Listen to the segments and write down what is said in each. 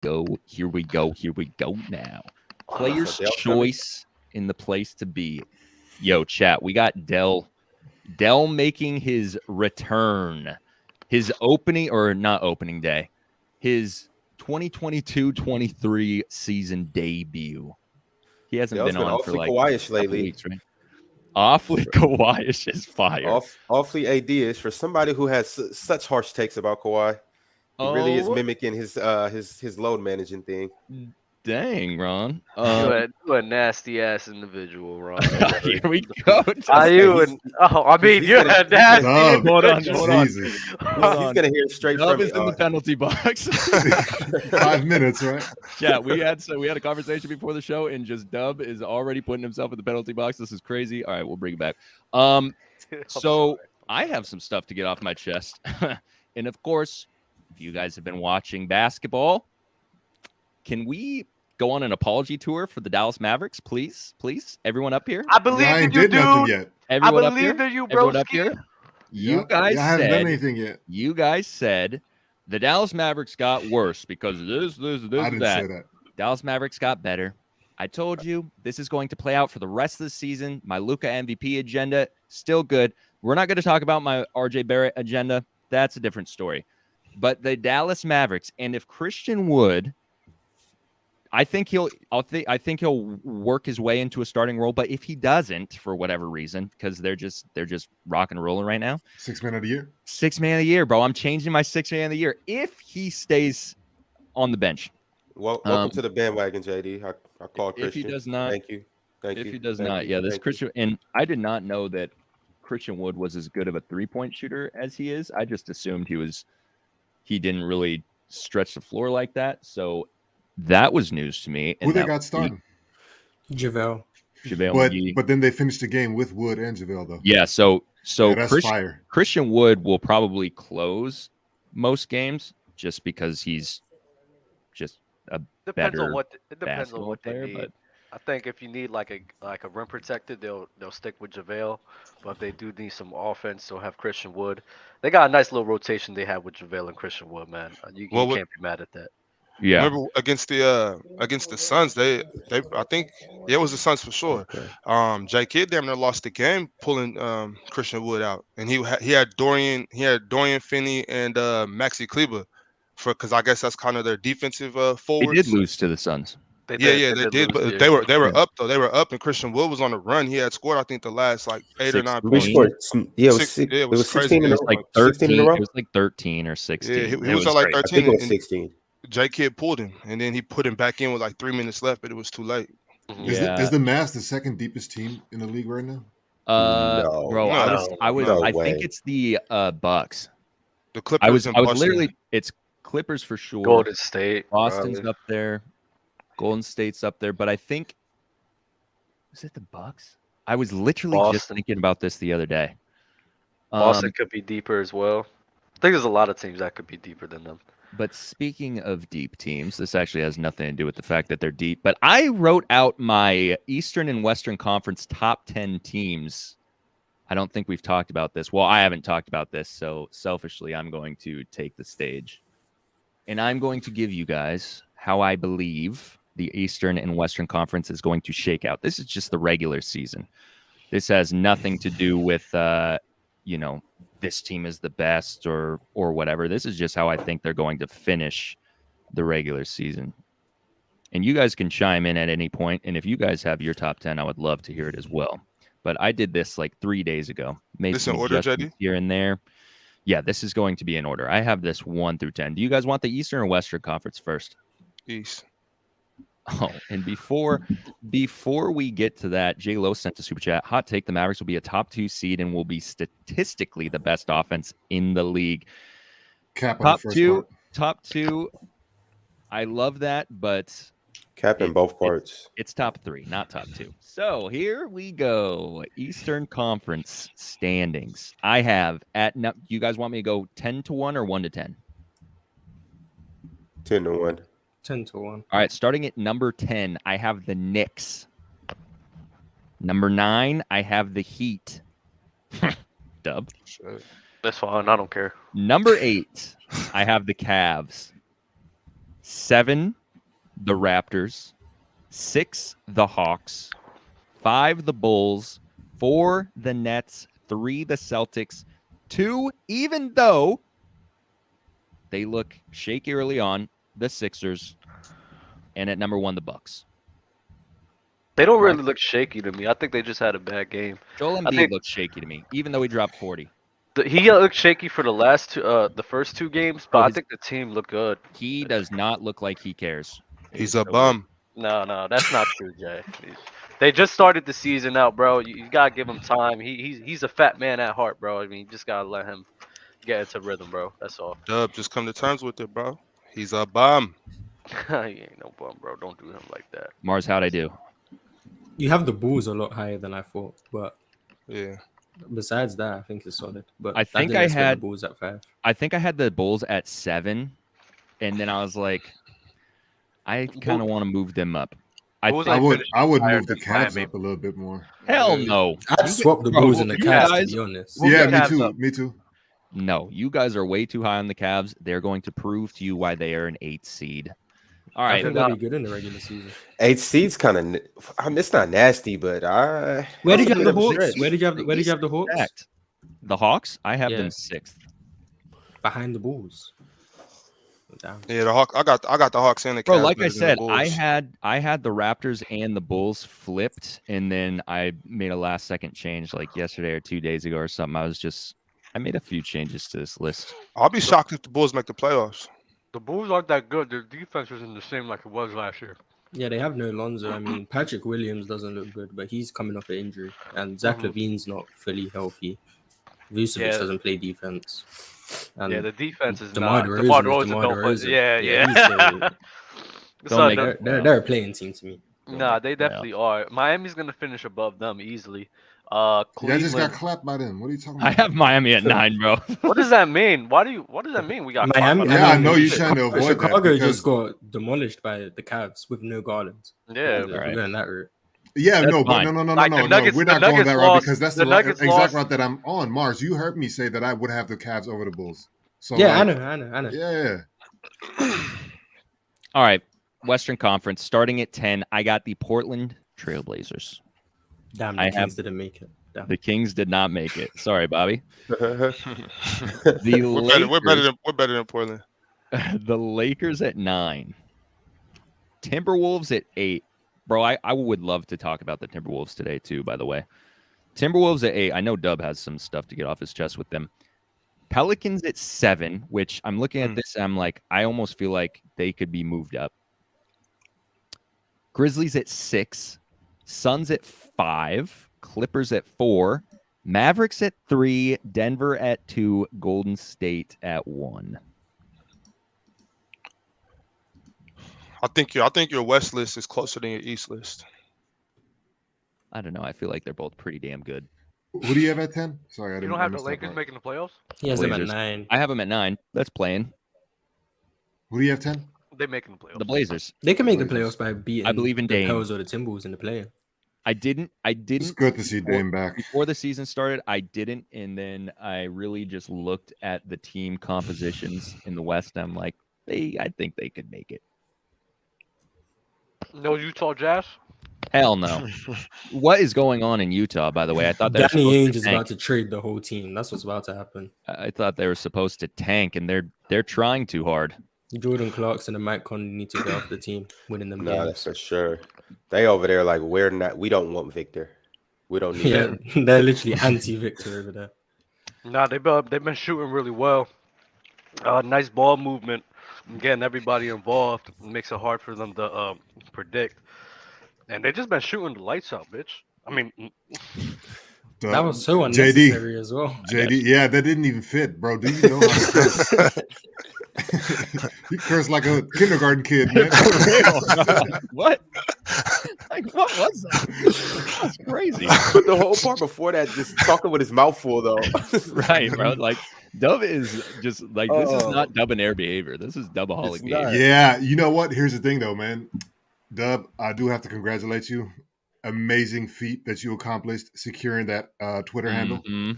go. Here we go now. Player's choice in the place to be. Yo, chat, we got Dell making his return. His opening, or not opening day, his 2022-23 season debut. He hasn't been on for like Kawhi-ish lately. Weeks, right? Awfully Kawhi-ish is fire. Awfully AD-ish for somebody who has such harsh takes about Kawhi. He really is mimicking his load managing thing. Dang, Ron. You're a nasty ass individual, Ron. Here we go. I mean, you're a nasty. Hold on. He's gonna hear straight Dub from is in the penalty box. 5 minutes, right? Yeah, we had a conversation before the show, and just Dub is already putting himself in the penalty box. This is crazy. All right, we'll bring it back. So I have some stuff to get off my chest, and of course, if you guys have been watching basketball, can we go on an apology tour for the Dallas Mavericks, please? Everyone up here. I believe in you, dude. Everyone I believe in you, bro. Everyone up here. You guys haven't done anything yet. You guys said the Dallas Mavericks got worse because of this, I didn't say that. Dallas Mavericks got better. I told you this is going to play out for the rest of the season. My Luka MVP agenda, still good. We're not going to talk about my RJ Barrett agenda. That's a different story. But the Dallas Mavericks, and if Christian Wood, I think he'll work his way into a starting role. But if he doesn't, for whatever reason, because they're just rock and rolling right now. 6 man of the year. 6 man of the year, bro. I'm changing my 6 man of the year if he stays on the bench. Welcome to the bandwagon, JD. I call Christian. If he does not, thank you. If he does not, this Christian, and I did not know that Christian Wood was as good of a 3-point shooter as he is. I just assumed he didn't really stretch the floor like that. So that was news to me. Who they got starting? JaVale. But then they finished the game with Wood and JaVale, though. Yeah, so that's fire. Christian Wood will probably close most games just because he's just a better it depends on what they player, need. but I think if you need like a rim protector, they'll stick with JaVale. But if they do need some offense, they'll have Christian Wood. They got a nice little rotation they have with JaVale and Christian Wood, man. You can't be mad at that. Yeah. Remember against the Suns, they I think it was the Suns for sure. Okay. J Kidd damn near lost the game pulling Christian Wood out, and he had Dorian Finney and Maxi Kleber because I guess that's kind of their defensive forwards. They did lose to the Suns. They did, but they were up though. They were up, and Christian Wood was on the run. He had scored, I think, the last like 8 or 9 points. It was 16 in a row. Like 13. It was like 13 or 16. Yeah, he was at like 13. I think it was 16. J Kidd pulled him, and then he put him back in with like 3 minutes left, but it was too late. Is the Mavs the second deepest team in the league right now? No, bro, I think it's the Bucks. The Clippers. I was literally, it's Clippers for sure. Golden State. Boston's up there. Golden State's up there, but I think is it the Bucks? I was literally just thinking about this the other day. Boston could be deeper as well. I think there's a lot of teams that could be deeper than them. But speaking of deep teams, this actually has nothing to do with the fact that they're deep. But I wrote out my Eastern and Western Conference top 10 teams. I don't think we've talked about this. Well, I haven't talked about this, so selfishly, I'm going to take the stage. And I'm going to give you guys how I believe the Eastern and Western Conference is going to shake out. This is just the regular season. This has nothing to do with, this team is the best or whatever. This is just how I think they're going to finish the regular season. And you guys can chime in at any point. And if you guys have your top 10, I would love to hear it as well. But I did this like 3 days ago. Made this some in order, adjustments here and there. Yeah, this is going to be in order. I have this 1 through 10. Do you guys want the Eastern or Western Conference first? East. Oh, and before we get to that, J Lo sent a super chat. Hot take: the Mavericks will be a top 2 seed and will be statistically the best offense in the league. Top two. I love that, but cap in both parts. It's top 3, not top 2. So here we go. Eastern Conference standings. I have you guys want me to go 10-1 or 1-10? 10-1. 10-1. All right, starting at number 10, I have the Knicks. Number 9, I have the Heat. Dub. That's fine. I don't care. Number 8, I have the Cavs. 7, the Raptors. 6, the Hawks. 5, the Bulls. 4, the Nets. 3, the Celtics. 2, even though they look shaky early on, the Sixers. And at number 1, the Bucks. They don't really look shaky to me. I think they just had a bad game. Joel Embiid looks shaky to me, even though he dropped 40. He looked shaky for the first 2 games, but I think the team looked good. He does not look like he cares. He's a bum. No, that's not true, Jay. They just started the season out, bro. You gotta give him time. He's a fat man at heart, bro. I mean, you just gotta let him get into rhythm, bro. That's all. Dub, just come to terms with it, bro. He's a bum. He ain't no bum, bro. Don't do him like that. Mars, how'd I do? You have the Bulls a lot higher than I thought, but Yeah. besides that, I think it's solid. But I think didn't I expect had- the Bulls at 5. I think I had the Bulls at 7, and then I was like, I kind of want to move them up. I Bulls think, I would higher move the than Cavs Miami. up a little bit more. hell no. I'd swap the Bulls and the you Cavs, guys- to be honest. Move Yeah, the me Cavs too. up. Me too. No, you guys are way too high on the Cavs. They're going to prove to you why they are an 8 seed. All I right. think they'll be good in the regular season. 8 seeds kind of. I mean, it's not nasty, but Where did you have the That's a bit of a Hawks? stretch. Where did you have the Hawks? Stacked. The Hawks, I have Yeah. them 6th. Behind the Bulls. Damn. Yeah, the Hawk. I got the Hawks and the Cavs. Bro, like I better than the said, Bulls. I had the Raptors and the Bulls flipped, and then I made a last second change like yesterday or 2 days ago or something. I made a few changes to this list. I'll be shocked if the Bulls make the playoffs. The Bulls aren't that good. Their defense isn't the same like it was last year. Yeah, they have no Lonzo. I mean, Patrick Williams doesn't look good, but he's coming off an injury, and Zach LaVine's not fully healthy. Vucevic Yeah. doesn't play defense. And Yeah, the defense is DeMar not. DeRozan DeMar is DeRozan DeMar don't play. DeRozan. Yeah. he's so- So Don't make they're a playing team to me. Nah, they definitely are. Miami's gonna finish above them easily. Yeah, I Cleveland. just got clapped by them. What are you talking I about? have Miami at 9, bro. What does that mean? What does that mean? We got Miami. caught by Yeah, I them? know you're trying to avoid that Chicago because- just got demolished by the Cavs with no Garland. Yeah, If we're right. going that route. Yeah, That's no, but fine. no. Like, the Nuggets- We're the not going Nuggets that route lost- because that's the the Nuggets exact lost- route that I'm on. Mars, you heard me say that I would have the Cavs over the Bulls. So Yeah, like, I know. Yeah, All right. Western Conference starting at 10. I got the Portland Trailblazers. Damn, I the have- Kings didn't make it. Damn. The Kings did not make it. Sorry, Bobby. yeah. The We're better than Portland. the Lakers at 9. Timberwolves at 8. Bro, I would love to talk about the Timberwolves today, too, by the way. Timberwolves at 8. I know Dub has some stuff to get off his chest with them. Pelicans at 7, which I'm looking at this and I'm like, I almost feel like they could be moved up. Grizzlies at 6. Suns at 5. Clippers at 4. Mavericks at 3. Denver at 2. Golden State at 1. I think your West list is closer than your East list. I don't know. I feel like they're both pretty damn good. Who do you have at 10? Sorry, I You didn't. don't I have the missed that Lakers part. making the playoffs? He has them at Blazers. 9. I have them at 9. That's playing. Who do you have 10? They making the playoffs. The Blazers. They can make the Blazers. playoffs by beating I believe in the Dame. Pels or the Timberwolves in the play. I didn't It's good to see Dame back. before the season started. I didn't, and then I really just looked at the team compositions in the West. And I'm like, I think they could make it. No Utah Jazz? Hell no. What is going on in Utah, by the way? I thought they were Danny supposed Ainge to is tank. about to trade the whole team. That's what's about to happen. I thought they were supposed to tank, and they're trying too hard. Jordan Clarkson and Mike Conley need to get off the team, winning them No, that's games. for sure. They over there like we don't want Victor. We don't need Yeah, him. they're literally anti-Victor over there. Nah, they've been shooting really well. Nice ball movement, getting everybody involved makes it hard for them to predict. And they just been shooting the lights out, bitch. I mean, That was so JD. unnecessary as well. JD, yeah, that didn't even fit, bro. Do you know how to curse? You curse like a kindergarten kid, man. What? Like, what was that? That's crazy. But the whole part before that, just talking with his mouth full though. Right, bro. Like, Dub is just like, this is not dub-and-air behavior. This is dubaholic It's behavior. not. Yeah, you know what? Here's the thing, though, man. Dub, I do have to congratulate you. Amazing feat that you accomplished securing that Twitter handle, Mhm.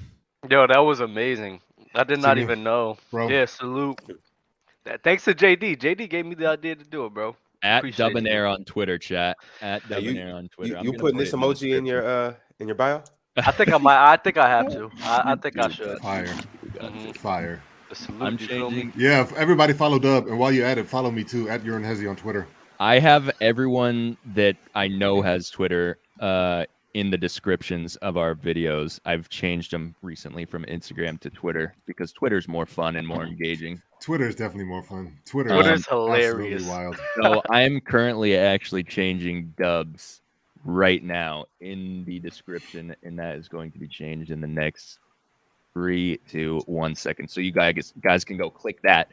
yo, that was amazing. I did not me, even know. bro. Yeah, salute. Thanks to JD. JD gave me the idea to do it, bro. At Appreciate you. Debonair on Twitter, chat. At Hey, Debonair on Twitter. I'm you gonna putting put this it in the emoji in your bio? I think I might. I think I have to. I think I should. Fire. Mhm. Fire. The salute, I'm you feel me? changing. Yeah, everybody follow Dub. And while you're at it, follow me too, at Urine Hezi on Twitter. I have everyone that I know has Twitter in the descriptions of our videos. I've changed them recently from Instagram to Twitter because Twitter's more fun and more engaging. Twitter is definitely more fun. Twitter's Twitter's absolutely hilarious. wild. So I'm currently actually changing Dubs right now in the description, and that is going to be changed in the next 3 to 1 second. So you guys can go click that.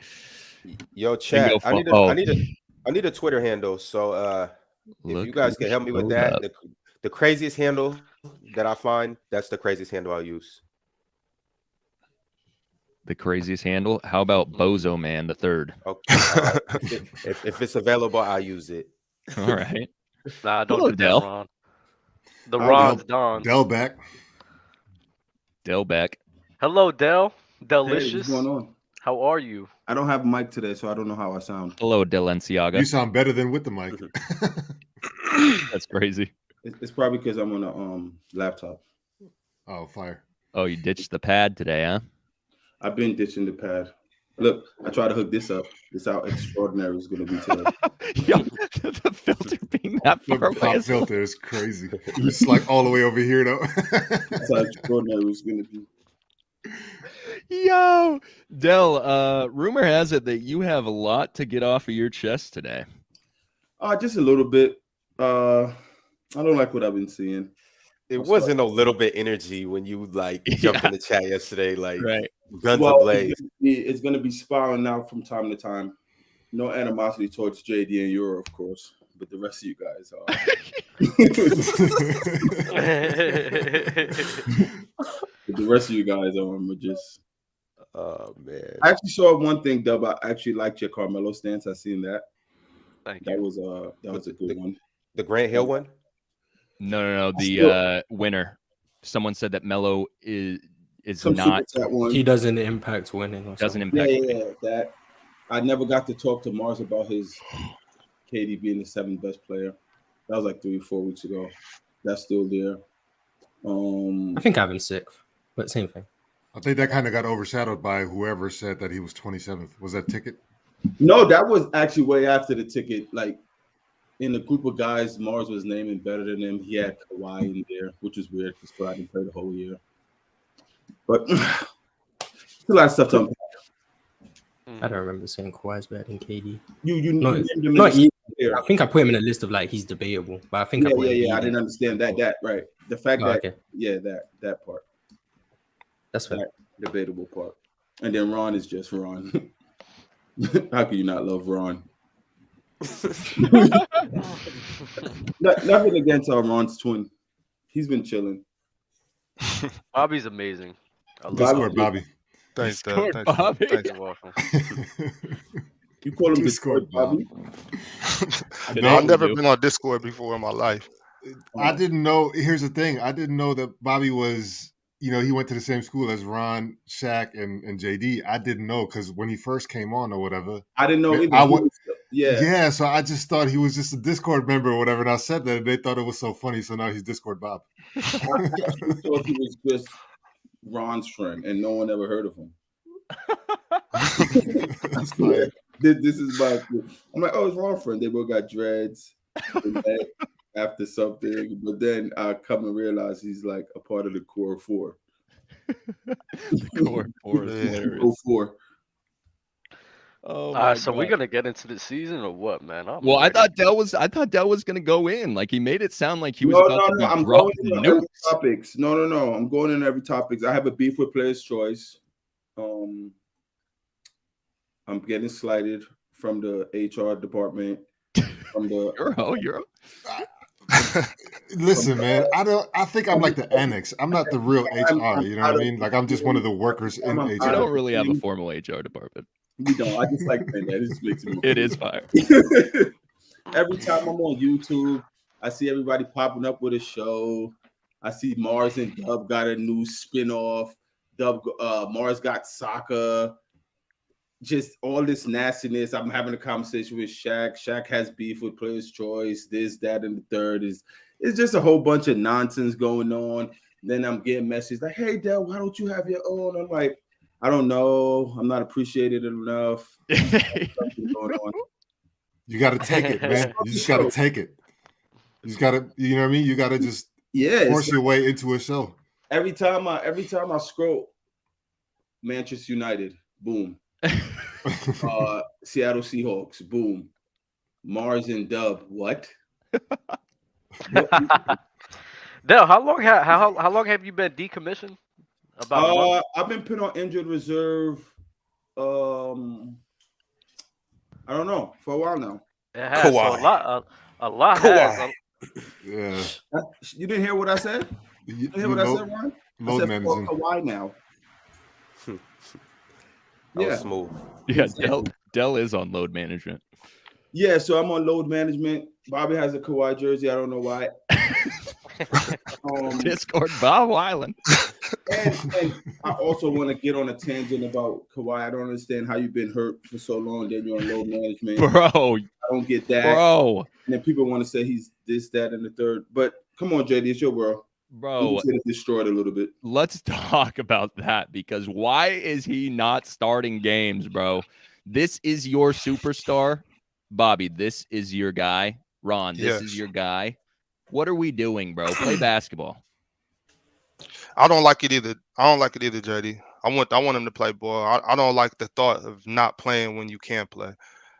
Yo, chat. go I need a Twitter handle. So if you guys can help me with that, the craziest handle that I find, that's the craziest handle I'll use. The craziest handle? How about Bozo Man the Third? Okay. Right. if it's available, I'll use it. All right. Nah, don't Hello, do Del. that, Ron. The Ron's Don. Del back. Del Beck. Hello, Del. Hey, Delicious. what's going on? How are you? I don't have a mic today, so I don't know how I sound. Hello, Delenciaga. You sound better than with the mic. That's crazy. It's probably because I'm on a laptop. Oh, fire. Oh, you ditched the pad today, huh? I've been ditching the pad. Look, I tried to hook this up. This is how extraordinary it's going to be today. Yo, the filter being that The far away. pop filter is crazy. It's like all the way over here, though. That's how extraordinary it's going to be. Yo, Del, rumor has it that you have a lot to get off of your chest today. Just a little bit. I don't like what I've been seeing. It wasn't a little bit energy when you like jumped in the chat yesterday, like guns ablaze. It's going to be spiraling out from time to time. No animosity towards JD and Euro, of course, but the rest of you guys are. But the rest of you guys are just. Oh man! I actually saw one thing, Dub. I actually liked your Carmelo stance. I seen that. Thank That you. was a good one. The Grant Hill one. No. The winner. Someone said that Melo is Some not. that one. He doesn't impact winning. Or Doesn't something. impact. Yeah. That I never got to talk to Mars about his KD being the 7th best player. That was like 3 or 4 weeks ago. That's still there. I think I have him 6th, but same thing. I think that kind of got overshadowed by whoever said that he was 27th. Was that Ticket? No, that was actually way after the Ticket. Like in the group of guys, Mars was naming better than him. He had Kawhi in there, which was weird because Kawhi didn't play the whole year. But it's a lot of stuff to unpack. I don't remember saying Kawhi's better than KD. You Not named him in not the even. there. I think I put him in a list of like he's debatable, but I think I put him I either. didn't understand that right. The fact that okay. that part. That's fair. That debatable part. And then Ron is just Ron. How can you not love Ron? Nothing against Ron's twin. He's been chilling. Bobby's amazing. I love Discord, Bobby. Thanks, Discord, Dub. Bobby. Thanks. You're welcome. You call him Discord, Discord, Bobby? No, I've never been on Discord before in my life. I didn't know. Here's the thing. I didn't know that Bobby was, he went to the same school as Ron, Shaq, and JD. I didn't know because when he first came on or whatever. I didn't know either. Yeah, so I just thought he was just a Discord member or whatever. And I said that and they thought it was so funny. So now he's Discord Bob. I actually thought he was just Ron's friend and no one ever heard of him. That's fine. This is my. I'm like, oh, it's Ron's friend. They both got dreads. They met after something, but then I come and realize he's like a part of the core 4. Core 4 is hilarious. Core 4. Oh, So we're gonna get into the season or what, man? Well, I thought Del was gonna go in. Like he made it sound like he was about to be I'm going dropping in every nukes. topics. No. I'm going in every topics. I have a beef with Player's Choice. I'm getting slighted from the HR department. From the You're Listen, man. I think I'm like the annex. I'm not the real HR. You know what I mean? Like I'm just one of the workers in HR. You don't really have a formal HR department. We don't. I just like saying that. It just makes it. It is fire. Every time I'm on YouTube, I see everybody popping up with a show. I see Mars and Dub got a new spinoff. Mars got soccer. just all this nastiness. I'm having a conversation with Shaq. Shaq has beef with Players' Choice, this, that, and the third. It's just a whole bunch of nonsense going on. Then I'm getting messages like, hey, Del, why don't you have your own? I'm like, I don't know. I'm not appreciated enough. Going on. You got to take it, man. You just got to take it. You just got to, you know what I mean? You got to just force your way into a show. Every time I scroll, Manchester United, boom. Seattle Seahawks, boom. Mars and Dub, what? Del, how long have you been decommissioned? I've been put on injured reserve. I don't know, for a while now. It has. Kawhi. So a lot Kawhi. Yeah. You didn't hear what I said? You didn't hear what I said, Ron? I said for Kawhi now. Yeah, smooth. Yeah, Del is on load management. Yeah, so I'm on load management. Bobby has a Kawhi jersey. I don't know why. Discord Bob Island. And I also want to get on a tangent about Kawhi. I don't understand how you've been hurt for so long, then you're on load management. Bro. I don't get that. Bro. And then people want to say he's this, that, and the third. But come on, JD, it's your world. Bro. It's destroyed a little bit. Let's talk about that, because why is he not starting games, bro? This is your superstar. Bobby, this is your guy. Ron, this is your guy. What are we doing, bro? Play basketball. I don't like it either. JD. I want him to play ball. I don't like the thought of not playing when you can play.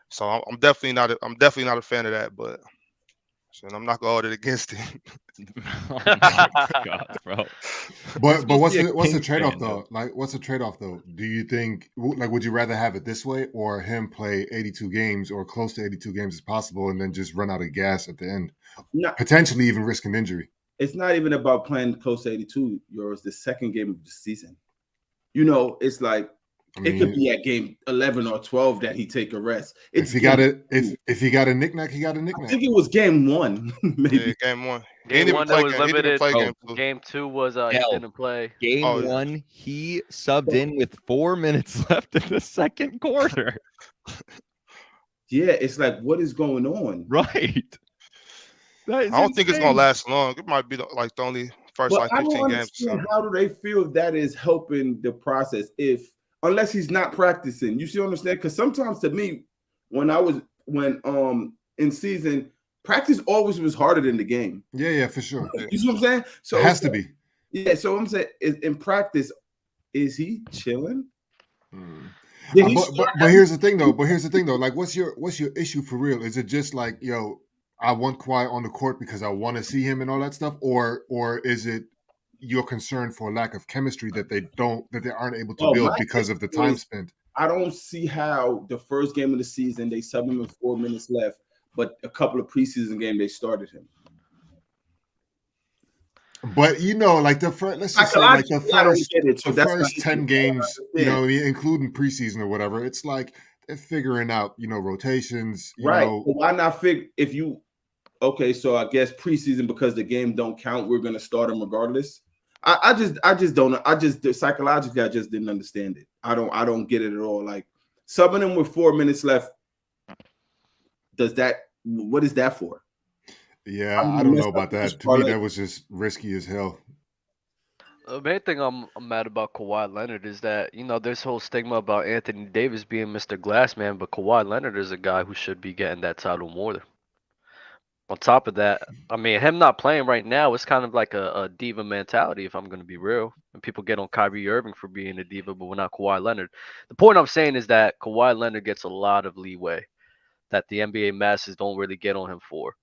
So I'm definitely not a fan of that. But I'm not gonna hold it against him. Oh my God, bro. But what's the trade-off though? Like, what's the trade-off though? Do you think, like, would you rather have it this way, or him play 82 games or close to 82 games as possible, and then just run out of gas at the end, potentially even risk an injury? It's not even about playing close to 82. It's the second game of the season. You know, it's like it could be at game 11 or 12 that he take a rest. If he got a knick-knack, he got a knick-knack. I think it was game 1, maybe. Yeah, game 1. Game 1 that was limited. Game 2 was he didn't play. Game 1, he subbed in with 4 minutes left in the second quarter. Yeah, it's like, what is going on? Right. I don't think it's gonna last long. It might be the only first 15 games. How do they feel that is helping the process unless he's not practicing? You see what I'm saying? Because sometimes to me, when in season, practice always was harder than the game. Yeah, for sure. You see what I'm saying? So it has to be. Yeah, so I'm saying in practice, is he chilling? But here's the thing though. Like, what's your issue for real? Is it just like, I want Kawhi on the court because I want to see him and all that stuff, or is it your concern for lack of chemistry that they aren't able to build because of the time spent? I don't see how the first game of the season they subbed him with 4 minutes left, but a couple of preseason games they started him. But like the first, let's just say like the first 10 games, including preseason or whatever, it's like they're figuring out, rotations. Right. Well, why not figure if you? Okay, so I guess preseason, because the game don't count, we're gonna start them regardless. I just don't know. Psychologically, I just didn't understand it. I don't get it at all. Like, subbing them with 4 minutes left. What is that for? Yeah, I don't know about that. To me, that was just risky as hell. The main thing I'm mad about Kawhi Leonard is that, there's whole stigma about Anthony Davis being Mr. Glassman, but Kawhi Leonard is a guy who should be getting that title more than. On top of that, I mean, him not playing right now is kind of like a diva mentality, if I'm going to be real. And people get on Kyrie Irving for being a diva, but we're not Kawhi Leonard. The point I'm saying is that Kawhi Leonard gets a lot of leeway that the NBA masses don't really get on him for.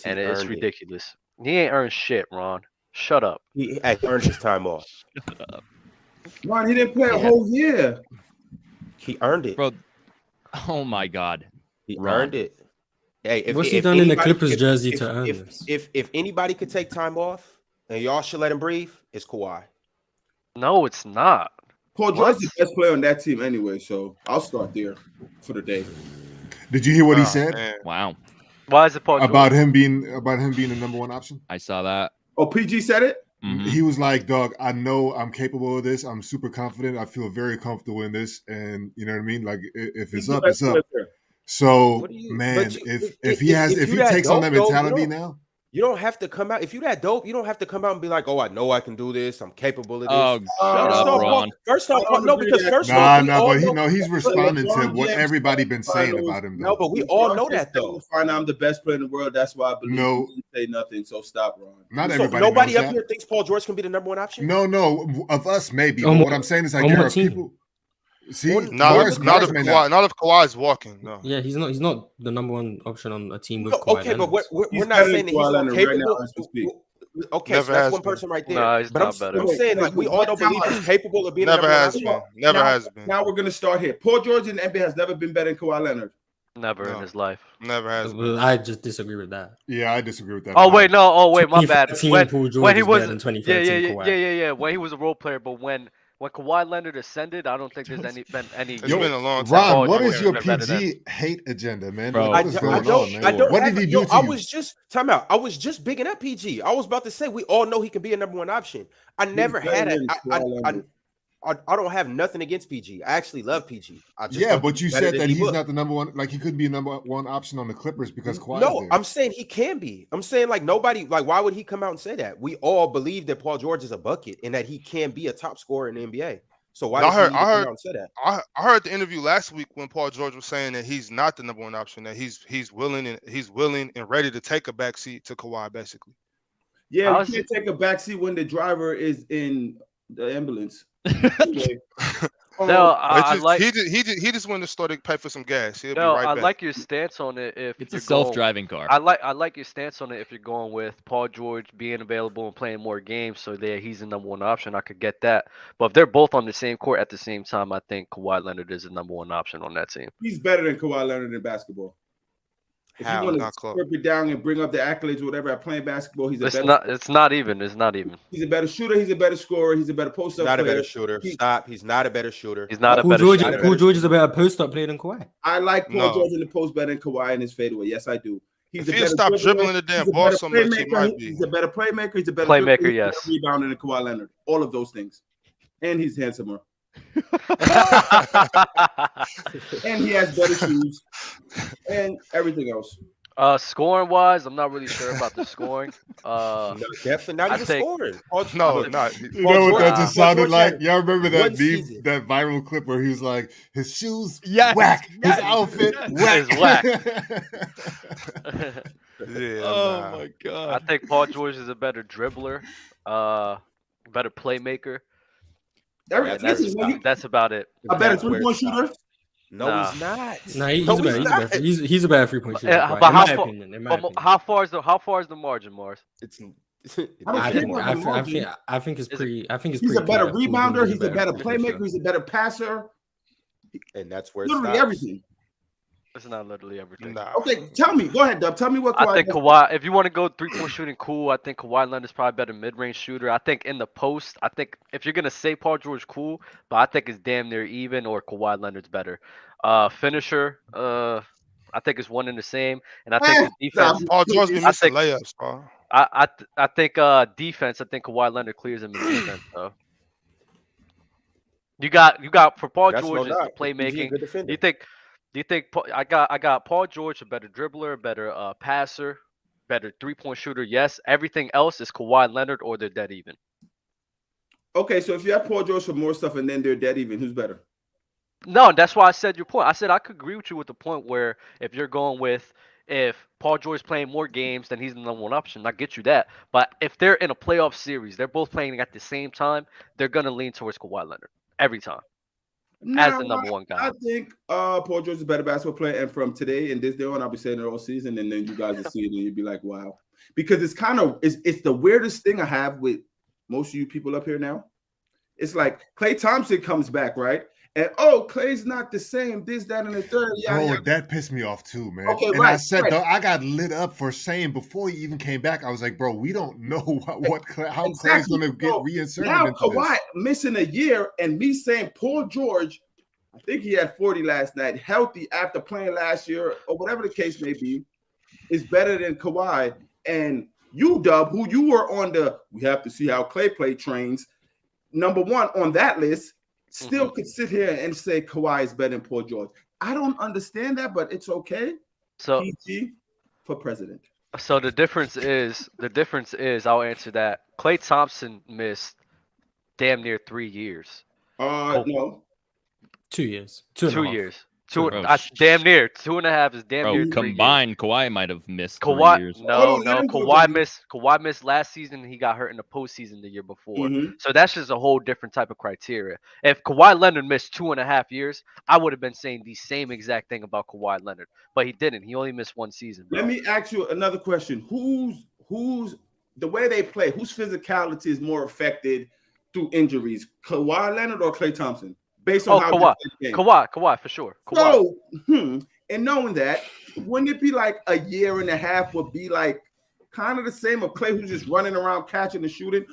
And it's ridiculous. He ain't earned shit, Ron. Shut up. He earned his time off. Ron, he didn't play a whole year. He earned it. Bro, oh my God. He earned it. Hey, what's he done in the Clippers jersey to earn this? If anybody could take time off and y'all should let him breathe, it's Kawhi. No, it's not. Paul George is the best player on that team anyway, so I'll start there for the day. Did you hear what he said? Man. Wow. Why is it Paul George? About him being the number one option? I saw that. Oh, PG said it? He was like, "Dog, I know I'm capable of this. I'm super confident. I feel very comfortable in this, and you know what I mean. Like, if it's up, it's up." So, man, if he takes on that mentality now. You don't have to come out. If you that dope, you don't have to come out and be like, "Oh, I know I can do this. I'm capable of this." Oh, shut up, Ron. First off, no, because he's responding to what everybody been saying about him. Though. No, but we all know that though. Find out I'm the best player in the world. That's why I believe. No, he didn't say nothing. So stop, Ron. Not everybody. Nobody up here thinks Paul George can be the number one option. No, of us maybe. But what I'm saying is, like, there are people. See, not if Kawhi's walking. No. Yeah, he's not the number one option on a team with Kawhi. Okay, but we're not saying that he's not capable. Okay, so that's one person right there. No, he's not better. I'm saying, like, we all don't believe he's capable of being never has been. Never has been. Now we're gonna start here. Paul George in the NBA has never been better than Kawhi Leonard. Never in his life. Never has. I just disagree with that. Yeah, I disagree with that. Oh wait, my bad. When he was yeah. When he was a role player, but when Kawhi Leonard ascended, I don't think there's been any. It's been a long time. Ron, what is your PG hate agenda, man? Bro, what is going on, man? What did he do to you? I was just bigging up PG. I was about to say we all know he can be a number one option. I never had it. I don't have nothing against PG. I actually love PG. But you said that he's not the number one. Like, he could be a number one option on the Clippers because Kawhi. No, I'm saying he can be. I'm saying, like, nobody, like, why would he come out and say that? We all believe that Paul George is a bucket and that he can be a top scorer in the NBA. So why does he come out and say that? I heard the interview last week when Paul George was saying that he's not the number one option. That he's willing and ready to take a backseat to Kawhi, basically. Yeah, you can't take a backseat when the driver is in the ambulance. No, he just wanted to start to pay for some gas. He'll be right I back. like your stance on it. If it's a self-driving car, I like your stance on it. If you're going with Paul George being available and playing more games, so that he's the number one option, I could get that. But if they're both on the same court at the same time, I think Kawhi Leonard is the number one option on that team. He's better than Kawhi Leonard in basketball. If you want to strip it down and bring up the accolades or whatever at playing basketball, It's not even. He's a better shooter. He's a better scorer. He's a better post-up player. Not a better shooter. Stop. He's not a better shooter. He's not a better shooter. Paul George is a better post-up player than Kawhi. I like Paul George in the post better than Kawhi in his fadeaway. Yes, I do. If he stop dribbling the damn ball so much, he might be. He's a better playmaker. He's a better playmaker. Yes, rebounder than Kawhi Leonard. All of those things, and he's handsomer. And he has better shoes and everything else. Scoring wise, I'm not really sure about the scoring. Definitely not even scoring. No, not. You know what that just sounded like? Y'all remember that that viral clip where he was like, his shoes whack, his outfit whack. My god. I think Paul George is a better dribbler, better playmaker. That's about it. A better three-point shooter. No, he's not. No, he's a better three-point shooter. Yeah, but how far is the margin, Mars? I think it's pretty. He's a better rebounder. He's a better playmaker. He's a better passer. And that's where literally everything. It's not literally everything. Nah. Okay, tell me. Go ahead, Dub. Tell me what Kawhi. I think Kawhi. If you want to go three-point shooting, cool. I think Kawhi Leonard is probably a better mid-range shooter. I think in the post, I think if you're gonna say Paul George, cool, but I think it's damn near even, or Kawhi Leonard's better. Finisher, I think it's one and the same. And I think the defense. Paul George be missing layups, bro. I think defense. I think Kawhi Leonard clears him in defense. So. You got for Paul George is the playmaking. Do you think I got Paul George, a better dribbler, better passer, better three-point shooter? Yes. Everything else is Kawhi Leonard, or they're dead even. Okay, so if you have Paul George for more stuff and then they're dead even, who's better? No, that's why I said your point. I said I could agree with you with the point where if you're going with if Paul George is playing more games, then he's the number one option. I get you that. But if they're in a playoff series, they're both playing at the same time, they're going to lean towards Kawhi Leonard every time. As the number one guy. I think Paul George is a better basketball player. And from today and this day on, I'll be saying it all season. And then you guys will see it and you'll be like, wow. Because it's the weirdest thing I have with most of you people up here now. It's like Klay Thompson comes back, right? And Klay's not the same, this, that, and the third. That pissed me off too, man. Okay, I said, though, I got lit up for saying before he even came back, I was like, bro, we don't know how Klay's going to get reinserted now, into Kawhi this. Missing a year and me saying Paul George, I think he had 40 last night, healthy after playing last year or whatever the case may be, is better than Kawhi. And you, Dub, who you were on we have to see how Clay play trains, number one on that list, still could sit here and say Kawhi is better than Paul George. I don't understand that, but it's okay. So PG for president. So the difference is I'll answer that. Klay Thompson missed damn near 3 years. No. 2 years. 2 years. Damn near 2.5 is damn near 3 combined years. Kawhi might have missed Kawhi, 3 years. no. Kawhi missed last season. He got hurt in the postseason the year before. So that's just a whole different type of criteria. If Kawhi Leonard missed 2.5 years, I would have been saying the same exact thing about Kawhi Leonard, but he didn't. He only missed 1 season. Bro. Let me ask you another question. Who's the way they play? Whose physicality is more affected through injuries, Kawhi Leonard or Klay Thompson? Based on Kawhi for sure. So, and knowing that, wouldn't it be like a year and a half would be like kind of the same of Klay, who's just running around catching and shooting,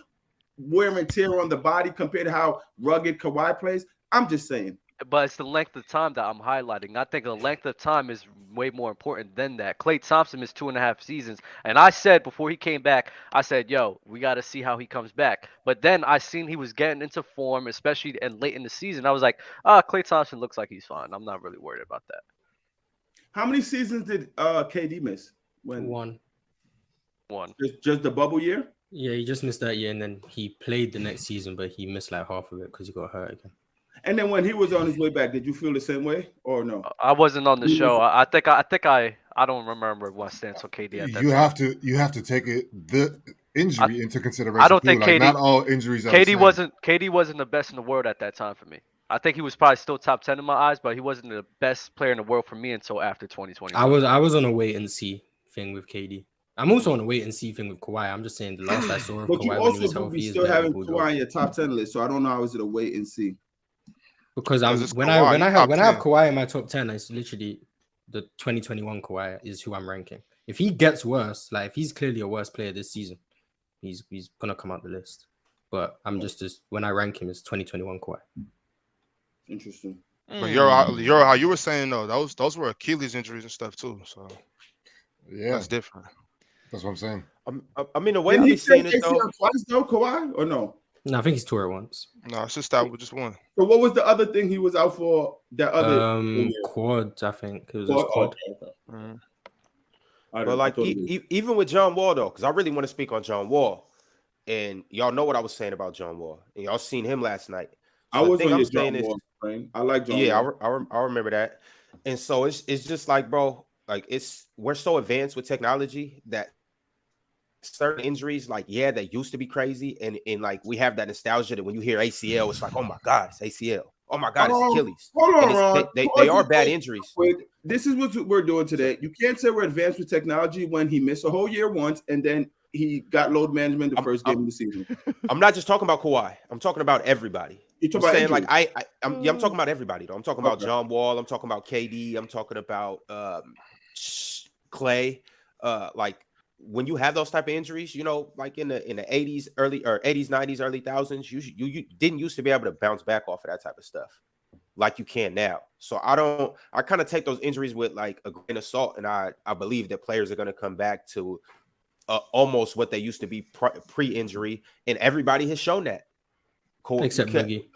wear and tear on the body compared to how rugged Kawhi plays? I'm just saying. But it's the length of time that I'm highlighting. I think the length of time is way more important than that. Klay Thompson missed 2.5 seasons. And I said before he came back, I said, yo, we got to see how he comes back. But then I seen he was getting into form, especially and late in the season. I was like, Klay Thompson looks like he's fine. I'm not really worried about that. How many seasons did KD miss? One. Just the bubble year? Yeah, he just missed that year. And then he played the next season, but he missed like half of it because he got hurt again. And then when he was on his way back, did you feel the same way or no? I wasn't on the show. I think I don't remember what stance on KD at that time. You have to take the injury into consideration. I don't think KD. Not all injuries are KD wasn't the best in the world at that time for me. I think he was probably still top 10 in my eyes, but he wasn't the best player in the world for me until after 2020. I was on a wait and see thing with KD. I'm also on a wait and see thing with Kawhi. I'm just saying the last I saw of but Kawhi you when he was also healthy be still having Kawhi in your top 10 list, so I don't know how is it a wait and see. Because when I have Kawhi in my top 10, it's literally the 2021 Kawhi is who I'm ranking. If he gets worse, like if he's clearly a worse player this season, he's gonna come out the list. But I'm just when I rank him, it's 2021 Kawhi. Interesting. But you're how you were saying though, those were Achilles injuries and stuff too. So yeah, that's different. That's what I'm saying. I mean, the way I'm saying it though, twice though, Kawhi, or no? No, I think he's tore it once. No, it's just that with just one. So what was the other thing he was out for? That other quad, I think it was his quad. Okay. But like even with John Wall though, because I really want to speak on John Wall, and y'all know what I was saying about John Wall, and y'all seen him last night. So I was on your John Wall train. I like John. Yeah, Wall. I remember that, and so it's just like, bro, like we're so advanced with technology that certain injuries, like, yeah, they used to be crazy, and like we have that nostalgia that when you hear ACL, it's like, oh my god, it's ACL. Oh my god, it's Achilles. Hold on, Ron. They are bad injuries. This is what we're doing today. You can't say we're advanced with technology when he missed a whole year once, and then he got load management the first game of the season. I'm not just talking about Kawhi. I'm talking about everybody. You're talking about saying like I'm talking about everybody though. I'm talking about John Wall. I'm talking about KD. I'm talking about Clay. Like when you have those type of injuries, you know, like in the 80s, 90s, early thousands, you didn't used to be able to bounce back off of that type of stuff like you can now. So I kind of take those injuries with like a grain of salt, and I believe that players are going to come back to almost what they used to be pre-injury, and everybody has shown that. Except Boogie.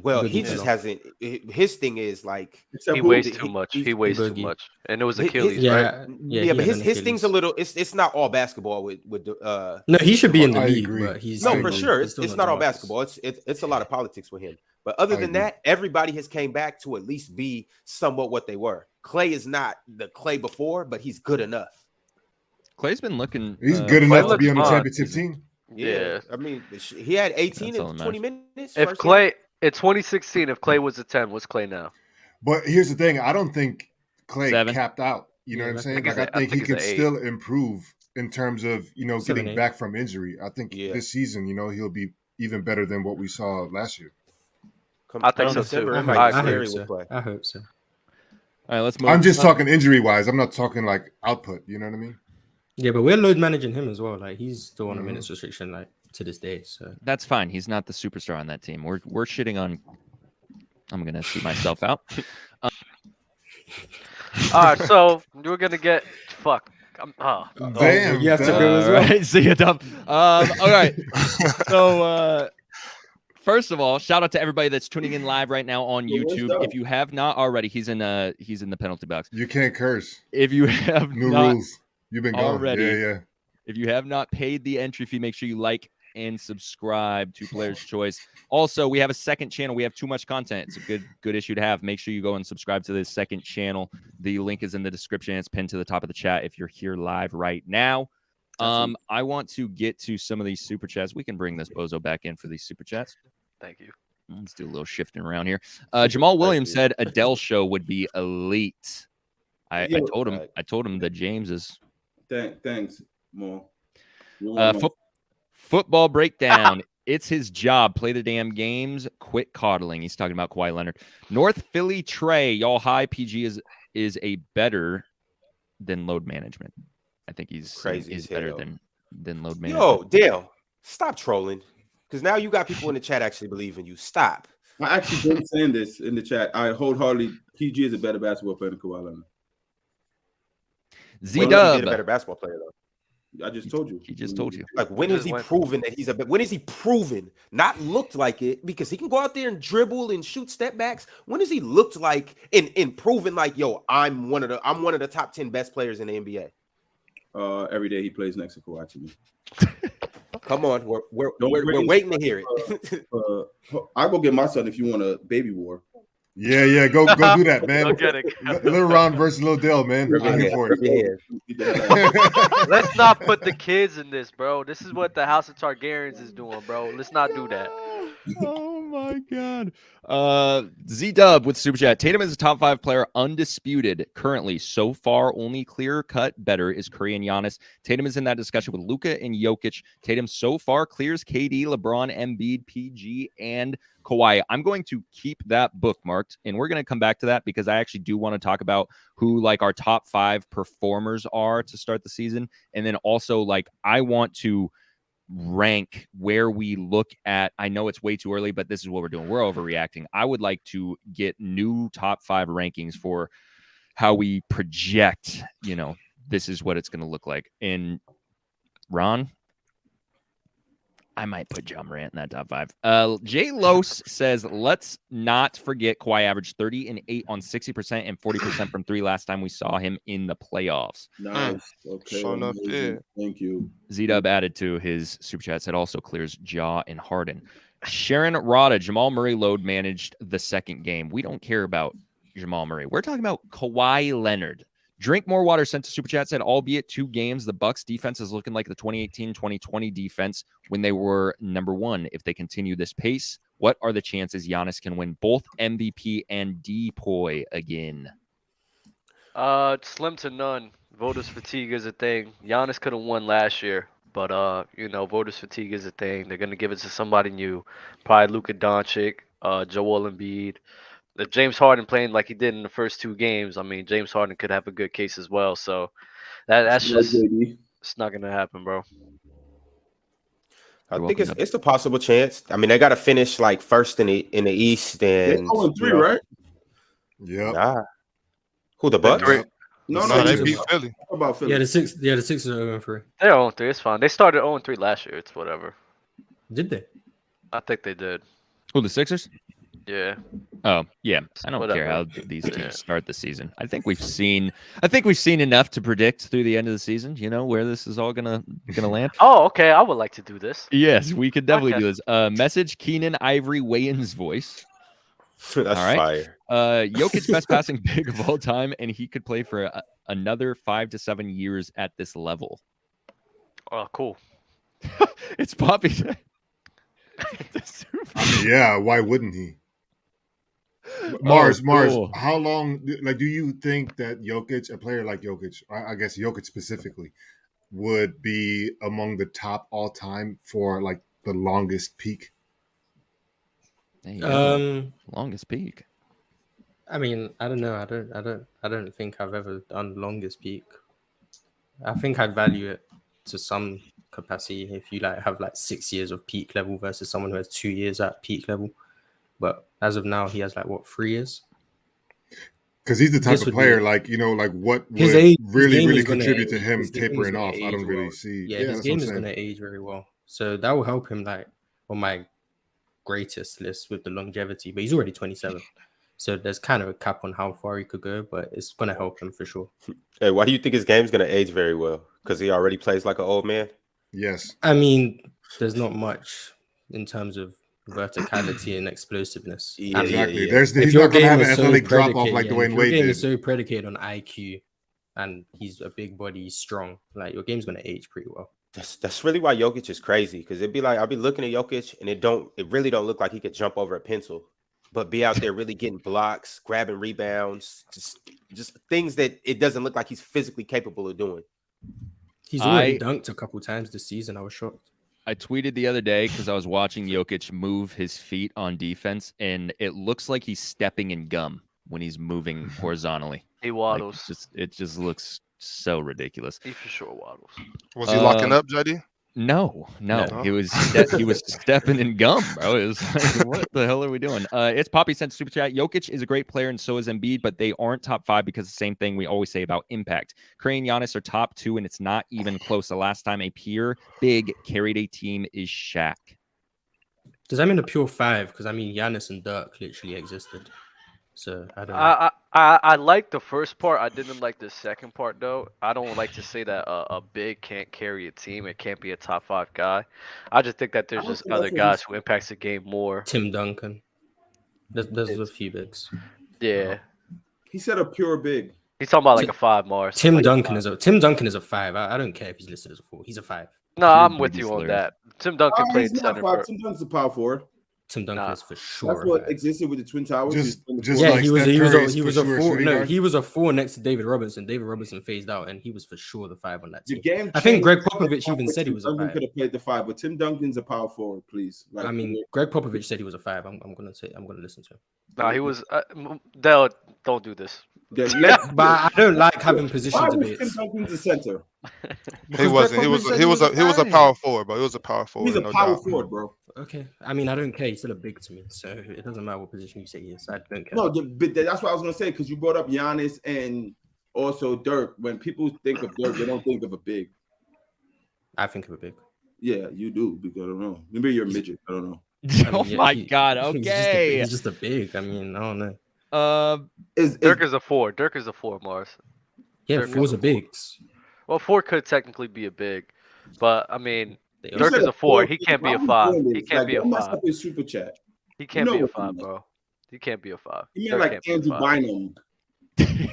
Well, he just hasn't. His thing is like he weighs too much. He weighs too much, and it was Achilles, right? Yeah, but his thing's a little. It's not all basketball with. No, he should be in the league, but he's for sure. It's not all basketball. It's a lot of politics with him. But other than that, everybody has came back to at least be somewhat what they were. Clay is not the Clay before, but he's good enough. Clay's been looking. He's good enough to be on the championship team. Yeah, I mean, he had 18 in 20 minutes. If Clay in 2016, if Clay was a 10, what's Clay now? But here's the thing: I don't think Clay capped out. You know what I'm saying? Like I think he could still improve in terms of getting back from injury. I think this season, he'll be even better than what we saw last year. I think so too. I hope so. All right, let's move. I'm just talking injury wise. I'm not talking like output. You know what I mean? Yeah, but we're load managing him as well. Like he's still on a minutes restriction, like to this day. So that's fine. He's not the superstar on that team. We're shitting on. I'm gonna see myself out. All right, so we're gonna get Damn, you have to go as All well. right, see you, Dub. All right. So, first of all, shout out to everybody that's tuning in live right now on YouTube. If you have not already, he's in the penalty box. You can't curse. If you have New not rules. You've been gone. already, Yeah. if you have not paid the entry fee, make sure you like and subscribe to Player's Choice. Also, we have a second channel. We have too much content. It's a good issue to have. Make sure you go and subscribe to this second channel. The link is in the description. It's pinned to the top of the chat if you're here live right now. I want to get to some of these super chats. We can bring this bozo back in for these super chats. Thank you. Let's do a little shifting around here. Jamal Williams said Adele show would be elite. I told him that James is. Thanks, Mo. Football breakdown. It's his job. Play the damn games. Quit coddling. He's talking about Kawhi Leonard. North Philly Trey. Y'all high. PG is a better than load management. I think he's crazy. He's better than load management. Yo, Dale, stop trolling. Because now you got people in the chat actually believing you. Stop. I actually been saying this in the chat. I wholeheartedly PG is a better basketball player than Kawhi Leonard. Z-Dub. A better basketball player though. I just told you. He just told you. Like when is he proven that he's when is he proven? Not looked like it, because he can go out there and dribble and shoot step backs. When has he looked like and proven like, yo, I'm one of the top 10 best players in the NBA? Every day he plays next to Kawhi to me. Come on, we're waiting to hear it. I'll go get my son if you want a baby war. Yeah, go do that, man. Go get it. Lil Ron versus Lil Dale, man. I'm here for it. Let's not put the kids in this, bro. This is what the House of Targaryens is doing, bro. Let's not do that. Oh my god. Z-Dub with Super Chat. Tatum is a top 5 player, undisputed currently. So far, only clear-cut better is Curry and Giannis. Tatum is in that discussion with Luka and Jokic. Tatum so far clears KD, LeBron, Embiid, PG, and Kawhi. I'm going to keep that bookmarked, and we're going to come back to that because I actually do want to talk about who like our top 5 performers are to start the season. And then also like I want to rank where we look at. I know it's way too early, but this is what we're doing. We're overreacting. I would like to get new top 5 rankings for how we project, this is what it's going to look like. And Ron, I might put John Morant in that top 5. Jay Los says, let's not forget Kawhi averaged 30 and 8 on 60% and 40% from 3 last time we saw him in the playoffs. Nice. Okay. Thank you. Z-Dub added to his super chat, said also clears Ja and Harden. Sharon Rada, Jamal Murray load managed the second game. We don't care about Jamal Murray. We're talking about Kawhi Leonard. Drink More Water sent to Super Chat, said, albeit 2 games, the Bucks defense is looking like the 2018-2020 defense when they were number 1. If they continue this pace, what are the chances Giannis can win both MVP and DPOY again? Slim to none. Voters fatigue is a thing. Giannis could have won last year, but voters fatigue is a thing. They're gonna give it to somebody new, probably Luka Doncic, Joel Embiid. If James Harden playing like he did in the first 2 games, I mean, James Harden could have a good case as well. So that's just it's not gonna happen, bro. I think it's a possible chance. I mean, they got to finish like first in the East, and 0-3, right? Yeah. Nah. Who, the Bucks? No, they beat Philly. How about Philly? Yeah, the Sixers are 0-3. They're 0-3. It's fine. They started 0-3 last year. It's whatever. Did they? I think they did. Who, the Sixers? Yeah. Oh, yeah. I don't care how these teams start the season. I think we've seen enough to predict through the end of the season, where this is all gonna land. Oh, okay. I would like to do this. Yes, we could definitely do this. Message Keenan Ivory Wayans voice. That's all right. Fire. Jokic best passing big of all time, and he could play for another 5 to 7 years at this level. Oh, cool. It's Poppy. Yeah, why wouldn't he? Mars, cool. How long, do you think that Jokic, a player like Jokic, I guess Jokic specifically, would be among the top all time for like the longest peak? Longest peak. I mean, I don't know. I don't think I've ever done longest peak. I think I'd value it to some capacity if you have 6 years of peak level versus someone who has 2 years at peak level. But as of now, he has 3 years. Because he's the type of player, like what would really contribute to him tapering off. I don't really see. Yeah, his game is going to age very well, so that will help him like on my greatest list with the longevity. But he's already 27, so there's kind of a cap on how far he could go, but it's going to help him for sure. Hey, why do you think his game's going to age very well? Because he already plays like an old man? Yes. I mean, there's not much in terms of verticality and explosiveness. Yeah, exactly. Yeah. He's not going to have an athletic drop off like Dwayne Wade did. Your game is so predicated on IQ, and he's a big body, he's strong. Like your game's going to age pretty well. That's really why Jokic is crazy, because it'd be like I'll be looking at Jokic and it really don't look like he could jump over a pencil, but be out there really getting blocks, grabbing rebounds, just things that it doesn't look like he's physically capable of doing. He's already dunked a couple times this season. I was shocked. I tweeted the other day because I was watching Jokic move his feet on defense, and it looks like he's stepping in gum when he's moving horizontally. He waddles. Like, it just looks so ridiculous. He for sure waddles. Was he locking up, JD? No. He was stepping in gum, bro. It was like, what the hell are we doing? It's Poppy sent super chat. Jokic is a great player, and so is Embiid, but they aren't top 5 because the same thing we always say about impact. Curry and Giannis are top 2, and it's not even close. The last time a pure big carried a team is Shaq. Does that mean a pure 5? Because I mean, Giannis and Dirk literally existed. So I don't know. I like the first part. I didn't like the second part though. I don't like to say that a big can't carry a team. It can't be a top 5 guy. I just think that there's just other guys who impacts the game more. Tim Duncan. There's a few bigs. Yeah. He said a pure big. He's talking about like a 5 Mars. Tim Duncan is a 5. I don't care if he's listed as a 4. He's a 5. No, I'm with you on that. Tim Duncan played center. Tim Duncan's a power forward. Tim Duncan is for sure. That's what existed with the Twin Towers. He was a 4 next to David Robinson. David Robinson phased out, and he was for sure the 5 on that team. I think Greg Popovich even said he was a 5. Could have played the 5, but Tim Duncan's a power forward. Please, I mean, Greg Popovich said he was a 5. I'm gonna listen to him. No, he was. Don't do this. But I don't like having position debates. Tim Duncan's a center. He wasn't. He was a power forward, bro. He was a power forward. He's a power forward, bro. Okay. I mean, I don't care. He's still a big to me, so it doesn't matter what position you say he is. I don't care. No, but that's what I was gonna say, because you brought up Giannis and also Dirk. When people think of Dirk, they don't think of a big. I think of a big. Yeah, you do, because I don't know. Maybe you're a midget. I don't know. Oh my God. Okay. He's just a big. I mean, I don't know. Dirk is a 4. Dirk is a 4, Mars. Yeah, 4's a bigs. Well, 4 could technically be a big, but I mean, Dirk is a 4. He can't be a 5. He can't be a 5. Super chat. He can't be a 5, bro. He can't be a 5. He meant like Andrew Bynum.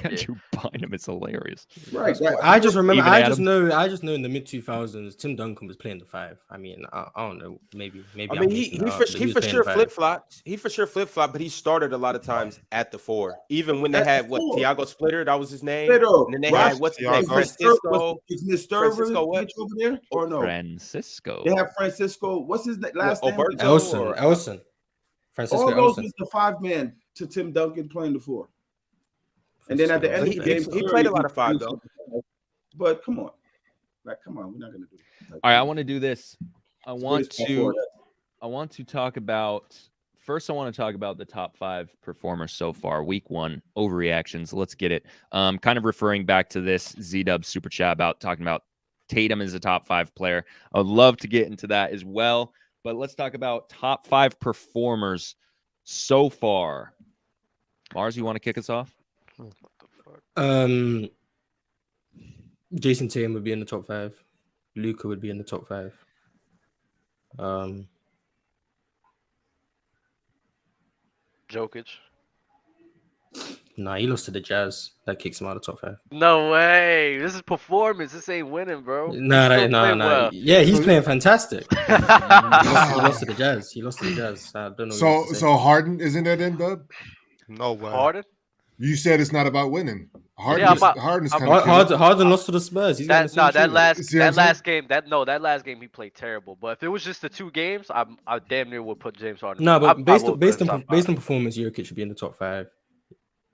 Andrew Bynum is hilarious. Right. I just remember. I just know in the mid 2000s, Tim Duncan was playing the 5. I mean, I don't know. Maybe. I mean, he for sure flip flopped. He for sure flip flopped, but he started a lot of times at the 4. Even when they had Tiago Splitter, that was his name. And then they had what's his name, Francisco. Is Mr. Francisco what over there or no? Francisco. They have Francisco. What's his last name? Elson. Francisco All those Elson. was the 5-man to Tim Duncan playing the 4. And then at the end of the game, he played a lot of 5 though. But come on, we're not gonna do it. All right, I want to do this. I want to talk about the top 5 performers so far. Week 1 overreactions. Let's get it. Kind of referring back to this Z-Dub super chat about talking about Tatum as a top 5 player. I would love to get into that as well, but let's talk about top 5 performers so far. Mars, you want to kick us off? Jason Tatum would be in the top 5. Luka would be in the top 5. Jokic. Nah, he lost to the Jazz. That kicks him out of the top 5. No way. This is performance. This ain't winning, bro. No. Well. Yeah, he's playing fantastic. he lost to the Jazz. I don't know. So Harden isn't that in, Dub? No way. Harden? You said it's not about winning. Harden lost to the Spurs. That last game he played terrible. But if it was just the 2 games, I damn near would put James Harden. No, but based on performance, Jokic should be in the top 5.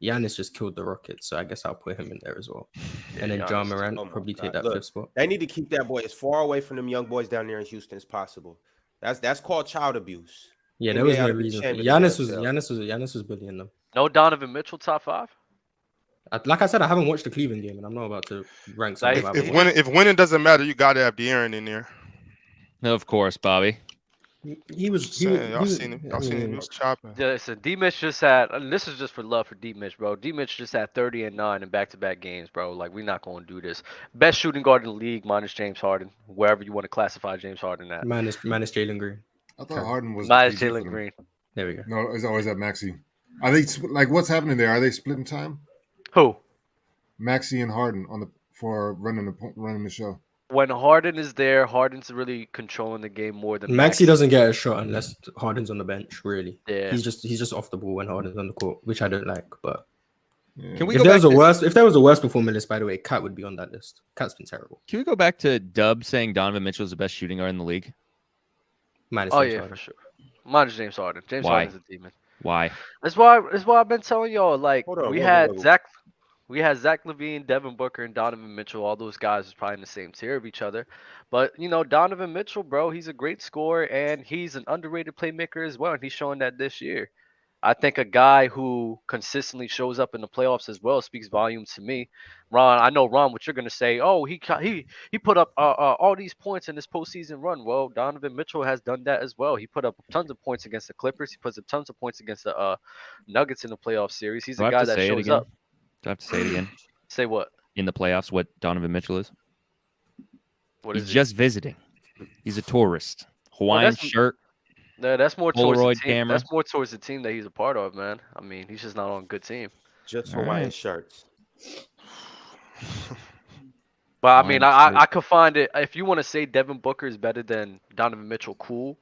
Giannis just killed the Rockets, so I guess I'll put him in there as well. Yeah, and then Ja Morant probably take that 5th spot. They need to keep that boy as far away from them young boys down there in Houston as possible. That's called child abuse. Yeah, there was no reason. Giannis was bullying them. No Donovan Mitchell top 5. Like I said, I haven't watched the Cleveland game, and I'm not about to rank something. If winning doesn't matter, you got to have De'Aaron in there. Of course, Bobby. He was seen him. Y'all seen him. He was chopping. Yeah, listen, D-Mitch just had. And this is just for love for D-Mitch, bro. D-Mitch just had 30 and 9 in back-to-back games, bro. Like, we're not going to do this. Best shooting guard in the league, minus James Harden, wherever you want to classify James Harden at. Minus Jalen Green. I thought Harden was minus Jalen Green. There we go. No, it's always at Maxey. Are they like what's happening there? Are they splitting time? Who? Maxey and Harden for running the show. When Harden is there, Harden's really controlling the game more than Maxey doesn't get a shot unless Harden's on the bench. Really, yeah. He's just off the ball when Harden's on the court, which I don't like. But can we? If there was a worse performer list, by the way, Cat would be on that list. Cat's been terrible. Can we go back to Dub saying Donovan Mitchell is the best shooting guard in the league? Minus James Harden. For sure. Minus James Harden. James Harden's a demon. Why? That's why I've been telling y'all. Like we had Zach LaVine, Devin Booker, and Donovan Mitchell. All those guys was probably in the same tier of each other. But Donovan Mitchell, bro, he's a great scorer and he's an underrated playmaker as well. And he's showing that this year. I think a guy who consistently shows up in the playoffs as well speaks volumes to me. Ron, I know what you're gonna say. Oh, he put up all these points in this postseason run. Well, Donovan Mitchell has done that as well. He put up tons of points against the Clippers. He puts up tons of points against the Nuggets in the playoff series. He's a guy that shows up. Do I have to say it again? Say what? In the playoffs, what Donovan Mitchell is? He's just visiting. He's a tourist. Hawaiian shirt. No, that's more towards the team. Camera. That's more towards the team that he's a part of, man. I mean, he's just not on a good team. Just Hawaiian shirts. But I mean, I could find it. If you want to say Devin Booker is better than Donovan Mitchell, cool.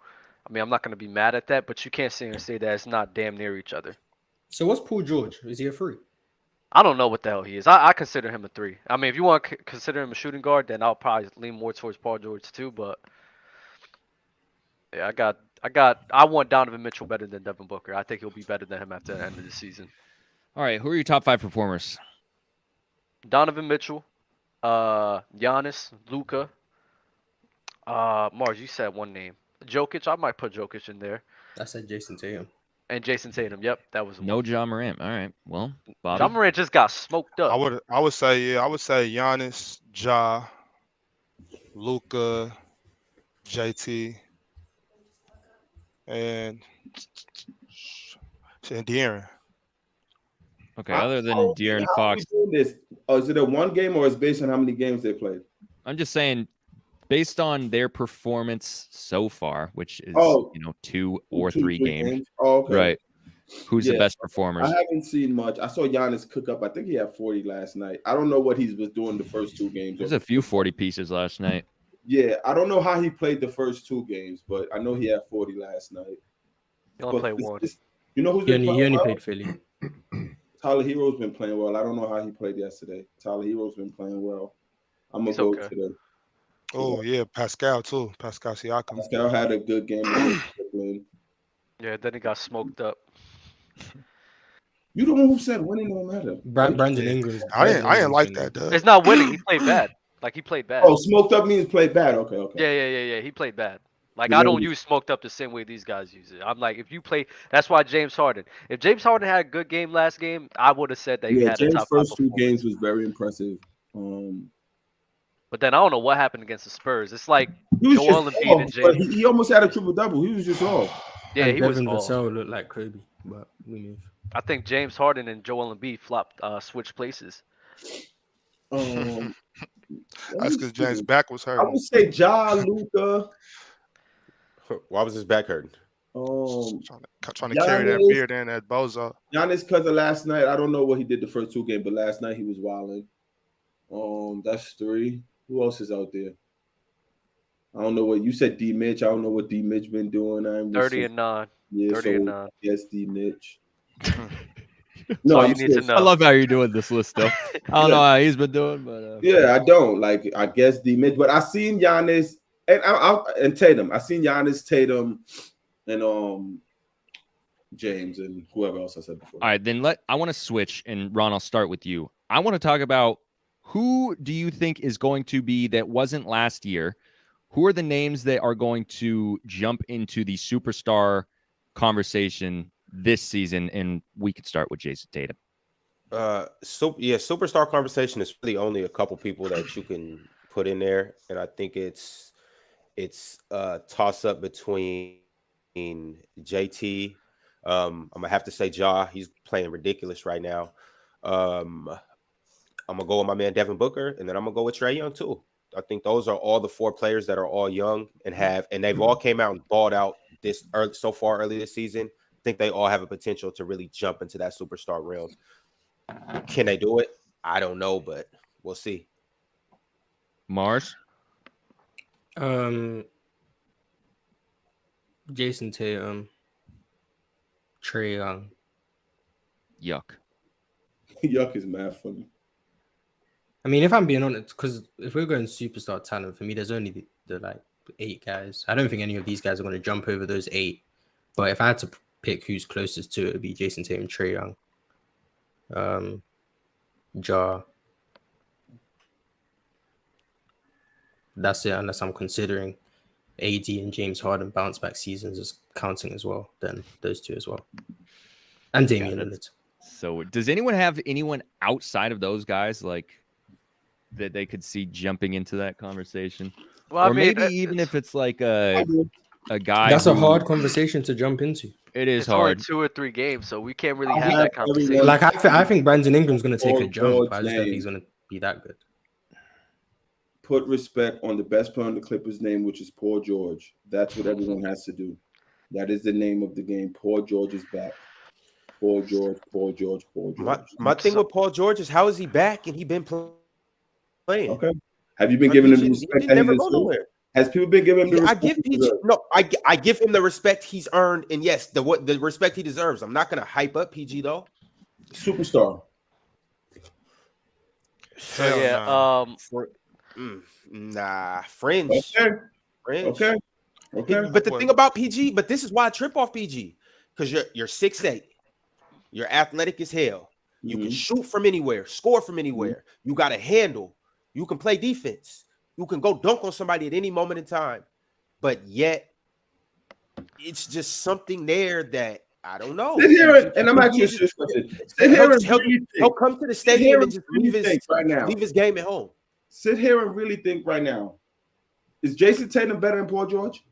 I mean, I'm not going to be mad at that, but you can't sit here and say that it's not damn near each other. So what's Paul George? Is he a 3? I don't know what the hell he is. I consider him a 3. I mean, if you want to consider him a shooting guard, then I'll probably lean more towards Paul George too. But yeah, I want Donovan Mitchell better than Devin Booker. I think he'll be better than him after the end of the season. All right, who are your top 5 performers? Donovan Mitchell, Giannis, Luka. Mars, you said one name. Jokic. I might put Jokic in there. I said Jason Tatum. And Jason Tatum. Yep, that was no Ja Morant. All right. Well, Bobby. Ja Morant just got smoked up. I would say Giannis, Ja, Luka, JT, and De'Aaron. Okay, other than De'Aaron Fox. Is it a one game or is it based on how many games they played? I'm just saying, based on their performance so far, which is 2 or 3 games. Oh, okay. Right. Who's the best performers? I haven't seen much. I saw Giannis cook up. I think he had 40 last night. I don't know what he was doing the first 2 games. There's a few 40 pieces last night. Yeah, I don't know how he played the first 2 games, but I know he had 40 last night. He only played one. You know who's been playing well? He only played Philly. Tyler Hero's been playing well. I don't know how he played yesterday. Tyler Hero's been playing well. I'm going to go to the... Oh, yeah, Pascal, too. Pascal Siakam. Pascal had a good game. Yeah, then he got smoked up. You the one who said winning don't matter. Brandon Ingram. I didn't like that, dude. It's not winning. He played bad. Like, he played bad. Oh, smoked up means played bad. Okay. Yeah. He played bad. Like, I don't use smoked up the same way these guys use it. I'm like, if you play, that's why James Harden. If James Harden had a good game last game, I would have said that he had James' a top first 2 games was very impressive. But then I don't know what happened against the Spurs. It's like Joel Embiid and James. He almost had a triple-double. He was just off. Yeah, and he Devin was off. Looked like Kobe, but we move. I think James Harden and Joel Embiid switched places. That's because James' back was hurt. I would say Ja, Luka. Why was his back hurting? Trying to carry that beard in that bozo. Giannis, because of last night, I don't know what he did the first 2 games, but last night he was wilding. That's 3. Who else is out there? I don't know what you said. D Mitch. I don't know what D Mitch been doing. 30 and 9. Yeah, 30 and 9. Yes, D Mitch. No, you need to know. I love how you're doing this list, though. I don't know how he's been doing, but yeah, I don't like. I guess D Mitch, but I seen Giannis and Tatum. I seen Giannis, Tatum, and James and whoever else I said before. All right, then I want to switch, and Ron, I'll start with you. I want to talk about who do you think is going to be that wasn't last year. Who are the names that are going to jump into the superstar conversation this season? And we could start with Jason Tatum. Superstar conversation is really only a couple people that you can put in there, and I think it's a toss up between JT. I'm gonna have to say Ja. He's playing ridiculous right now. I'm gonna go with my man Devin Booker, and then I'm gonna go with Trae Young too. I think those are all the 4 players that are all young and they've all came out and balled out early this season. I think they all have a potential to really jump into that superstar realm. Can they do it? I don't know, but we'll see. Mars? Jason Tatum, Trae Young. Yuck. Yuck is mad funny. I mean, if I'm being honest, because if we're going superstar talent, for me, there's only the like 8 guys. I don't think any of these guys are going to jump over those 8. But if I had to pick who's closest to it, would be Jason Tatum, Trae Young, Ja. That's it, unless I'm considering AD and James Harden bounce back seasons as counting as well. Then those 2 as well, and Damian Lillard. So, does anyone have anyone outside of those guys like that they could see jumping into that conversation? Well, or maybe even if it's like a guy. That's a hard conversation to jump into. It is it's hard. Only 2 or 3 games, so we can't really have that conversation. Like I think Brandon Ingram's going to take a jump. I just don't think he's going to be that good. Put respect on the best player on the Clippers' name, which is Paul George. That's what everyone has to do. That is the name of the game. Paul George is back. Paul George, Paul George, Paul George. My thing with Paul George is how is he back and he been playing? Okay. Have you been giving him the respect that he deserves? Has people been giving him the respect? I give PG. No, I give him the respect he's earned, and yes, the respect he deserves. I'm not gonna hype up PG though. Superstar. So yeah, fringe. Okay. Fringe. Okay. But the thing about PG, but this is why I trip off PG, because you're 6'8", you're athletic as hell. You can shoot from anywhere, score from anywhere. You got a handle. You can play defense. You can go dunk on somebody at any moment in time. But yet, it's just something there that I don't know. Sit here and I'm actually just he'll come to the stadium and just leave his game at home. Sit here and really think right now. Is Jason Tatum better than Paul George?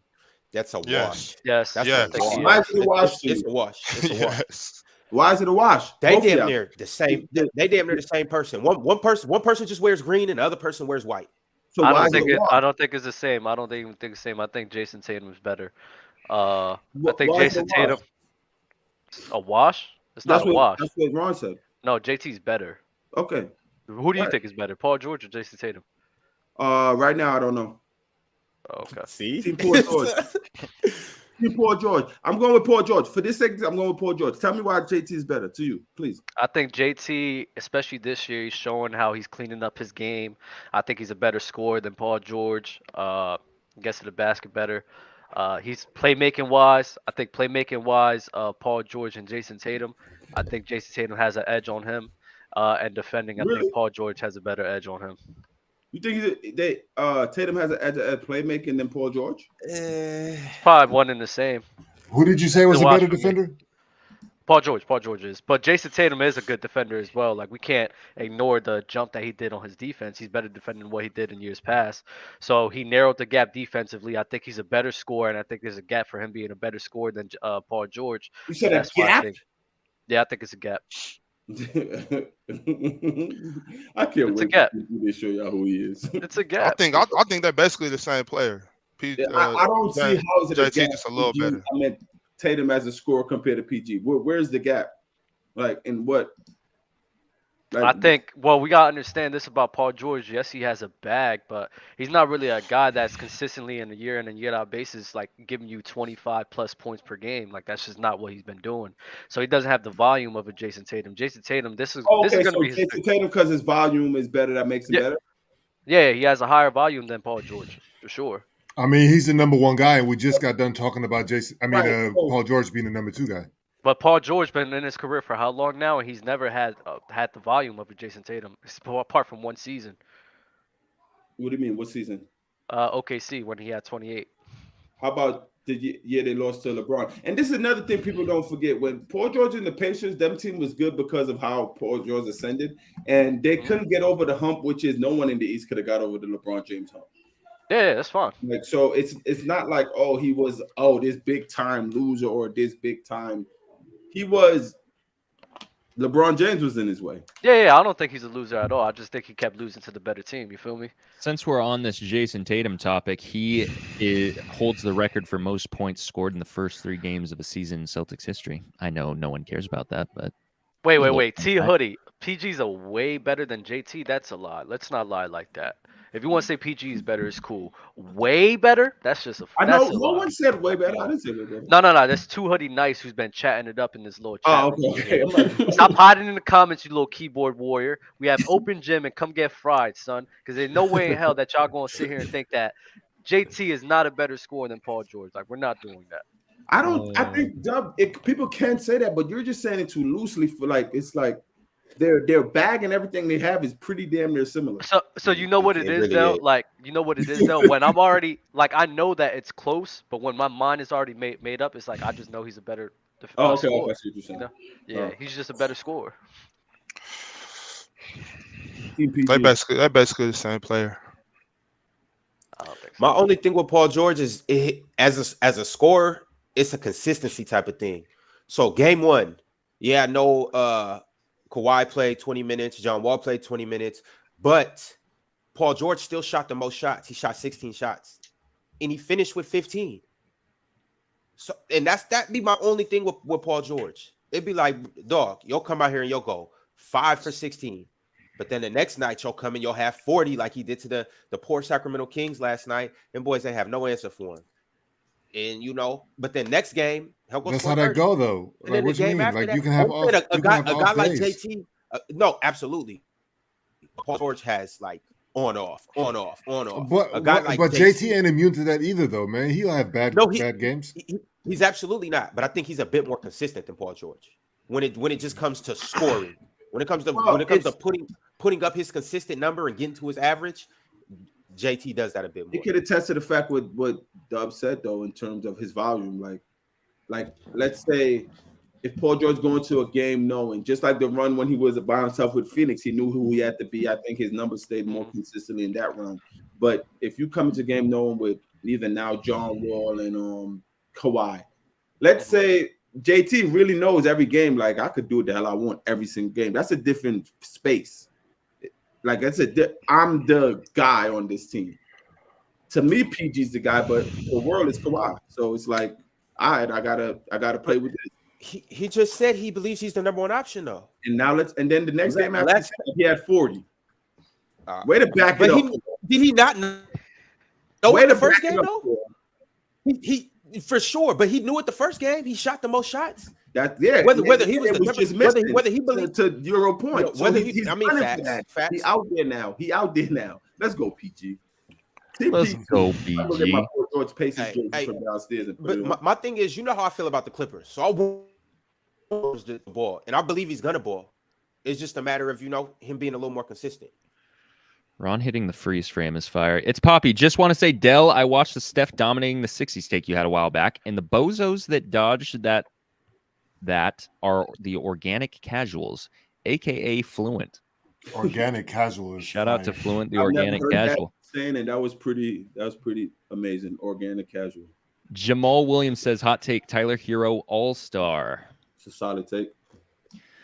That's a wash. Yes. That's Why is it a wash? It's a wash. It's a wash. Why is it a wash? They damn near the same. They damn near the same person. One person just wears green and the other person wears white. So I don't think it's the same. I don't even think it's the same. I think Jason Tatum is better. I think Jason Tatum a wash? It's not a wash. That's what Ron said. No, JT's better. Okay. Who do you think is better, Paul George or Jason Tatum? Right now I don't know. Okay. See? Team Paul George. Team Paul George. I'm going with Paul George. For this segment, I'm going with Paul George. Tell me why JT is better to you, please. I think JT, especially this year, he's showing how he's cleaning up his game. I think he's a better scorer than Paul George. Gets to the basket better. He's playmaking wise. I think playmaking wise, Paul George and Jason Tatum. I think Jason Tatum has an edge on him. And defending, I think Paul George has a better edge on him. You think Tatum has an edge at playmaking than Paul George? Probably one and the same. Who did you say was a better defender? Paul George is. But Jason Tatum is a good defender as well. Like, we can't ignore the jump that he did on his defense. He's better defending than what he did in years past. So he narrowed the gap defensively. I think he's a better scorer, and I think there's a gap for him being a better scorer than Paul George. You said a gap? I think it's a gap. I can't wait to show y'all who he is. It's a gap. I think they're basically the same player. I don't see how is it a gap. Just a little better. I meant Tatum as a scorer compared to PG. Where's the gap? Like, in what? Like, I think, well, we gotta understand this about Paul George. Yes, he has a bag, but he's not really a guy that's consistently in a year in and year out basis, like giving you 25 plus points per game. Like, that's just not what he's been doing. So he doesn't have the volume of a Jason Tatum. Jason Tatum, this is going to be Jason Tatum, because his volume is better, that makes him better. Yeah, he has a higher volume than Paul George for sure. I mean, he's the number 1 guy, and we just got done talking about Paul George being the number 2 guy. But Paul George been in his career for how long now, and he's never had the volume of a Jason Tatum, apart from one season. What do you mean? What season? OKC when he had 28. How about the year they lost to LeBron. And this is another thing people don't forget. When Paul George and the Pacers, them team was good because of how Paul George ascended. And they couldn't get over the hump, which is no one in the East could have got over the LeBron James hump. Yeah, that's fine. Like, so it's not like, oh, he was, this big time loser or this big time. He was, LeBron James was in his way. Yeah, I don't think he's a loser at all. I just think he kept losing to the better team. You feel me? Since we're on this Jason Tatum topic, he holds the record for most points scored in the first 3 games of a season in Celtics history. I know no one cares about that, but wait. T Hoodie, PG's a way better than JT. That's a lie. Let's not lie like that. If you want to say PG is better, it's cool. Way better? That's just a. I know no one said way better. I didn't say way better. No. That's Two Hoodie Nice who's been chatting it up in this little chat. Oh, okay. I'm like, stop hiding in the comments, you little keyboard warrior. We have open gym and come get fried, son. Because there's no way in hell that y'all gonna sit here and think that JT is not a better scorer than Paul George. Like, we're not doing that. I think Dub. People can say that, but you're just saying it too loosely. For like, it's like. Their bag and everything they have is pretty damn near similar. So you know what it is though? Like, you know what it is though? When I'm already like, I know that it's close, but when my mind is already made up, it's like I just know he's a better okay, I see scorer. what you're saying. You know? Yeah, he's just a better scorer. They're basically the same player. I don't think so. My only thing with Paul George is as a scorer, it's a consistency type of thing. So game 1, yeah, I know Kawhi played 20 minutes, John Wall played 20 minutes, but Paul George still shot the most shots. He shot 16 shots, and he finished with 15. So, and that'd be my only thing with Paul George. It'd be like, dog, you'll come out here and you'll go 5 for 16, but then the next night you'll come and you'll have 40 like he did to the poor Sacramento Kings last night. And boys, they have no answer for him. And but then next game, that's how that go though. Like, what you mean? Like, you can have a guy like JT. No, absolutely. Paul George has like on off. But JT ain't immune to that either, though, man. He'll have bad games. He's absolutely not. But I think he's a bit more consistent than Paul George when it just comes to scoring. When it comes to putting up his consistent number and getting to his average. JT does that a bit more. You could attest to the fact with what Dub said though, in terms of his volume. Like let's say if Paul George going to a game knowing, just like the run when he was by himself with Phoenix, he knew who he had to be. I think his numbers stayed more consistently in that run. But if you come into a game knowing with either now John Wall and Kawhi, let's say JT really knows every game. Like, I could do what the hell I want every single game. That's a different space. Like I'm the guy on this team. To me, PG's the guy, but the world is Kawhi. So it's like, all right, I gotta play with this. He just said he believes he's the number 1 option though. And now and then the next game after he had 40. Way to back it up. Did he not know it the first game though? He for sure, but he knew it the first game. He shot the most shots. Whether he believed to your point. Facts. He out there now. Let's go, PG. Let's go, PG. Look at my poor George Pacers from downstairs. But my thing is, you know how I feel about the Clippers. So I want the ball, and I believe he's gonna ball. It's just a matter of him being a little more consistent. Ron hitting the freeze frame is fire. It's Poppy. Just want to say, Dell, I watched the Steph dominating the 60s take you had a while back, and the bozos that dodged that are the organic casuals, aka Fluent. Organic casual. Shout out to Fluent, the organic casual. And that was pretty amazing. Organic casual. Jamal Williams says, hot take, Tyler Hero All-Star. It's a solid take.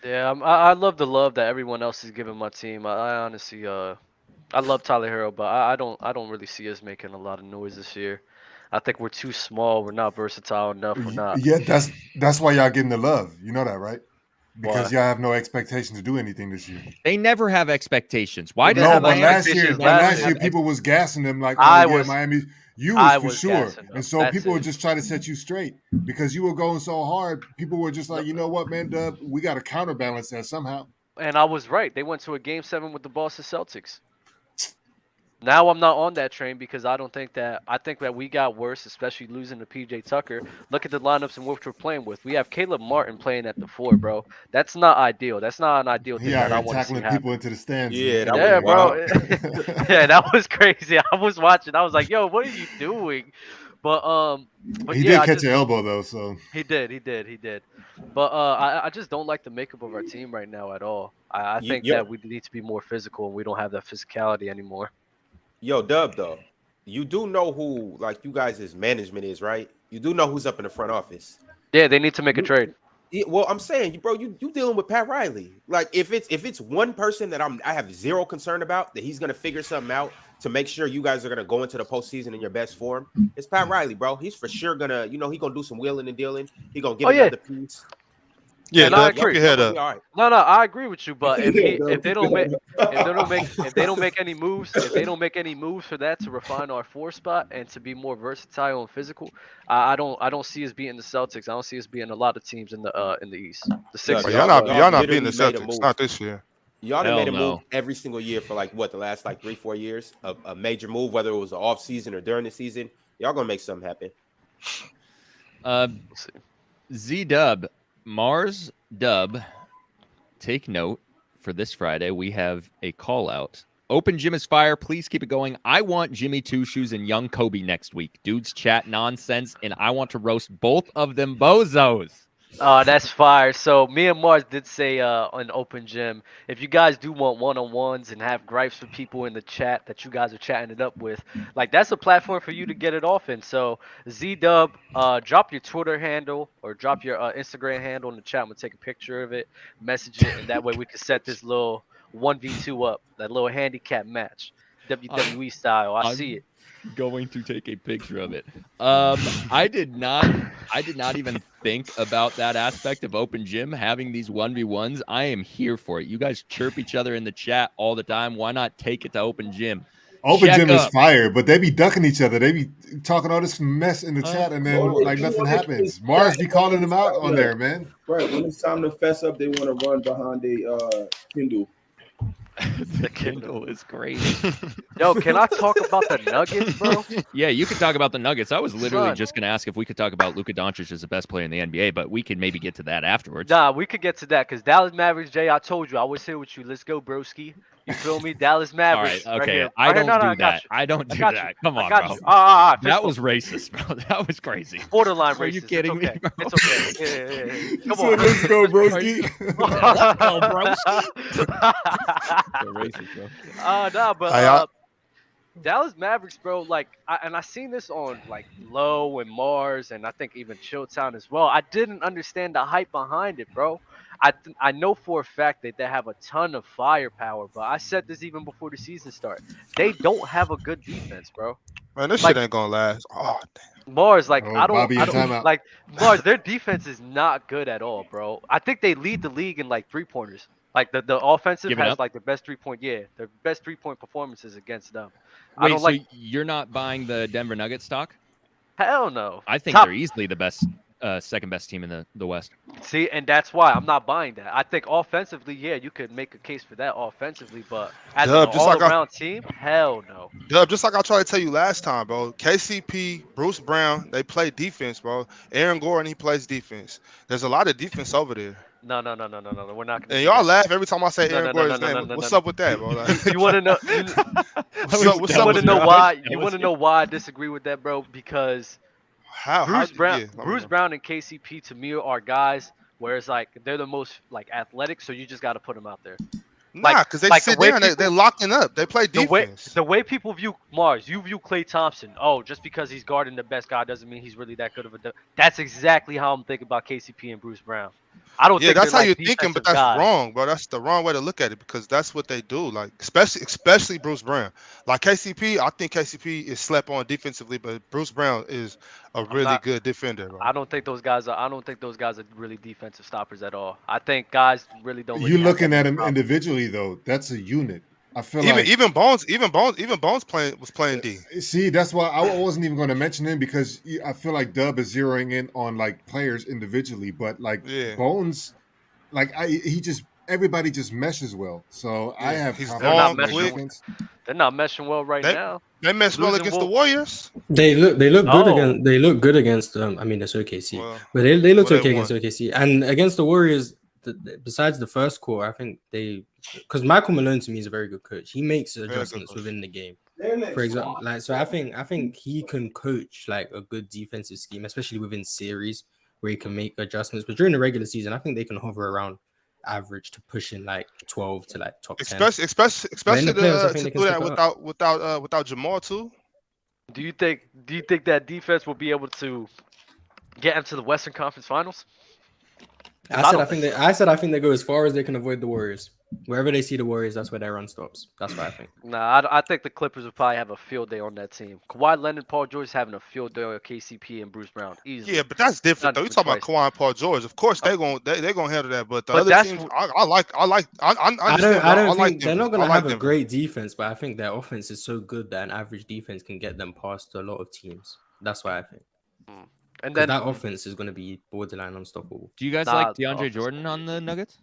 Yeah, I love the love that everyone else is giving my team. I honestly, I love Tyler Hero, but I don't really see us making a lot of noise this year. I think we're too small. We're not versatile enough. We're not. Yeah, that's why y'all getting the love. You know that, right? Because y'all have no expectation to do anything this year. They never have expectations. Why does last year people was gassing them like, Miami. You was for sure. And so people would just try to set you straight because you were going so hard. People were just like, you know what, man, Dub, we got to counterbalance that somehow. And I was right. They went to a Game 7 with the Boston Celtics. Now I'm not on that train because I think that we got worse, especially losing to PJ Tucker. Look at the lineups and what we're playing with. We have Caleb Martin playing at the 4, bro. That's not ideal. That's not an ideal thing that I want to see happen. People into the stands. Yeah, bro. Yeah, that was crazy. I was watching. I was like, yo, what are you doing? he did catch an elbow though, so he did. But I just don't like the makeup of our team right now at all. I think that we need to be more physical, and we don't have that physicality anymore. Yo, Dub, though, you do know who like you guys' management is, right? You do know who's up in the front office. Yeah, they need to make a trade. Yeah, well, I'm saying, bro, you dealing with Pat Riley. Like, if it's one person that I have zero concern about that he's gonna figure something out to make sure you guys are gonna go into the postseason in your best form, it's Pat Riley, bro. He's for sure gonna, he gonna do some wheeling and dealing. He gonna get another piece. Yeah, I agree. Right. No, I agree with you. But if they don't make any moves, for that to refine our 4 spot and to be more versatile and physical, I don't see us beating the Celtics. I don't see us beating a lot of teams in the East. The Sixers. Y'all not beating the Celtics. Not this year. Y'all done made a move every single year for the last 3-4 years, a major move, whether it was an off season or during the season. Y'all gonna make something happen. Z-Dub. Mars Dub, take note for this Friday. We have a call out. Open Gym is fire. Please keep it going. I want Jimmy Two Shoes and Young Kobe next week. Dudes chat nonsense, and I want to roast both of them bozos. That's fire. So me and Mars did say on Open Gym, if you guys do want one-on-ones and have gripes with people in the chat that you guys are chatting it up with, that's a platform for you to get it off in. So Z-Dub, drop your Twitter handle or drop your Instagram handle in the chat. I'm going to take a picture of it, message it, and that way we can set this little 1v2 up, that little handicap match, WWE style. I see it. Going to take a picture of it. I did not even think about that aspect of Open Gym having these 1v1s. I am here for it. You guys chirp each other in the chat all the time. Why not take it to Open Gym? Open Gym is fire, but they be ducking each other. They be talking all this mess in the chat, and then nothing happens. Mars be calling them out on there, man. Right, when it's time to fess up, they want to run behind a Kindle. The Kindle is great. Yo, can I talk about the Nuggets, bro? Yeah, you can talk about the Nuggets. I was literally just going to ask if we could talk about Luka Doncic as the best player in the NBA, but we could maybe get to that afterwards. Nah, we could get to that because Dallas Mavericks, Jay, I told you, I was here with you. Let's go, broski. You feel me? Dallas Mavericks. All right, okay. Right I don't do that. I don't do that. Come on, bro. That was racist, bro. That was crazy. Borderline racist. Are you kidding me, bro? It's okay. Yeah. Come on. Let's go, broski. Let's go, broski. So racist, bro. Nah, but Dallas Mavericks, bro, I seen this on Low and Mars, and I think even Chilltown as well. I didn't understand the hype behind it, bro. I know for a fact that they have a ton of firepower, but I said this even before the season started. They don't have a good defense, bro. Man, this shit ain't gonna last. Oh, damn. Mars, I don't Mars. Their defense is not good at all, bro. I think they lead the league in 3-pointers. The offensive has the best 3-point. Yeah, their best 3-point performances against them. Wait, so you're not buying the Denver Nuggets stock? Hell no. I think they're easily the best, second best team in the West. See, and that's why I'm not buying that. I think offensively, yeah, you could make a case for that offensively, but as an all-around team, hell no. Dub, just like I tried to tell you last time, bro. KCP, Bruce Brown, they play defense, bro. Aaron Gordon, he plays defense. There's a lot of defense over there. No. We're not gonna. And y'all laugh every time I say Aaron Gordon's name. What's up with that, bro? You want to know? You want to know why? You want to know why I disagree with that, bro? Because Bruce Brown and KCP to me are guys where it's they're the most athletic, so you just got to put them out there. Nah, because they sit down, they're locking up. They play defense. The way people view Mars, you view Klay Thompson. Oh, just because he's guarding the best guy doesn't mean he's really that good of a. That's exactly how I'm thinking about KCP and Bruce Brown. I don't think that's how you're thinking, but that's wrong, bro. That's the wrong way to look at it because that's what they do. Especially Bruce Brown. KCP, I think KCP is slept on defensively, but Bruce Brown is a really good defender, bro. I don't think those guys are really defensive stoppers at all. I think guys really don't. You're looking at them individually, though. That's a unit. I feel even Bones was playing D. See, that's why I wasn't even going to mention him because I feel like Dub is zeroing in on players individually, but Bones, everybody just meshes well. So I have they're not meshing well right now. They mesh well against the Warriors. They look good they look good against I mean that's OKC, but they looked okay against OKC and against the Warriors. Besides the first quarter, I think because Michael Malone to me is a very good coach. He makes adjustments within the game. For example, like so, I think he can coach like a good defensive scheme, especially within series where he can make adjustments. But during the regular season, I think they can hover around average to pushing like 12 to like top 10. Especially to do that without Jamal too. Do you think that defense will be able to get into the Western Conference Finals? I think they go as far as they can avoid the Warriors. Wherever they see the Warriors, that's where their run stops. That's what I think. Nah, I think the Clippers will probably have a field day on that team. Kawhi Leonard, Paul George having a field day with KCP and Bruce Brown. Easily. Yeah, but that's different though. You talking about Kawhi and Paul George? Of course they're gonna handle that. But the other teams, I don't think they're not gonna have a great defense, but I think their offense is so good that an average defense can get them past a lot of teams. That's why I think. And then that offense is going to be borderline unstoppable. Do you guys like DeAndre Jordan on the Nuggets?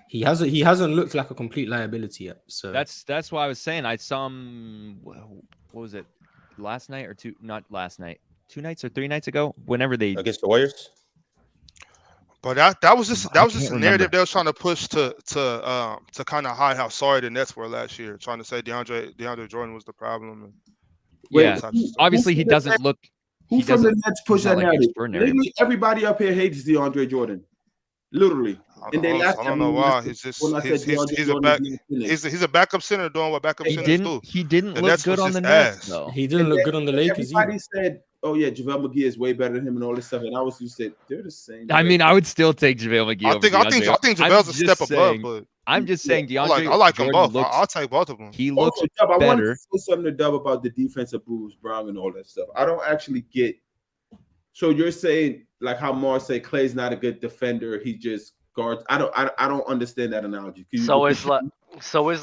He hasn't looked like a complete liability yet. So that's why I was saying I saw him. What was it? Last night or two? Not last night. 2 nights or 3 nights ago. Whenever they against the Warriors. But that was just a narrative they was trying to push to kind of hide how sorry the Nets were last year, trying to say DeAndre Jordan was the problem. Yeah, obviously he doesn't look. Who from the Nets push that narrative? Literally everybody up here hates DeAndre Jordan. Literally. I don't know why. He's a backup center doing what backup centers do. He didn't look good on the Nets, though. He didn't look good on the Lakers. Everybody said, "Oh yeah, JaVale McGee is way better than him," and all this stuff. And I was just said they're the same. I mean, I would still take JaVale McGee. I think JaVale's a step above, but I'm just saying DeAndre. I like them both. I'll take both of them. He looks better. I want to say something to Dub about the defense of Bruce Brown and all that stuff. I don't actually get. So you're saying like how Mars say Clay's not a good defender. He just guards. I don't understand that analogy. So it's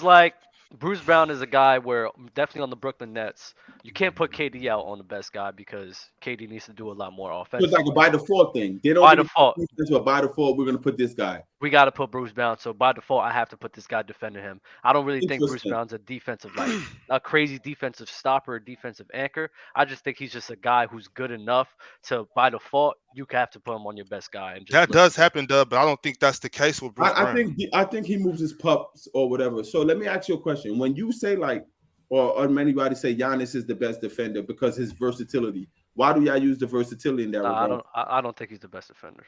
like Bruce Brown is a guy where definitely on the Brooklyn Nets, you can't put KD out on the best guy because KD needs to do a lot more offense. It's like a by default thing. They don't by default. By default, we're going to put this guy. We got to put Bruce Brown. So by default, I have to put this guy defending him. I don't really think Bruce Brown's a defensive, like a crazy defensive stopper, or defensive anchor. I just think he's just a guy who's good enough to, by default, you have to put him on your best guy. And just that does happen, Dub, but I don't think that's the case with Bruce Brown. I think he moves his pups or whatever. So let me ask you a question. When you say like, or anybody say Giannis is the best defender because his versatility, why do y'all use the versatility in that regard? I don't think he's the best defender.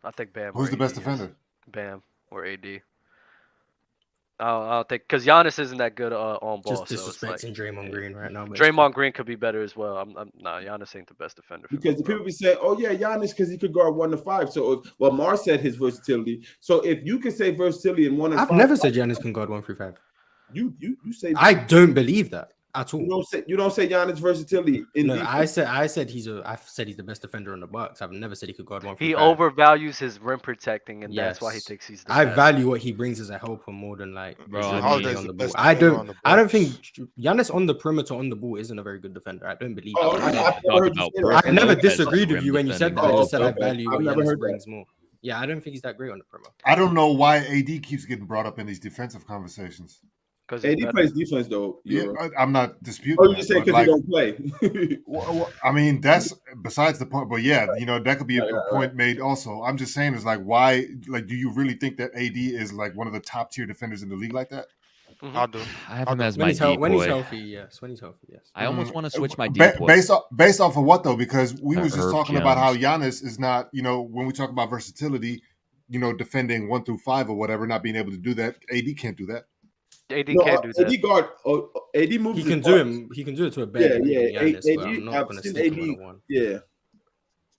I think Bam. Who's the best defender? Bam or AD. I don't think because Giannis isn't that good on ball. Just disrespecting Draymond Green right now. Draymond Green could be better as well. Giannis ain't the best defender. Because the people be saying, "Oh yeah, Giannis because he could guard 1 to 5." So, Mars said his versatility. So if you can say versatility in 1 to 5, I've never said Giannis can guard 1 through 5. You say I don't believe that at all. You don't say Giannis versatility. I said he's the best defender in the Bucks. I've never said he could guard 1 through 5. He overvalues his rim protecting, and that's why he thinks he's the best. I value what he brings as a helper more than like on the ball. I don't think Giannis on the perimeter on the ball isn't a very good defender. I don't believe that. I never disagreed with you when you said that. I just said I value what Giannis brings more. Yeah, I don't think he's that great on the perimeter. I don't know why AD keeps getting brought up in these defensive conversations. Because AD plays defense, though. Yeah, I'm not disputing. Oh, you just say because he don't play. Well, I mean, that's besides the point. But yeah, that could be a point made. Also, I'm just saying is like, why? Like, do you really think that AD is like one of the top tier defenders in the league like that? Mm-hmm. I do. I have him as my deep boy. When he's healthy, yes. When he's healthy, yes. I almost want to switch my deep boy. Based off of what though? Because we was just talking about how Giannis is not. When we talk about versatility, defending 1 through 5 or whatever, not being able to do that. AD can't do that. AD can't do that. AD moves. He can do him. He can do it to a better. Yeah,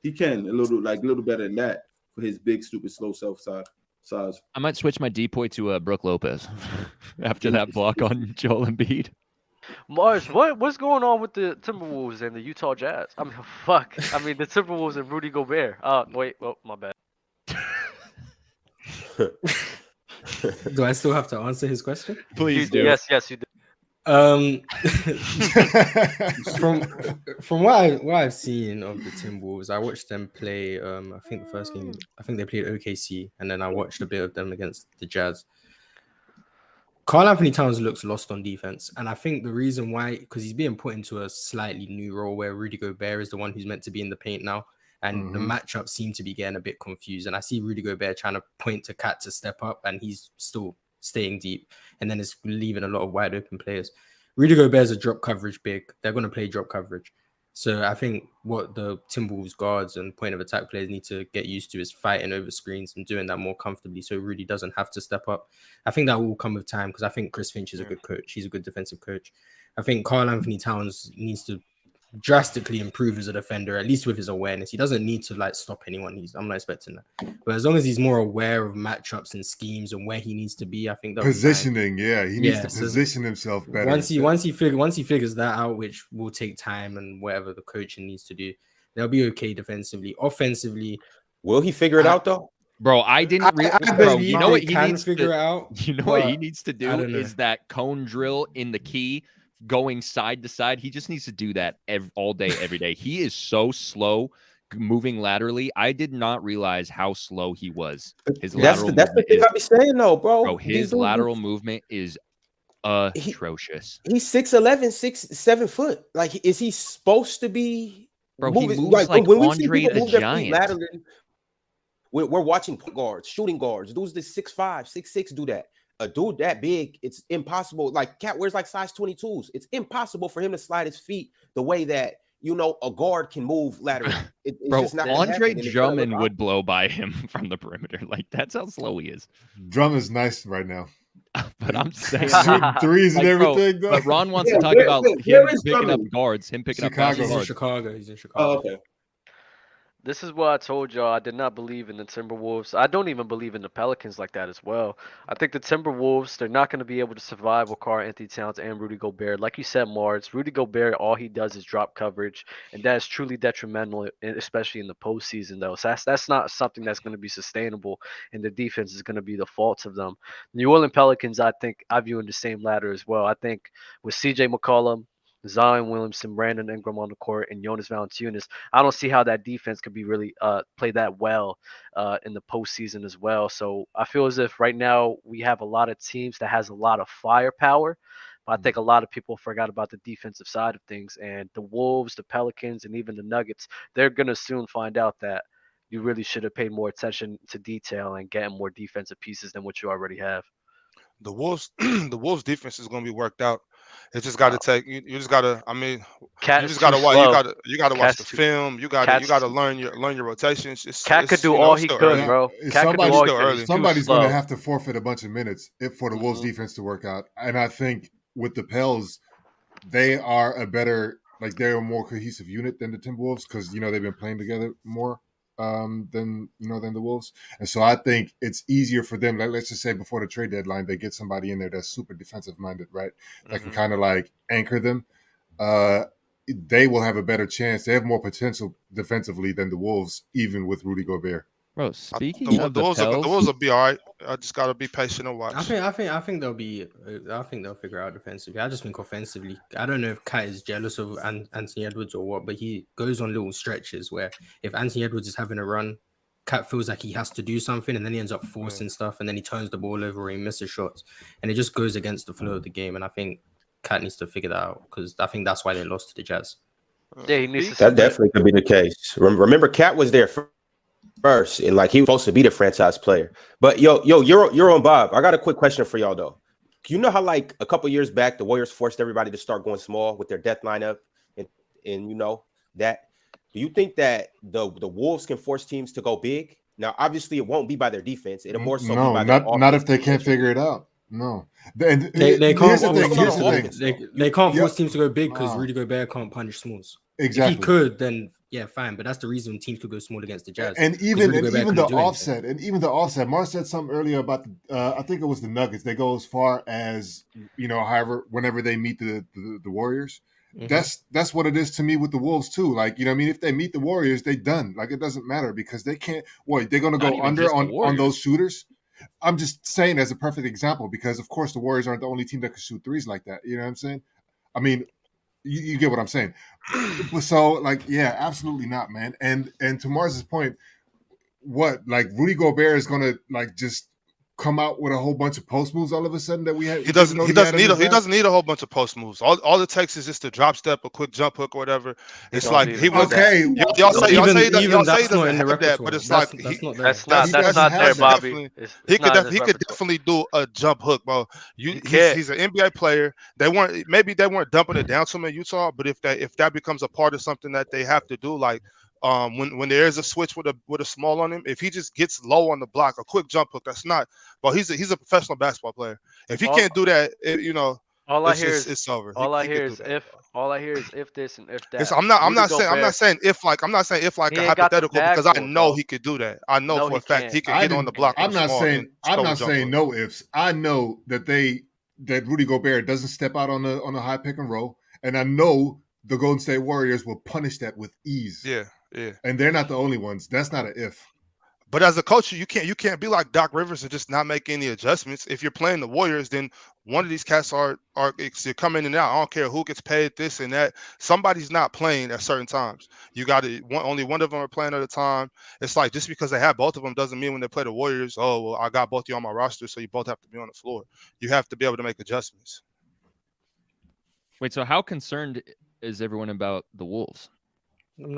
he can a little better than that for his big, stupid, slow size. I might switch my depoy to Brook Lopez after that block on Joel Embiid. Mars, what's going on with the Timberwolves and the Utah Jazz? I mean, fuck. I mean, the Timberwolves and Rudy Gobert. Wait. Oh, my bad. Do I still have to answer his question? Please do. Yes, you do. From what I've seen of the Timberwolves, I watched them play. I think the first game, they played OKC, and then I watched a bit of them against the Jazz. Karl Anthony Towns looks lost on defense, and I think the reason why, because he's being put into a slightly new role where Rudy Gobert is the one who's meant to be in the paint now. And the matchups seem to be getting a bit confused. And I see Rudy Gobert trying to point to Cat to step up, and he's still staying deep, and then it's leaving a lot of wide open players. Rudy Gobert is a drop coverage big. They're going to play drop coverage. So I think what the Timberwolves guards and point of attack players need to get used to is fighting over screens and doing that more comfortably so Rudy doesn't have to step up. I think that will come with time because I think Chris Finch is a good coach. He's a good defensive coach. I think Karl Anthony Towns needs to drastically improve as a defender, at least with his awareness. He doesn't need to like stop anyone. I'm not expecting that. But as long as he's more aware of matchups and schemes and where he needs to be, I think that positioning, he needs to position himself better. Once he figures that out, which will take time and whatever the coaching needs to do, they'll be okay defensively. Offensively, will he figure it out though? Bro, I didn't. Bro, you know what he needs to figure out. You know what he needs to do is that cone drill in the key, going side to side. He just needs to do that all day, every day. He is so slow moving laterally. I did not realize how slow he was. His that's the thing I be saying though, bro. Bro, his lateral movement is atrocious. He's 6'11", 7 foot. Like, is he supposed to be? Bro, he moves like when Andre the Giant. Laterally, we're watching guards, shooting guards. Dudes that 6'5", 6'6" do that. A dude that big, it's impossible. Like, Cat wears like size 22s. It's impossible for him to slide his feet the way that, you know, a guard can move laterally. Bro, just not Andre Drummond would blow by him from the perimeter. Like, that's how slow he is. Drummond's nice right now. But I'm saying shooting threes and everything. Bro, but Ron wants to talk about him picking up guards. He's in Chicago. He's in Chicago. Oh, okay. This is what I told y'all. I did not believe in the Timberwolves. I don't even believe in the Pelicans like that as well. I think the Timberwolves, they're not going to be able to survive with Karl Anthony Towns and Rudy Gobert. Like you said, Mars, Rudy Gobert, all he does is drop coverage, and that is truly detrimental, especially in the postseason, though. So that's not something that's going to be sustainable, and the defense is going to be the fault of them. New Orleans Pelicans, I think I view in the same ladder as well. I think with C.J. McCollum, Zion Williamson, Brandon Ingram on the court, and Jonas Valanciunas, I don't see how that defense could be really play that well in the postseason as well. So I feel as if right now we have a lot of teams that has a lot of firepower, but I think a lot of people forgot about the defensive side of things. And the Wolves, the Pelicans, and even the Nuggets, they're gonna soon find out that you really should have paid more attention to detail and getting more defensive pieces than what you already have. The Wolves defense is going to be worked out. It just got to take. You just got to. I mean, you just got to watch. You got to watch the film. You got to learn your rotations. Cat could do all he could, bro. Somebody's going to have to forfeit a bunch of minutes for the Wolves defense to work out. And I think with the Pels, they are a better, like, they're a more cohesive unit than the Timberwolves because they've been playing together more than the Wolves. And so I think it's easier for them. Like, let's just say before the trade deadline, they get somebody in there that's super defensive minded, right? That can kind of like anchor them. They will have a better chance. They have more potential defensively than the Wolves, even with Rudy Gobert. Bro, speaking of the Wolves will be all right. I just gotta be patient and watch. I think they'll be. I think they'll figure out defensively. I just think offensively. I don't know if Kat is jealous of Anthony Edwards or what, but he goes on little stretches where if Anthony Edwards is having a run, Kat feels like he has to do something, and then he ends up forcing stuff, and then he turns the ball over or he misses shots, and it just goes against the flow of the game. And I think Kat needs to figure that out because I think that's why they lost to the Jazz. Yeah, he needs to. That definitely could be the case. Remember, Kat was there first, and like he was supposed to be the franchise player. But you're on Bob. I got a quick question for y'all though. You know how like a couple years back the Warriors forced everybody to start going small with their death lineup, and that. Do you think that the Wolves can force teams to go big? Now, obviously, it won't be by their defense. It'll more so be by their offense. Not if they can't figure it out. No, they can't. They can't force teams to go big because Rudy Gobert can't punish smalls. Exactly. If he could, then yeah, fine. But that's the reason teams could go small against the Jazz. And even the offset. Mars said something earlier about I think it was the Nuggets. They go as far as however whenever they meet the Warriors. Mm-hmm. That's what it is to me with the Wolves too. Like, if they meet the Warriors, they done. Like, it doesn't matter because they can't. What, they're going to go under on those shooters? I'm just saying as a perfect example because, of course, the Warriors aren't the only team that can shoot threes like that. You know what I'm saying? I mean, you get what I'm saying. So, like, yeah, absolutely not, man. And to Mars's point, what, like, Rudy Gobert is going to, like, just come out with a whole bunch of post moves all of a sudden that we had? He doesn't need a whole bunch of post moves. All it takes is just a drop step, a quick jump hook, or whatever. It's like he was okay. Y'all say he doesn't have that, but it's like that's not there, Bobby. He could definitely do a jump hook, bro. He's an NBA player. They weren't dumping it down to him in Utah, but if that becomes a part of something that they have to do, like when there is a switch with a small on him, if he just gets low on the block, a quick jump hook, that's not. Well, he's a professional basketball player. If he can't do that, all I hear is it's over. All I hear is if this and if that. I'm not saying if like a hypothetical because I know he could do that. I know for a fact he could get on the block. I'm not saying no ifs. I know that Rudy Gobert doesn't step out on a high pick and roll, and I know the Golden State Warriors will punish that with ease. Yeah. And they're not the only ones. That's not an if. But as a coach, you can't be like Doc Rivers and just not make any adjustments. If you're playing the Warriors, then one of these cats are come in and out. I don't care who gets paid this and that. Somebody's not playing at certain times. You got only one of them are playing at a time. It's like just because they have both of them doesn't mean when they play the Warriors, oh well, I got both of you on my roster, so you both have to be on the floor. You have to be able to make adjustments. Wait, so how concerned is everyone about the Wolves?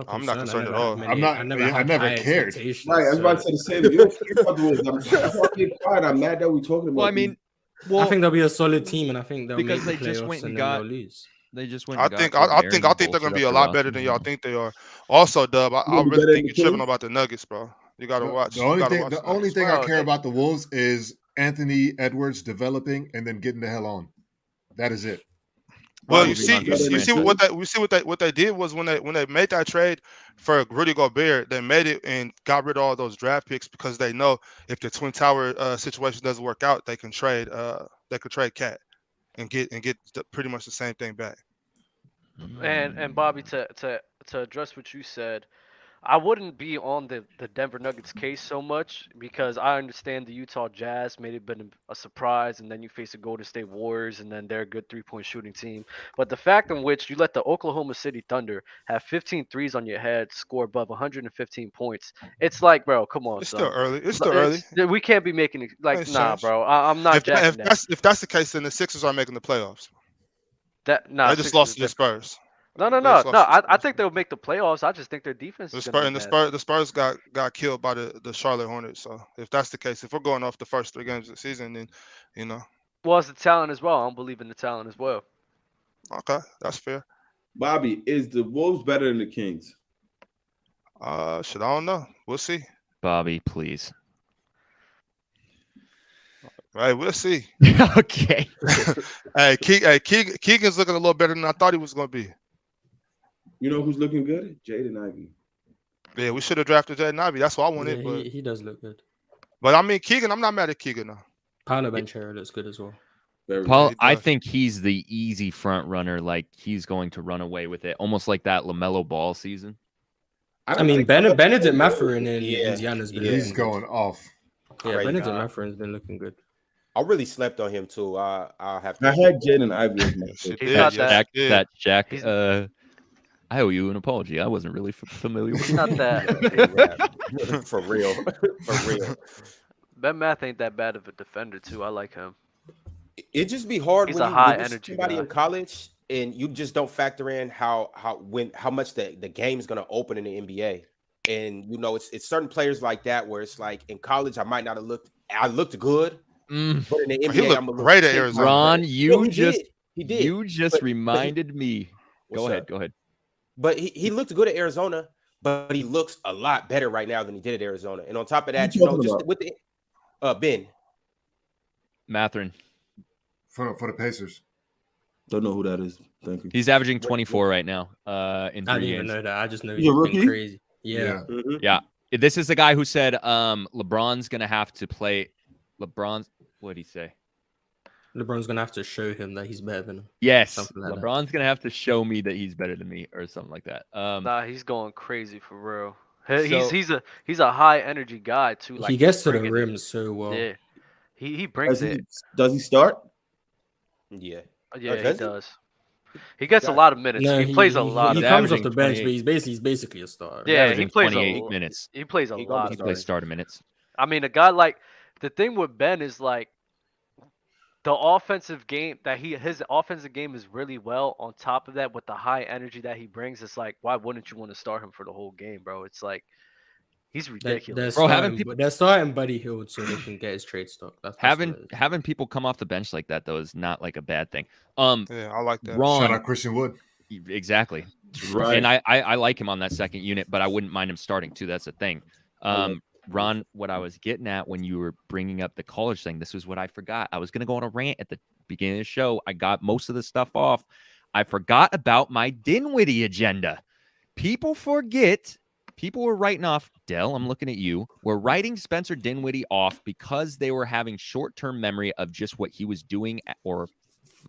I'm not concerned at all. I never cared. Right, I was about to say the same. You don't care about the Wolves. I'm mad that we're talking about. Well, I mean, I think they'll be a solid team, and I think they'll because make they just went and got. Lose. They just went. I think they're gonna be a lot better than y'all think they are. Also, Dub, I really think you're tripping about the Nuggets, bro. You gotta watch. The only thing I care about the Wolves is Anthony Edwards developing and then getting the hell on. That is it. Well, you see what they did was when they made that trade for Rudy Gobert, they made it and got rid of all those draft picks because they know if the Twin Tower situation doesn't work out, they can trade Cat and get pretty much the same thing back. And Bobby, to address what you said, I wouldn't be on the Denver Nuggets case so much because I understand the Utah Jazz may have been a surprise, and then you face the Golden State Warriors, and then they're a good three-point shooting team. But the fact in which you let the Oklahoma City Thunder have 15 threes on your head, score above 115 points, it's like, bro, come on. It's still early. We can't be making it like, nah, bro. I'm not jacking that. If that's the case, then the Sixers are making the playoffs. They just lost to the Spurs. No. I think they'll make the playoffs. I just think their defense is the Spurs got killed by the Charlotte Hornets. So if that's the case, if we're going off the first 3 games of the season, then Well, it's the talent as well. I don't believe in the talent as well. Okay, that's fair. Bobby, is the Wolves better than the Kings? I don't know. We'll see. Bobby, please. Right, we'll see. Okay. Hey, Keegan's looking a little better than I thought he was going to be. You know who's looking good? Jaden Ivey. Yeah, we should have drafted Jaden Ivey. That's what I wanted. Yeah, he does look good. But I mean, Keegan, I'm not mad at Keegan now. Paolo Banchero looks good as well. Paul, I think he's the easy front runner. Like he's going to run away with it, almost like that LaMelo Ball season. I mean, Benedict Mathurin in Indiana's been he's going off. Yeah, Benedict Mathurin's been looking good. I really slept on him too. I'll have to. I had Jaden Ivey as my pick. Jack. I owe you an apology. I wasn't really familiar with him. Not that. For real. Ben Math ain't that bad of a defender too. I like him. It just be hard when you high energy somebody in college and you just don't factor in how much the game's gonna open in the NBA. And it's certain players like that where it's like in college I might not have looked. I looked good, but in the NBA I'm great at Arizona. Ron, you did. just reminded me. Go ahead. But he looked good at Arizona, but he looks a lot better right now than he did at Arizona. And on top of that, just with the Ben Mathurin for the Pacers. Don't know who that is. Thank you. He's averaging 24 right now. In 3 games. I didn't even know that. I just know he's been crazy. Yeah. Mm-hmm. Yeah. This is the guy who said LeBron's gonna have to play. What did he say? LeBron's gonna have to show him that he's better than him. Yes, LeBron's gonna have to show me that he's better than me, or something like that. Nah, he's going crazy for real. He's a high energy guy too. Like he gets to the rim so well. Yeah, he brings it. Does he start? Yeah, he does. He gets a lot of minutes. He plays a lot. He comes off the bench, but he's basically a star. Yeah, he plays 28 minutes. He plays a lot. He plays starter minutes. I mean, a guy like the thing with Ben is like the offensive game that his offensive game is really well. On top of that, with the high energy that he brings, it's like, why wouldn't you want to start him for the whole game, bro? It's like he's ridiculous. They're starting Buddy Hield so they can get his trade stock. Having people come off the bench like that though is not like a bad thing. Yeah, I like that. Ron, shout out Christian Wood. Exactly. Right. And I like him on that second unit, but I wouldn't mind him starting too. That's the thing. Ron, what I was getting at when you were bringing up the college thing, this was what I forgot. I was going to go on a rant at the beginning of the show. I got most of the stuff off. I forgot about my Dinwiddie agenda. People forget. People were writing off, Dell, I'm looking at you. We're writing Spencer Dinwiddie off because they were having short-term memory of just what he was doing or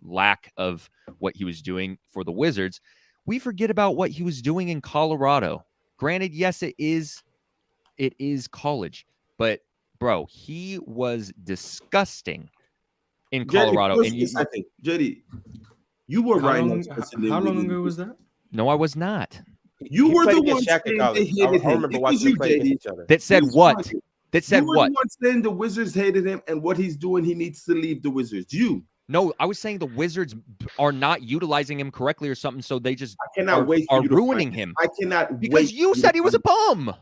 lack of what he was doing for the Wizards. We forget about what he was doing in Colorado. Granted, yes, it is college, but bro, he was disgusting in Colorado. JD, you were right. How long ago was that? No, I was not. You were the one saying they hated him. I remember watching them play against each other. That said what? That said what? You were the one saying the Wizards hated him, and what he's doing, he needs to leave the Wizards. No, I was saying the Wizards are not utilizing him correctly or something, so they just are ruining him. I cannot because you said he was a bum.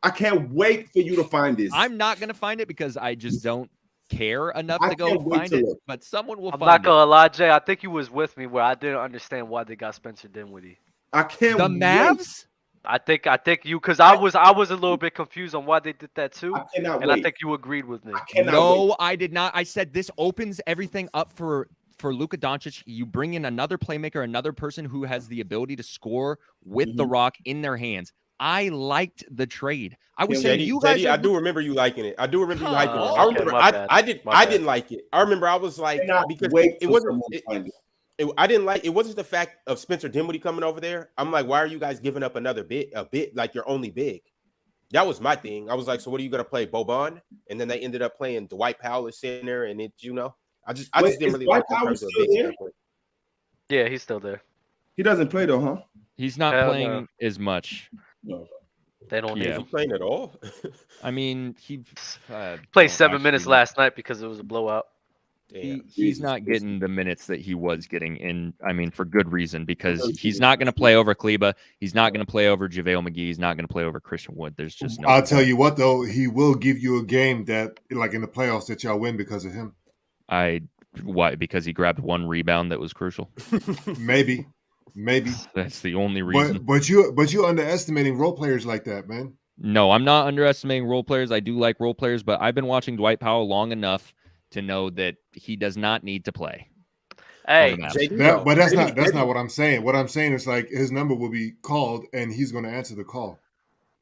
I can't wait for you to find this. I'm not going to find it because I just don't care enough to go find it. But someone will find it. I'm not going to lie, Jay. I think you was with me where I didn't understand why they got Spencer Dinwiddie. I can't. The Mavs? I think you because I was a little bit confused on why they did that too. I think you agreed with me. I did not. I said this opens everything up for Luka Doncic. You bring in another playmaker, another person who has the ability to score with the rock in their hands. I liked the trade. I was saying you guys. I do remember you liking it. I do remember you liking it. I remember I didn't like it. I remember I was like because it wasn't. I didn't like it. Wasn't the fact of Spencer Dinwiddie coming over there. I'm like, why are you guys giving up a bit like you're only big? That was my thing. I was like, so what are you gonna play, Boban? And then they ended up playing Dwight Powell as center, and I just didn't really like that. Yeah, he's still there. He doesn't play though, huh? He's not playing as much. No. They don't need him playing at all. I mean, he played 7 minutes last night because it was a blowout. He's not getting the minutes that he was getting in. I mean, for good reason, because he's not going to play over Kleba. He's not going to play over JaVale McGee. He's not going to play over Christian Wood. There's just no. I'll tell you what, though, he will give you a game that, like in the playoffs, that y'all win because of him. Why? Because he grabbed one rebound that was crucial. Maybe. That's the only reason. But you're underestimating role players like that, man. No, I'm not underestimating role players. I do like role players, but I've been watching Dwight Powell long enough to know that he does not need to play. Hey, but that's not what I'm saying. What I'm saying is like his number will be called and he's going to answer the call.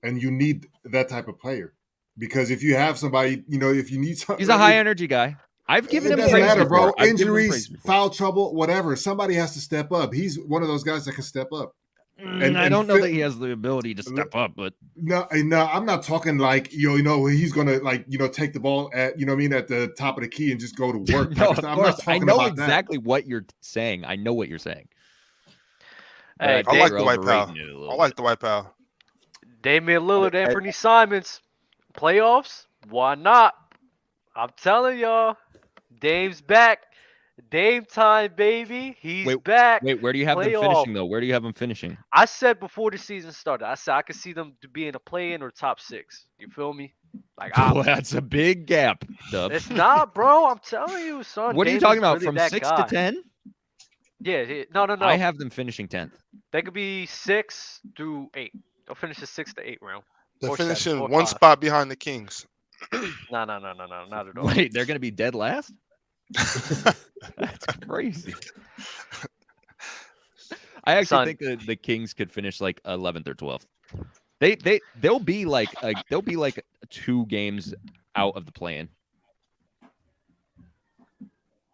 And you need that type of player because if you have somebody, if you need something, he's a high energy guy. I've given him doesn't matter, bro. Before. Injuries, foul trouble, whatever. Somebody has to step up. He's one of those guys that can step up. And I don't know that he has the ability to step up, but no, I'm not talking like he's gonna take the ball at at the top of the key and just go to work. No, I'm not talking I know about exactly what you're saying. I know what you're saying. Hey, I like the White Powell. I like the White Powell. Damian Lillard, Anthony Simons, playoffs? Why not? I'm telling y'all, Dame's back. Dame time, baby. He's back. Wait, where do you have them finishing, though? Where do you have them finishing? I said before the season started, I said I could see them being a play-in or top 6. You feel me? That's a big gap, Dub. It's not, bro. I'm telling you, son. What are you talking about? Really from 6 to 10? Yeah. No. I have them finishing 10th. They could be 6 through 8. They'll finish the 6 to 8 round. They're finishing one spot behind the Kings. No, not at all. Wait, they're going to be dead last? That's crazy. I actually think that the Kings could finish like 11th or 12th. They'll be like 2 games out of the play-in.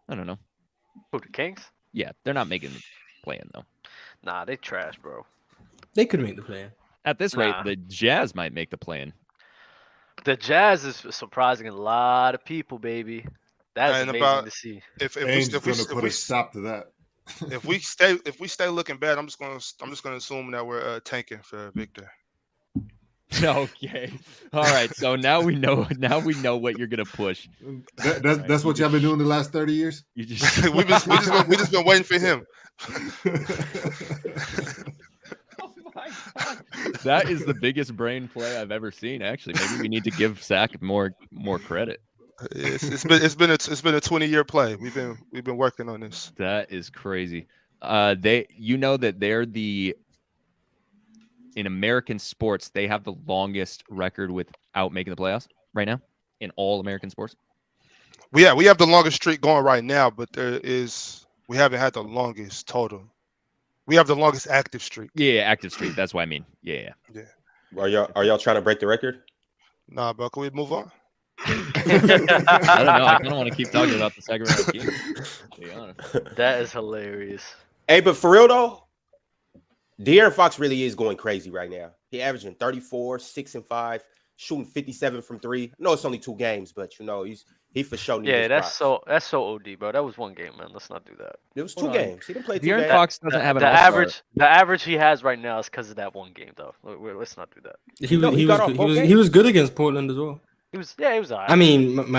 I don't know. Who, the Kings? Yeah, they're not making the play-in though. Nah, they trash, bro. They could make the play-in. At this rate, the Jazz might make the play-in. The Jazz is surprising a lot of people, baby. That's amazing to see. If we put a stop to that. if we stay looking bad, I'm just gonna assume that we're tanking for Victor. Okay. All right. So now we know. Now we know what you're gonna push. That's what y'all been doing the last 30 years. You just we just been waiting for him. Oh my God. That is the biggest brain play I've ever seen. Actually, maybe we need to give Sack more credit. It's been a 20-year play. We've been working on this. That is crazy. That they're in American sports, they have the longest record without making the playoffs right now in all American sports. We have the longest streak going right now, but we haven't had the longest total. We have the longest active streak. Yeah, active streak. That's what I mean. Yeah. Are y'all trying to break the record? Nah, bro. Can we move on? I don't know. I kind of want to keep talking about the Sacramento Kings. To be honest. That is hilarious. Hey, but for real though, De'Aaron Fox really is going crazy right now. He averaging 34, 6 and 5, shooting 57 from 3. No, it's only 2 games, but he for sure. Yeah, that's so OD, bro. That was 1 game, man. Let's not do that. It was 2 games. He didn't play 2 De'Aaron games. Fox doesn't have an average. The average he has right now is because of that 1 game, though. Let's not do that. He was good against Portland as well. He was all right. I mean,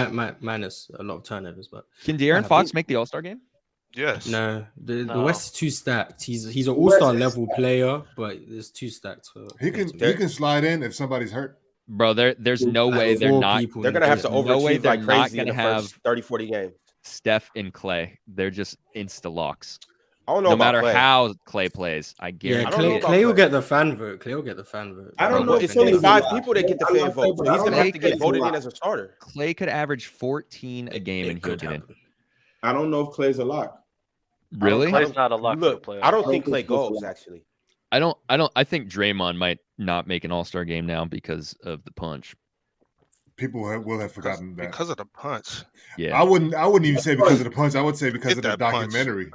minus a lot of turnovers, but can De'Aaron Fox make the All-Star game? Yes. No, the West is too stacked. He's an All-Star level player, but it's too stacked. He can slide in if somebody's hurt. Bro, there's no way they're not. They're gonna have to overachieve like crazy in the first 30-40 games. Steph and Clay, they're just insta locks. I don't know. No about matter Clay. how Clay plays, I guarantee. Yeah, Clay will get the fan vote. I don't know. It's only 5 people that get the fan vote. So he's gonna have to get voted in as a starter. Clay could average 14 a game and he'll get in. I don't know if Clay's a lock. Really? Clay's not a lock. Look, I don't think Clay goes actually. I think Draymond might not make an All-Star game now because of the punch. People will have forgotten that because of the punch. Yeah, I wouldn't even say because of the punch. I would say because of the documentary.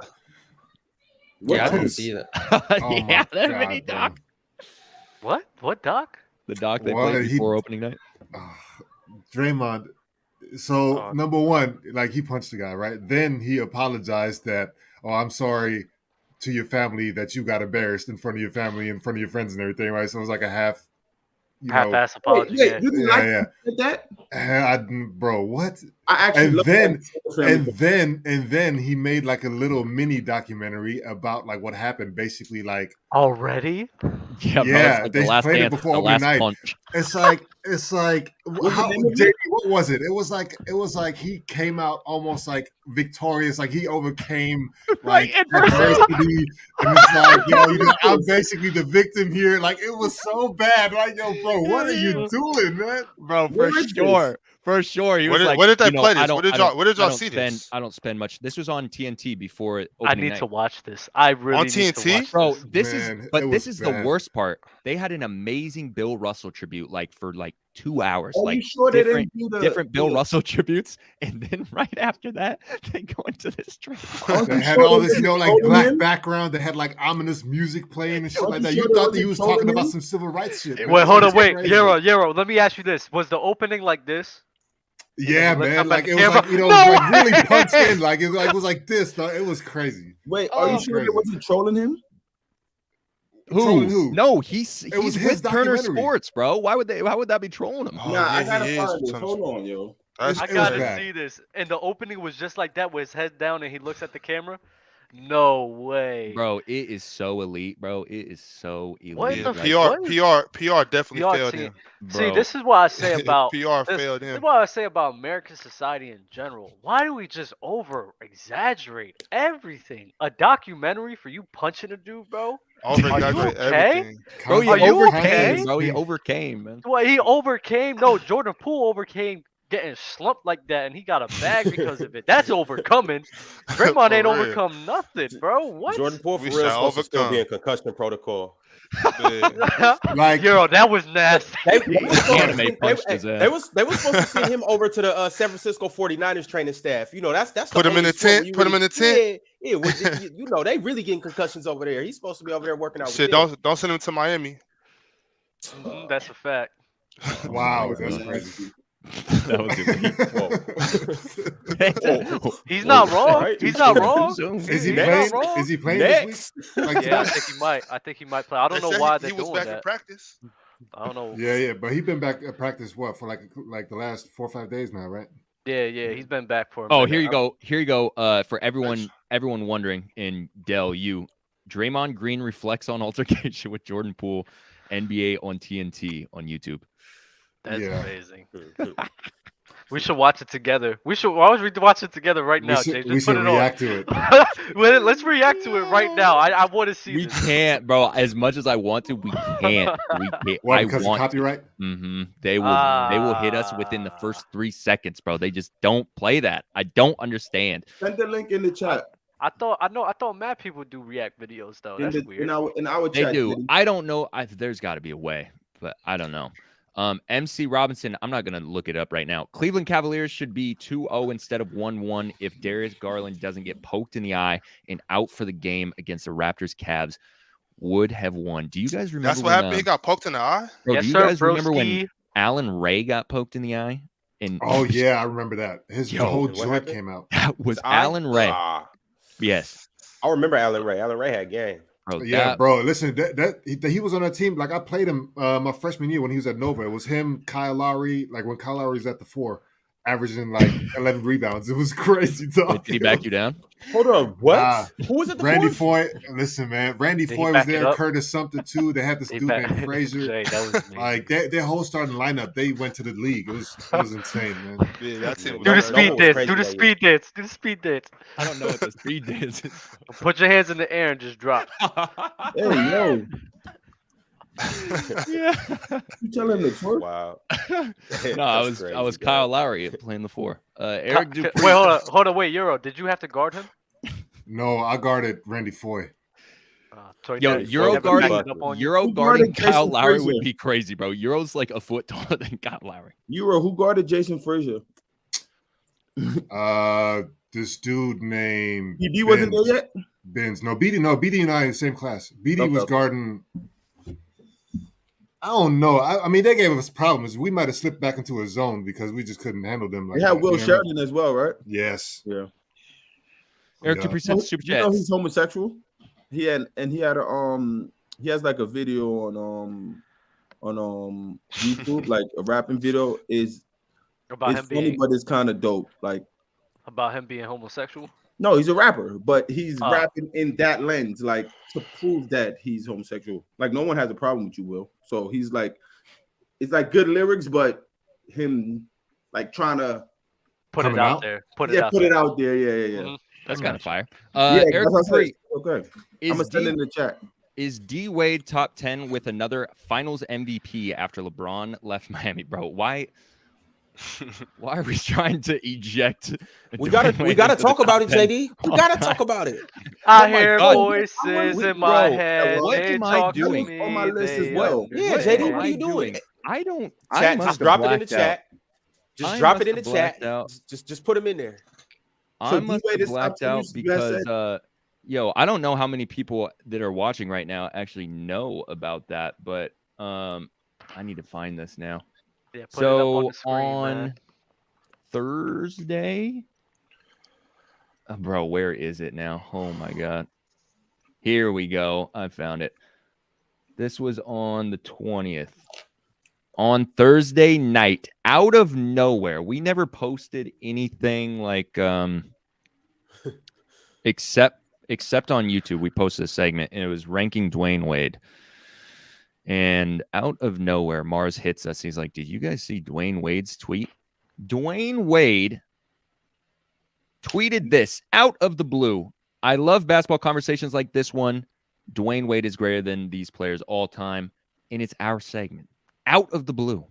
Yeah, I didn't see that. Yeah, that mini doc. What doc? The doc they played before opening night. Draymond. So number one, like he punched the guy, right? Then he apologized that, I'm sorry to your family that you got embarrassed in front of your family, in front of your friends and everything, right? So it was like a half-ass apology. Wait, you didn't like that? Bro, what? I actually and then he made like a little mini documentary about like what happened, basically like already. Yeah, they played it before opening night. Punch. It's like what was it? It was like he came out almost like victorious, like he overcame like adversity, and it's like I'm basically the victim here. Like it was so bad, like bro, what are you doing, man? Bro, for sure. He was where did they play this? Where did y'all see this? I don't spend much. This was on TNT before I need to watch this. I really need TNT? to watch bro. This. This is the worst part. They had an amazing Bill Russell tribute, like for like 2 hours, like different Bill Russell tributes, and then right after that, they go into this trip. They had all this, like black background. They had like ominous music playing and shit like that. You thought that he was talking about some civil rights shit. Wait, hold on, wait, Yero. Let me ask you this: was the opening like this? Yeah, man. Like it was like like really punched in. Like it was like this. Though. It was crazy. Wait, are you sure it wasn't trolling him? Who? No, he's with Turner Sports, bro. Why would that be trolling him? I gotta find this. Hold on, yo. I gotta see this. And the opening was just like that, with his head down and he looks at the camera. No way, bro. It is so elite, bro. It is so elite. What the PR definitely failed him. See, this is what I say about PR failed him. This is what I say about American society in general. Why do we just over exaggerate everything? A documentary for you punching a dude, bro? Over-exaggerate everything. Bro, he overcame. Bro, he overcame, man. Well, he overcame. No, Jordan Poole overcame getting slumped like that, and he got a bag because of it. That's overcoming. Draymond ain't overcome nothing, bro. What? Jordan Poole for real is supposed to still be in concussion protocol. Like, that was nasty. They was supposed to send him over to the San Francisco 49ers training staff. That's put him in the tent. Put him in the tent. Yeah, they really getting concussions over there. He's supposed to be over there working out. Shit, don't send him to Miami. That's a fact. Wow, that's crazy. That was Whoa. He's not wrong. Right. He's not wrong. Is he playing? Is he playing next? This week? Yeah, I think he might. I think he might play. I don't know why they're doing that. He was back in practice. I don't know. Yeah, but he's been back at practice for like the last 4 or 5 days now, right? Yeah, he's been back for a Oh, minute. here you go. For everyone wondering, in Dell, Draymond Green reflects on altercation with Jordan Poole, NBA on TNT on YouTube. That's amazing. We should watch it together. Why don't we watch it together right now, Jay? Just put it react to it. Let's react to it right now. I want to see We this. can't, bro. As much as I want to, we can't. We can't. Why? Because of copyright? They will hit us within the first 3 seconds, bro. They just don't play that. I don't understand. Send the link in the chat. I thought mad people do react videos though. That's weird. In our chat, they do. I don't know. There's got to be a way, but I don't know. MC Robinson, I'm not going to look it up right now. Cleveland Cavaliers should be 2-0 instead of 1-1 if Darius Garland doesn't get poked in the eye and out for the game against the Raptors. Cavs would have won. Do you guys remember? That's what happened. He got poked in the eye. Bro, do you guys remember when Alan Ray got poked in the eye? Yeah, I remember that. The whole joint came out. That was Alan Ray. Yes, I remember Alan Ray. Alan Ray had game. Bro, bro. Listen, he was on that team. Like I played him my freshman year when he was at Nova. It was him, Kyle Lowry. Like when Kyle Lowry was at the 4, averaging like 11 rebounds. It was crazy. Dog. Did he back you down? Hold on, what? Who was it? Randy Foy. Listen, man, Randy Foy was there. Curtis something too. They had this dude named Frazier. Like their whole starting lineup, they went to the league. It was insane, man. Yeah, that's it. Do the speed dance. Do the speed dance. Do the speed dance. I don't know what the speed dance is. Put your hands in the air and just drop. Hey, yo. Yeah. You tell him the truth? Wow. No, I was Kyle Lowry playing the 4. Eric Dupree. Wait, hold on. Wait, Euro. Did you have to guard him? No, I guarded Randy Foy. Euro guarding Kyle Lowry would be crazy, bro. Euro's like a foot taller than Kyle Lowry. Euro, who guarded Jason Frazier? This dude named BD wasn't there yet? Benz. No, BD and I in the same class. BD was guarding. I don't know. I mean, they gave us problems. We might have slipped back into a zone because we just couldn't handle them. Like they had Will Sheridan as well, right? Yes. Yeah. Eric Dupree sent super chats. You know he's homosexual. He has like a video on YouTube, like a rapping video. It's funny, but it's kind of dope. Like about him being homosexual. No, he's a rapper, but he's rapping in that lens, like to prove that he's homosexual. Like no one has a problem with you, Will. So he's like, it's like good lyrics, but him like trying to put it out there. Put it out there. Yeah. Mm-hmm. That's kind of fire. Eric Dupree. Okay. I'm gonna send it in the chat. Is Dwade top 10 with another Finals MVP after LeBron left Miami, bro? Why are we trying to eject? We gotta talk about it, JD. We gotta talk about it. I hear voices in my head. What am I doing on my list as well? Yeah, JD, what are you doing? I don't. Chat, just drop it in the chat. Just drop it in the chat. Just put them in there. I must have blacked out because I don't know how many people that are watching right now actually know about that, but I need to find this now. Yeah, so on Thursday, bro, where is it now? Oh my God. Here we go. I found it. This was on the 20th. On Thursday night, out of nowhere, we never posted anything like except on YouTube. We posted a segment and it was ranking Dwayne Wade. And out of nowhere, Mars hits us. He's like, did you guys see Dwayne Wade's tweet? Dwayne Wade tweeted this out of the blue. I love basketball conversations like this one. Dwayne Wade is greater than these players all time. And it's our segment. Out of the blue.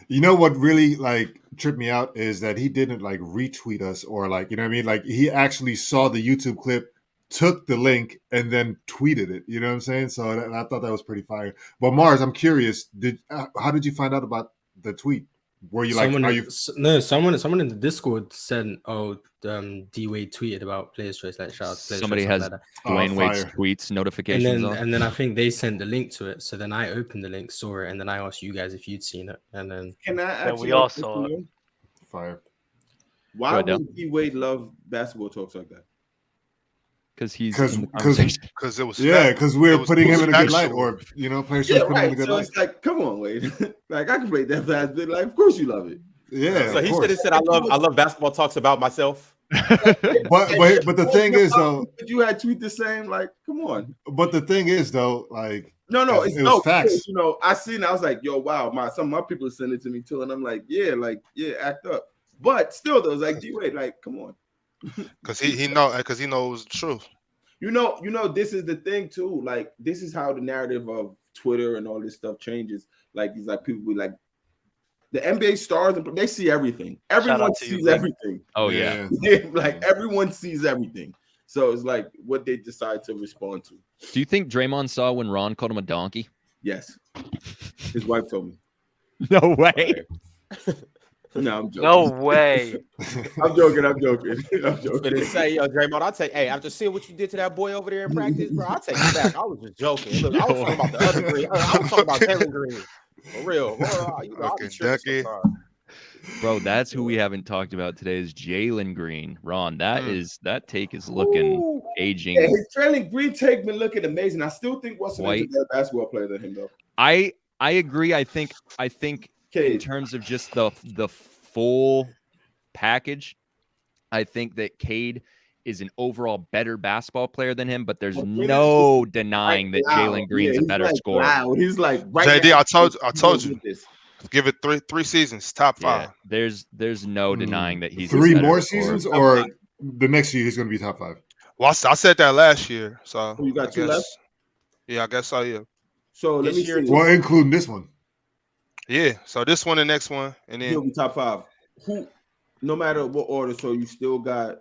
You know what really like tripped me out is that he didn't like retweet us or like, you know what I mean? Like he actually saw the YouTube clip, took the link and then tweeted it. You know what I'm saying? So I thought that was pretty fire. But Mars, I'm curious. How did you find out about the tweet? Were you someone in the Discord said, D Wade tweeted about players' choice, like shout out to players' somebody choice, has like Dwayne Wade's tweets notifications and then I think they sent the link to it. So then I opened the link, saw it, and then I asked you guys if you'd seen it. And then we all saw it. Fire. Why would D Wade love basketball talks like that? Because he's in the conversation. Because it was because we're putting him in a good light, or players putting him in a good so light. It's like, come on, Wade. Like I can play that fast bit. Like, of course you love it. Yeah. So he should have said, "I love basketball talks about myself." but the thing is though, you had tweet the same. Like, come on. But the thing is though, like, no, it was facts. I seen. I was like, yo, wow, some of my people send it to me too, and I'm like, yeah, act up. But still, though, it's like, Dwade, like, come on. Because he knows the truth. You know, this is the thing too. Like, this is how the narrative of Twitter and all this stuff changes. Like, these like people be like, the NBA stars, they see everything. Everyone sees everything. Oh yeah. Like everyone sees everything. So it's like what they decide to respond to. Do you think Draymond saw when Ron called him a donkey? Yes. His wife told me. No way. No, I'm joking. No way. I'm joking. I'm joking. Say, Draymond, I'll take. Hey, after seeing what you did to that boy over there in practice, bro, I'll take it back. I was just joking. Look, I was talking about the other Green. I was talking about Jalen Green. For real. Bro, that's who we haven't talked about today is Jalen Green. Ron, that take is looking aging. Yeah, his Jalen Green take been looking amazing. I still think Weston is a better basketball player than him, though. I agree. I think in terms of just the full package, I think that Cade is an overall better basketball player than him, but there's no denying that Jalen Green's a better scorer. Wow. He's like JD, I told you. Give it three seasons, top 5. Yeah, there's no denying that he's 3 more seasons, or the next year he's going to be top 5. Well, I said that last year, so you got 2 left. Yeah, I guess so. Yeah. So let me see. Well, including this one. Yeah. So this one, the next one, and then he'll be top 5. Who, no matter what order, so you still got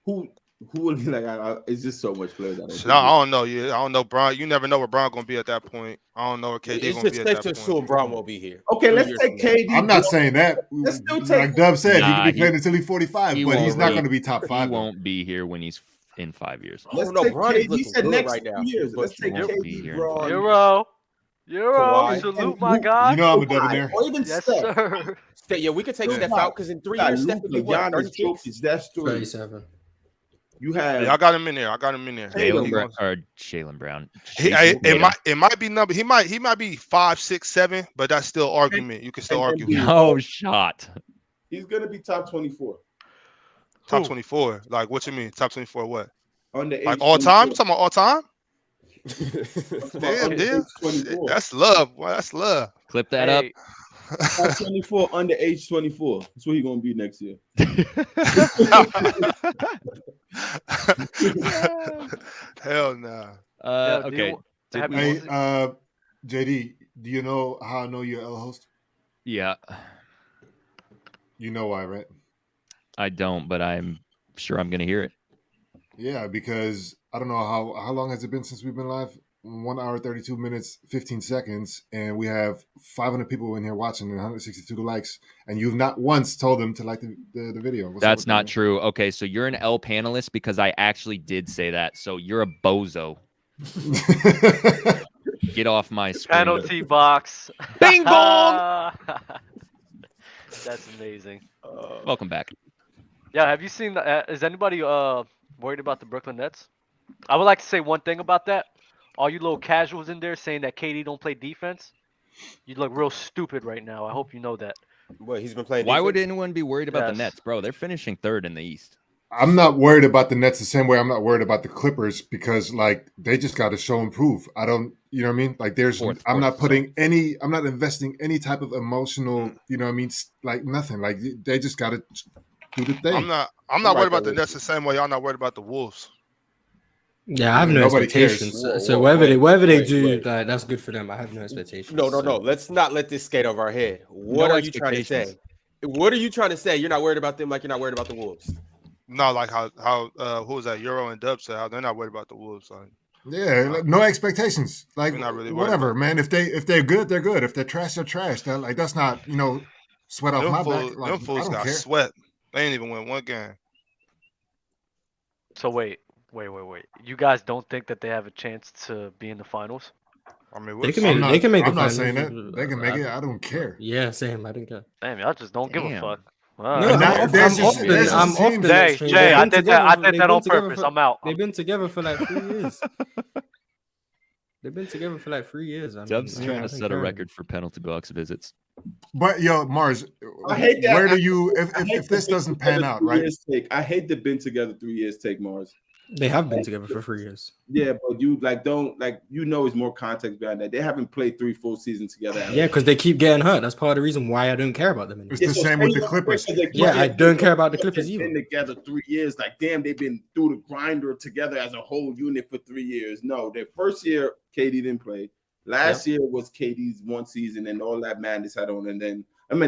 who will be like? It's just so much players. I don't know. Yeah, I don't know. Brian, you never know where Brian gonna be at that point. I don't know where KD gonna be at that point. It's just safe to assume Brian won't be here. Okay, let's take KD. I'm not saying that. Let's still take. Like Dub said, he could be playing until he's 45, but he's not going to be top 5. He won't be here when he's in 5 years. Let's take KD. He said next right now. Let's take KD. Euro, salute my guy. You know I'm a debonair. Yes, sir. Yeah, we could take Steph out because in 3 years, Steph will be what? 36? That's 37. You have. Yeah, I got him in there. Jalen Brown. It might be number. He might be 5, 6, 7, but that's still argument. You can still argue. No shot. He's gonna be top 24. Top 24. Like what you mean? Top 24? What? On the like all time? You talking about all time? Damn. That's love. Boy, that's love. Clip that up. Top 24 under age 24. That's what he's gonna be next year. Hell no. Okay. Hey, JD, do you know how I know you're L host? Yeah. You know why, right? I don't, but I'm sure I'm gonna hear it. Yeah, because I don't know how long has it been since we've been live? 1 hour, 32 minutes, 15 seconds, and we have 500 people in here watching and 162 likes, and you've not once told them to like the video. That's not true. Okay, so you're an L panelist because I actually did say that. So you're a bozo. Get off my screen. Penalty box. Bing bong. That's amazing. Welcome back. Yeah, have you seen? Is anybody worried about the Brooklyn Nets? I would like to say one thing about that. All you little casuals in there saying that KD don't play defense, you look real stupid right now. I hope you know that. Boy, he's been playing. Why defense? would anyone be worried about the Nets, bro? They're finishing 3rd in the East. I'm not worried about the Nets the same way I'm not worried about the Clippers because, like, they just got to show and prove. I don't, you know what I mean? Like, I'm not investing any type of emotional, you know what I mean? Like, nothing. Like, they just got to do the thing. I'm not worried about the Nets the same way y'all not worried about the Wolves. Yeah, I have no expectations. So whatever they do, like, that's good for them. I have no expectations. No. Let's not let this skate over our head. What are you trying to say? What are you trying to say? You're not worried about them like you're not worried about the Wolves. No, like how who was that? Euro and Dub said how they're not worried about the Wolves. Like, yeah, like, no expectations. Like not really whatever, man. If they're good, they're good. If they're trash, they're trash. That's not sweat off my back. Like, them fools got sweat. They ain't even win one game. So wait. You guys don't think that they have a chance to be in the finals? I mean, they can make the finals. I'm not saying that. They can make it. I don't care. Yeah, same. I don't care. Damn, y'all just don't give a fuck. Wow. No, I'm often. Jay, I did that on purpose. I'm out. They've been together for like 3 years. They've been together for like 3 years. Dub's trying to set a record for penalty box visits. But yo, Mars, I hate that. Where do you if this doesn't pan out, right? I hate the been together 3 years take, Mars. They have been together for 3 years. Yeah, but you it's more context behind that. They haven't played 3 full seasons together. Yeah, because they keep getting hurt. That's part of the reason why I don't care about them anymore. It's the same with the Clippers. Yeah, I don't care about the Clippers either. Been together 3 years. Like, damn, they've been through the grinder together as a whole unit for 3 years. No, their first year, KD didn't play. Last year was KD's one season, and all that madness had on. And then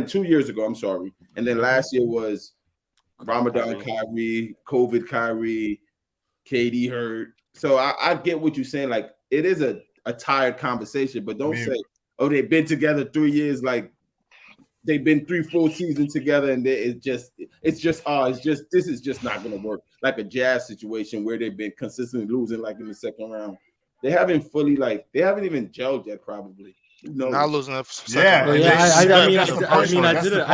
2 years ago, I'm sorry. And then last year was Ramadan Kyrie, COVID Kyrie, KD hurt. So I get what you're saying. Like, it is a tired conversation, but don't say, oh, they've been together 3 years. Like, they've been 3 full seasons together, and this is just not going to work. Like a Jazz situation where they've been consistently losing, like in the second round. They haven't even gelled yet, probably. Not losing up. I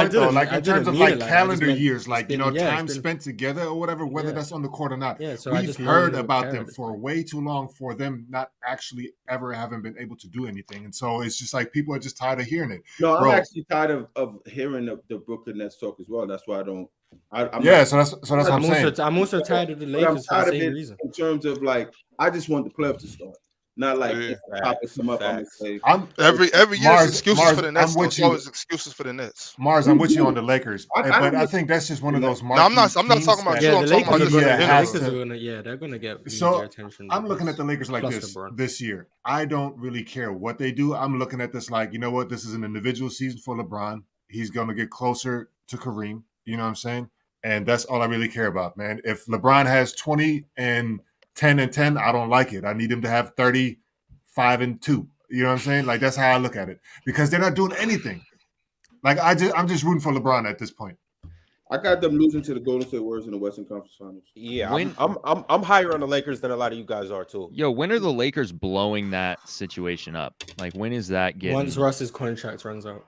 did. Like in terms of like calendar years, like time spent together or whatever, whether that's on the court or not. Yeah, so we've heard about them for way too long for them not actually ever having been able to do anything, and so it's just like people are just tired of hearing it. No, I'm actually tired of hearing the Brooklyn Nets talk as well. That's why I don't. So that's what I'm saying. I'm also tired of the Lakers for the same reason. In terms of like, I just want the playoffs to start. Not like every year excuses for the Nets. There's always excuses for the Nets. Mars, I'm with you on the Lakers, but I think that's just one of those. No, I'm not talking about you. I'm talking about they're gonna get so attention. I'm looking at the Lakers like this year. I don't really care what they do. I'm looking at this like, you know what? This is an individual season for LeBron. He's gonna get closer to Kareem. You know what I'm saying? And that's all I really care about, man. If LeBron has 20 and 10 and 10, I don't like it. I need him to have 35 and 2. You know what I'm saying? Like, that's how I look at it, because they're not doing anything. Like, I'm just rooting for LeBron at this point. I got them losing to the Golden State Warriors in the Western Conference Finals. Yeah, I'm higher on the Lakers than a lot of you guys are too. Yo, when are the Lakers blowing that situation up? Like, when is that getting? Once Russ's contract runs out.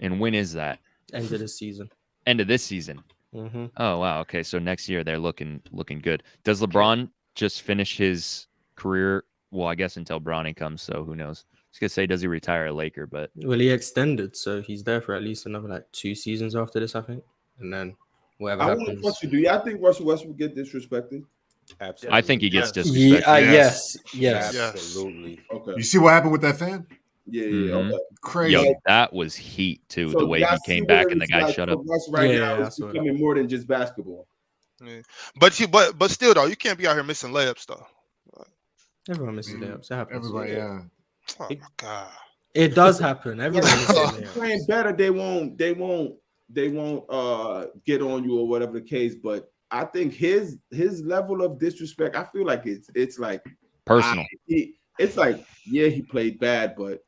And when is that? End of this season. End of this season. Mm-hmm. Oh wow. Okay, so next year they're looking good. Does LeBron just finish his career? Well, I guess until Bronny comes, so who knows? I was gonna say, does he retire a Laker? But he extended, so he's there for at least another like 2 seasons after this, I think, and then whatever happens. Do y'all think Russell Westbrook get disrespected? Absolutely. I think he gets disrespected. Yes, absolutely. Okay. You see what happened with that fan? Yeah. Mm-hmm. Okay. Crazy. Yo, that was heat too. So the way he came back and the guy shut up. Now it's becoming more than just basketball. Yeah. But still though, you can't be out here missing layups though. Everyone misses layups. It happens. Everybody, yeah. Oh my God. It does happen. Everyone misses layups. Playing better, they won't get on you or whatever the case. But I think his level of disrespect, I feel like it's like personal. It's like, yeah, he played bad, but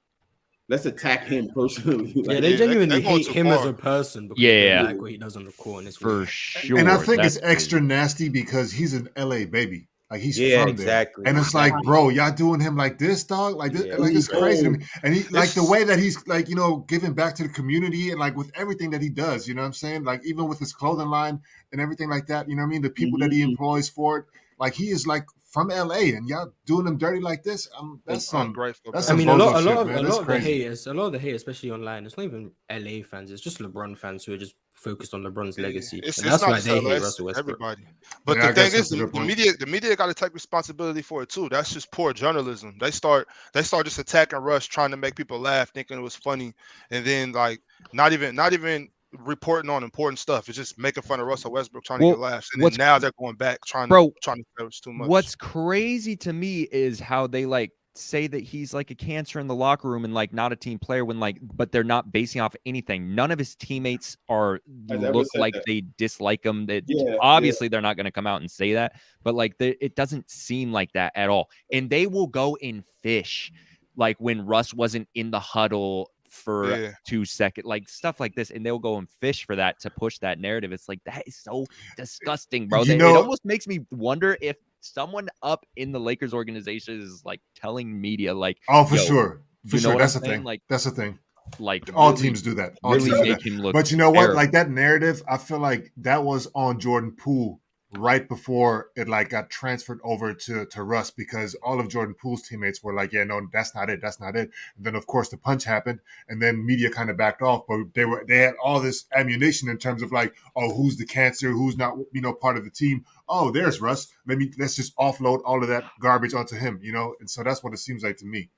let's attack him personally. Like, they genuinely hate him as a person because they like what he does on the court. And it's for weird. sure. And I think it's extra nasty because he's an LA baby. Like, he's from exactly. there. And it's like, bro, y'all doing him like this, dog? Like, this, like it's crazy to me. And he, like, the way that he's, like, giving back to the community and, like, with everything that he does, you know what I'm saying? Like, even with his clothing line and everything like that, you know what I mean? The people that he employs for it. Like, he is, like, from LA, and y'all doing them dirty like this. That's ungrateful. That's a lot of the hate, especially online, it's not even LA fans. It's just LeBron fans who are just focused on LeBron's legacy. And that's why they hate Russell Westbrook. Everybody. But the thing is, the media got to take responsibility for it too. That's just poor journalism. They start just attacking Russ, trying to make people laugh, thinking it was funny, and then like not even reporting on important stuff. It's just making fun of Russell Westbrook, trying to get laughs. And then now they're going back trying to say it's too much. What's crazy to me is how they like say that he's like a cancer in the locker room and like not a team player when like, but they're not basing off anything. None of his teammates look like they dislike him. That obviously they're not going to come out and say that, but like it doesn't seem like that at all. And they will go and fish like when Russ wasn't in the huddle for 2 seconds, like stuff like this, and they'll go and fish for that to push that narrative. It's like, that is so disgusting, bro. It almost makes me wonder if someone up in the Lakers organization is like telling media, like, for sure, that's the thing. Like, that's the thing. like all really, teams do that. Really make him look. But you know what? terrible. Like that narrative, I feel like that was on Jordan Poole right before it like got transferred over to Russ, because all of Jordan Poole's teammates were like, yeah, no, that's not it. And then of course the punch happened, and then media kind of backed off, but they had all this ammunition in terms of like, oh, who's the cancer, who's not, part of the team. Oh, there's Russ. Let's just offload all of that garbage onto him, and so that's what it seems like to me.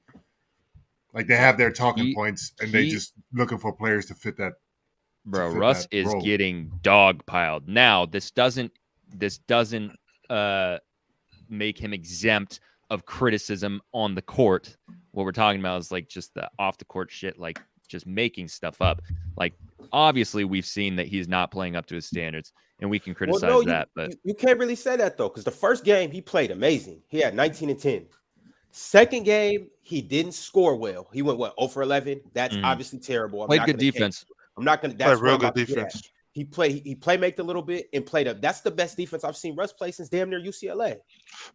Like they have their talking points, and they just looking for players to fit that. Bro, Russ is getting dogpiled. Now, this doesn't make him exempt of criticism on the court. What we're talking about is like just the off the court shit, like just making stuff up. Like obviously we've seen that he's not playing up to his standards, and we can criticize that. But you can't really say that though, because the first game he played amazing. He had 19 and 10. Second game, he didn't score well. He went 0 for 11. That's obviously terrible. Played good defense. I'm not gonna. That's real good defense. He playmaked a little bit and played up. That's the best defense I've seen Russ play since damn near UCLA.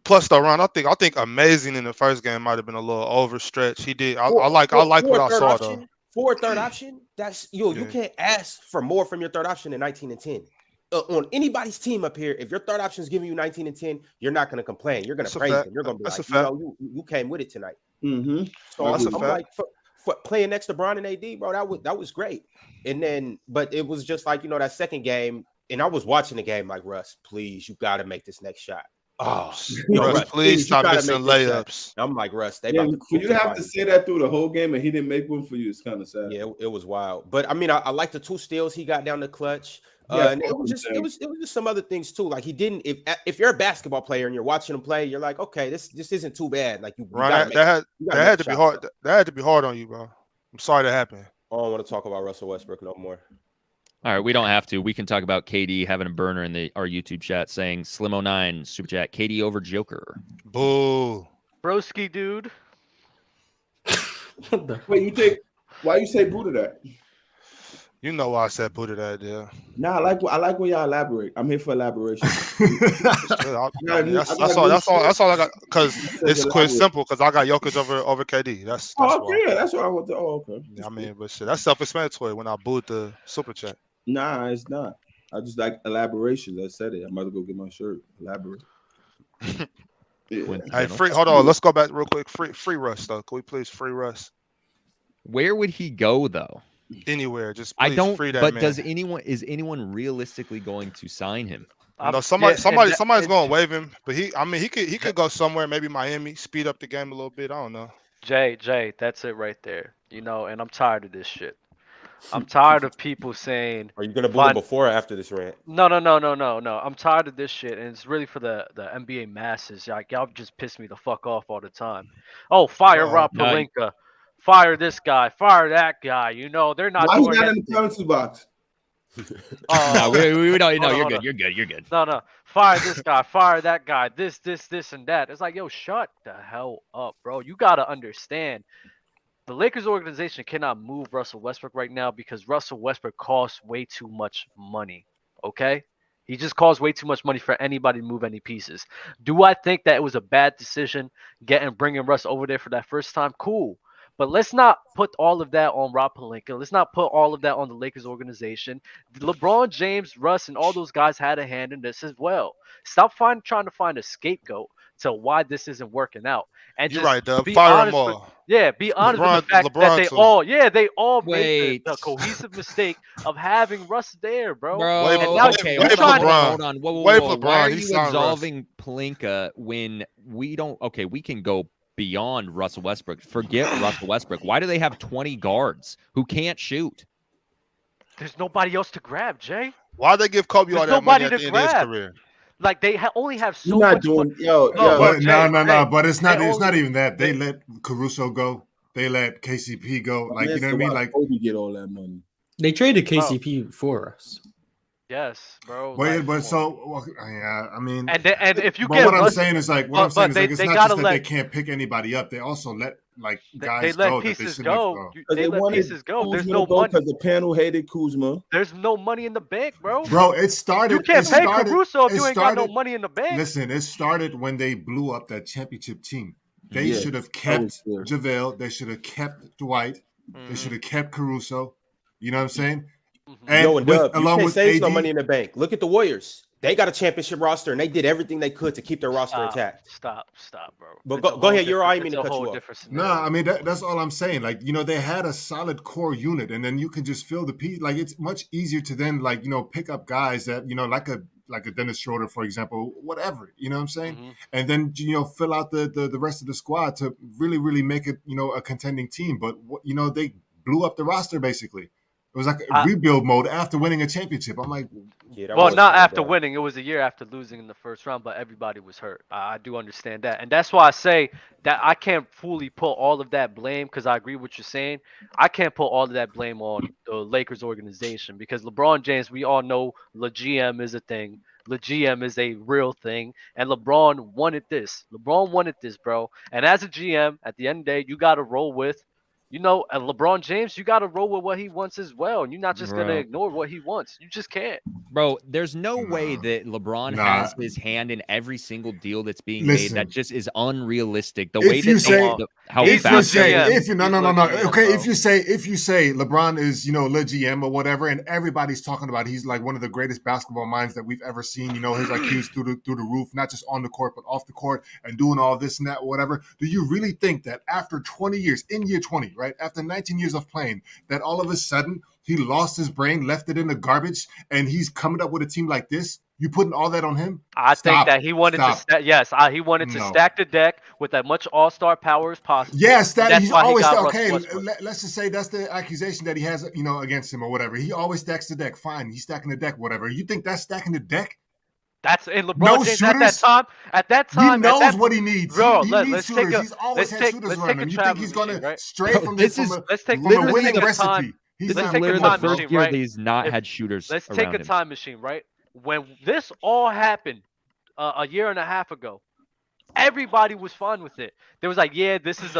Plus, though, Ron, I think amazing in the first game might have been a little overstretched. He did. I like what I saw though. For a third option, that's you can't ask for more from your third option than 19 and 10. On anybody's team up here, if your third option is giving you 19 and 10, you're not going to complain. You're going to praise them. You're going to be like, you came with it tonight. Mm-hmm. So I'm like, for playing next to Bron and AD, bro, that was great. And then, but it was just like, that second game, and I was watching the game like, Russ, please, you got to make this next shot. Oh, Russ, please stop missing layups. I'm like, Russ, for you to have to say that through the whole game and he didn't make one for you, it's kind of sad. Yeah, it was wild. But I mean, I like the 2 steals he got down the clutch. And it was just some other things too. Like he didn't. If you're a basketball player and you're watching him play, you're like, okay, this isn't too bad. Like that had to be hard. That had to be hard on you, bro. I'm sorry that happened. I don't want to talk about Russell Westbrook no more. All right, we don't have to. We can talk about KD having a burner in our YouTube chat saying Slim09 super chat KD over Joker. Boo, broski, dude. Wait, why you say boo to that? You know why I said boo to that, yeah. Nah, I like when y'all elaborate. I'm here for elaboration. That's all I got. Because it's quite simple. Because I got Jokic over KD. That's why. Yeah, that's what I want to. Oh, okay. I mean, but shit, that's self-explanatory. When I booed the super chat. Nah, it's not. I just like elaboration. I said it. I'm about to go get my shirt. Elaborate. Yeah. Hey, hold on. Let's go back real quick. Free Russ though. Can we please free Russ? Where would he go though? Anywhere, just please free that but man. Is anyone realistically going to sign him? No, somebody's going to waive him, but he could go somewhere, maybe Miami, speed up the game a little bit. I don't know. Jay, that's it right there. And I'm tired of this shit. I'm tired of people saying, are you gonna boo him before or after this rant? No. I'm tired of this shit, and it's really for the NBA masses. Like y'all just piss me the fuck off all the time. Oh, fire Rob Pelinka. Fire this guy, fire that guy. They're not. Why doing that in the penalty box? No, we don't. No, you're good. You're good. No. Fire this guy, fire that guy. This, and that. It's like, yo, shut the hell up, bro. You gotta understand. The Lakers organization cannot move Russell Westbrook right now because Russell Westbrook costs way too much money. Okay. He just costs way too much money for anybody to move any pieces. Do I think that it was a bad decision bringing Russ over there for that first time? Cool. But let's not put all of that on Rob Pelinka. Let's not put all of that on the Lakers organization. LeBron James, Russ, and all those guys had a hand in this as well. Stop trying to find a scapegoat to why this isn't working out. And you're right, Doug. Fire them all. Be honest with the fact that they all made the cohesive mistake of having Russ there, bro. Hold on. Whoa. Why are you absolving Pelinka when we don't? Okay, we can go beyond Russell Westbrook. Forget Russell Westbrook. Why do they have 20 guards who can't shoot? There's nobody else to grab, Jay. Why they give Kobe all that money at the end of his career? Like they only have so much. No. But it's not even that. They let Caruso go. They let KCP go. Like you know what I mean? Like Kobe get all that money. They traded KCP for us. Yes, bro. I mean, and if you but get, what I'm saying is like, it's not just that they can't pick anybody up. They also let guys they let pieces go. They let pieces go. There's no money because the panel hated Kuzma. There's no money in the bank, bro. It started. You can't pay Caruso if you ain't got no money in the bank. Listen, it started when they blew up that championship team. They should have kept JaVale. They should have kept Dwight. They should have kept Caruso. You know what I'm saying? And you can't save no money in the bank. Look at the Warriors. They got a championship roster, and they did everything they could to keep their roster intact. Stop, bro. But go ahead. You're I mean to cut you off. No, I mean that's all I'm saying. Like, you know, they had a solid core unit, and then you can just fill the piece. Like, it's much easier to then, like, you know, pick up guys that, you know, like a Dennis Schroeder, for example, whatever. You know what I'm saying? And then, you know, fill out the rest of the squad to really, really make it, you know, a contending team. But you know, they blew up the roster basically. It was like a rebuild mode after winning a championship. I'm like, well, not after winning. It was a year after losing in the first round, but everybody was hurt. I do understand that. And that's why I say that I can't fully put all of that blame, because I agree with what you're saying. I can't put all of that blame on the Lakers organization, because LeBron James, we all know the GM is a thing. The GM is a real thing. And LeBron wanted this. LeBron wanted this, bro. And as a GM, at the end of the day, you got to roll with, you know, LeBron James, you got to roll with what he wants as well. And you're not just going to ignore what he wants. You just can't. Bro, there's no way that LeBron has his hand in every single deal that's being made. That just is unrealistic. The way that if you say LeBron is, you know, le GM or whatever, and everybody's talking about he's like one of the greatest basketball minds that we've ever seen. You know, his IQ's through the roof, not just on the court but off the court, and doing all this and that or whatever. Do you really think that after 20 years, in year 20, right, after 19 years of playing, that all of a sudden he lost his brain, left it in the garbage, and he's coming up with a team like this? You putting all that on him? I think that he wanted to stack the deck with as much all-star power as possible. Yes, he's always okay. Let's just say that's the accusation that he has, you know, against him or whatever. He always stacks the deck. Fine, he's stacking the deck, whatever. You think that's stacking the deck? That's in LeBron James at that time. He knows what he needs. Bro, he needs shooters. He's always had shooters around him. You think he's going to stray from this from a winning recipe? This is literally the first year that he's not had shooters. Let's take a time machine, right? When this all happened a year and a half ago, everybody was fine with it. They was like, yeah, this is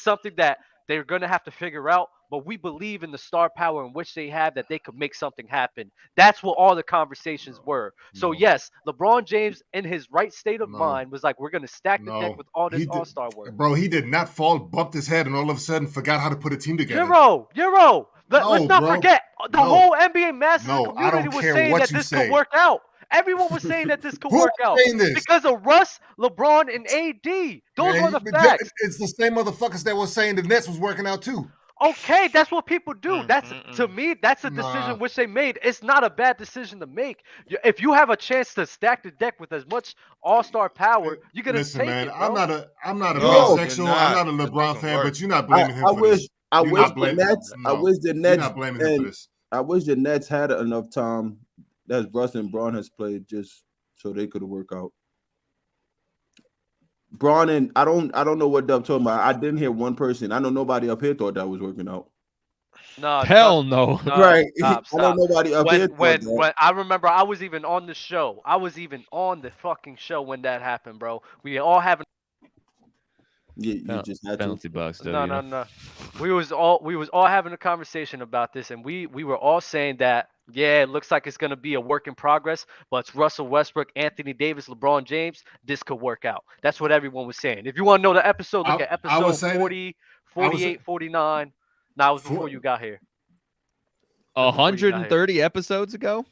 something that they're gonna have to figure out. But we believe in the star power in which they have, that they could make something happen. That's what all the conversations were. So yes, LeBron James, in his right state of mind, was like, we're going to stack the deck with all this all-star work. Bro, he did not fall, bumped his head, and all of a sudden forgot how to put a team together. Euro. Let's not forget, the whole NBA Masters community was saying that this could work out. Everyone was saying that this could work out because of Russ, LeBron, and AD. Those were the facts. It's the same motherfuckers that were saying the Nets was working out too. Okay, that's what people do. That's to me, that's a decision which they made. It's not a bad decision to make. If you have a chance to stack the deck with as much all-star power, you're gonna take it. I'm not a bisexual. I'm not a LeBron fan, but you're not blaming him for this. I wish the Nets had enough time that Russ and Braun has played just so they could work out. Braun and I don't know what Dub talking about. I didn't hear one person. I know nobody up here thought that was working out. No, hell no. Right. Stop. I know nobody up here. When I remember, I was even on the show. I was even on the fucking show when that happened, bro. We all having. You just had penalty box. No. We was all having a conversation about this, and we were all saying that. Yeah, it looks like it's going to be a work in progress, but it's Russell Westbrook, Anthony Davis, LeBron James. This could work out. That's what everyone was saying. If you want to know the episode, look at episode 40, 48, 49. Now, it was before you got here. 130 episodes ago?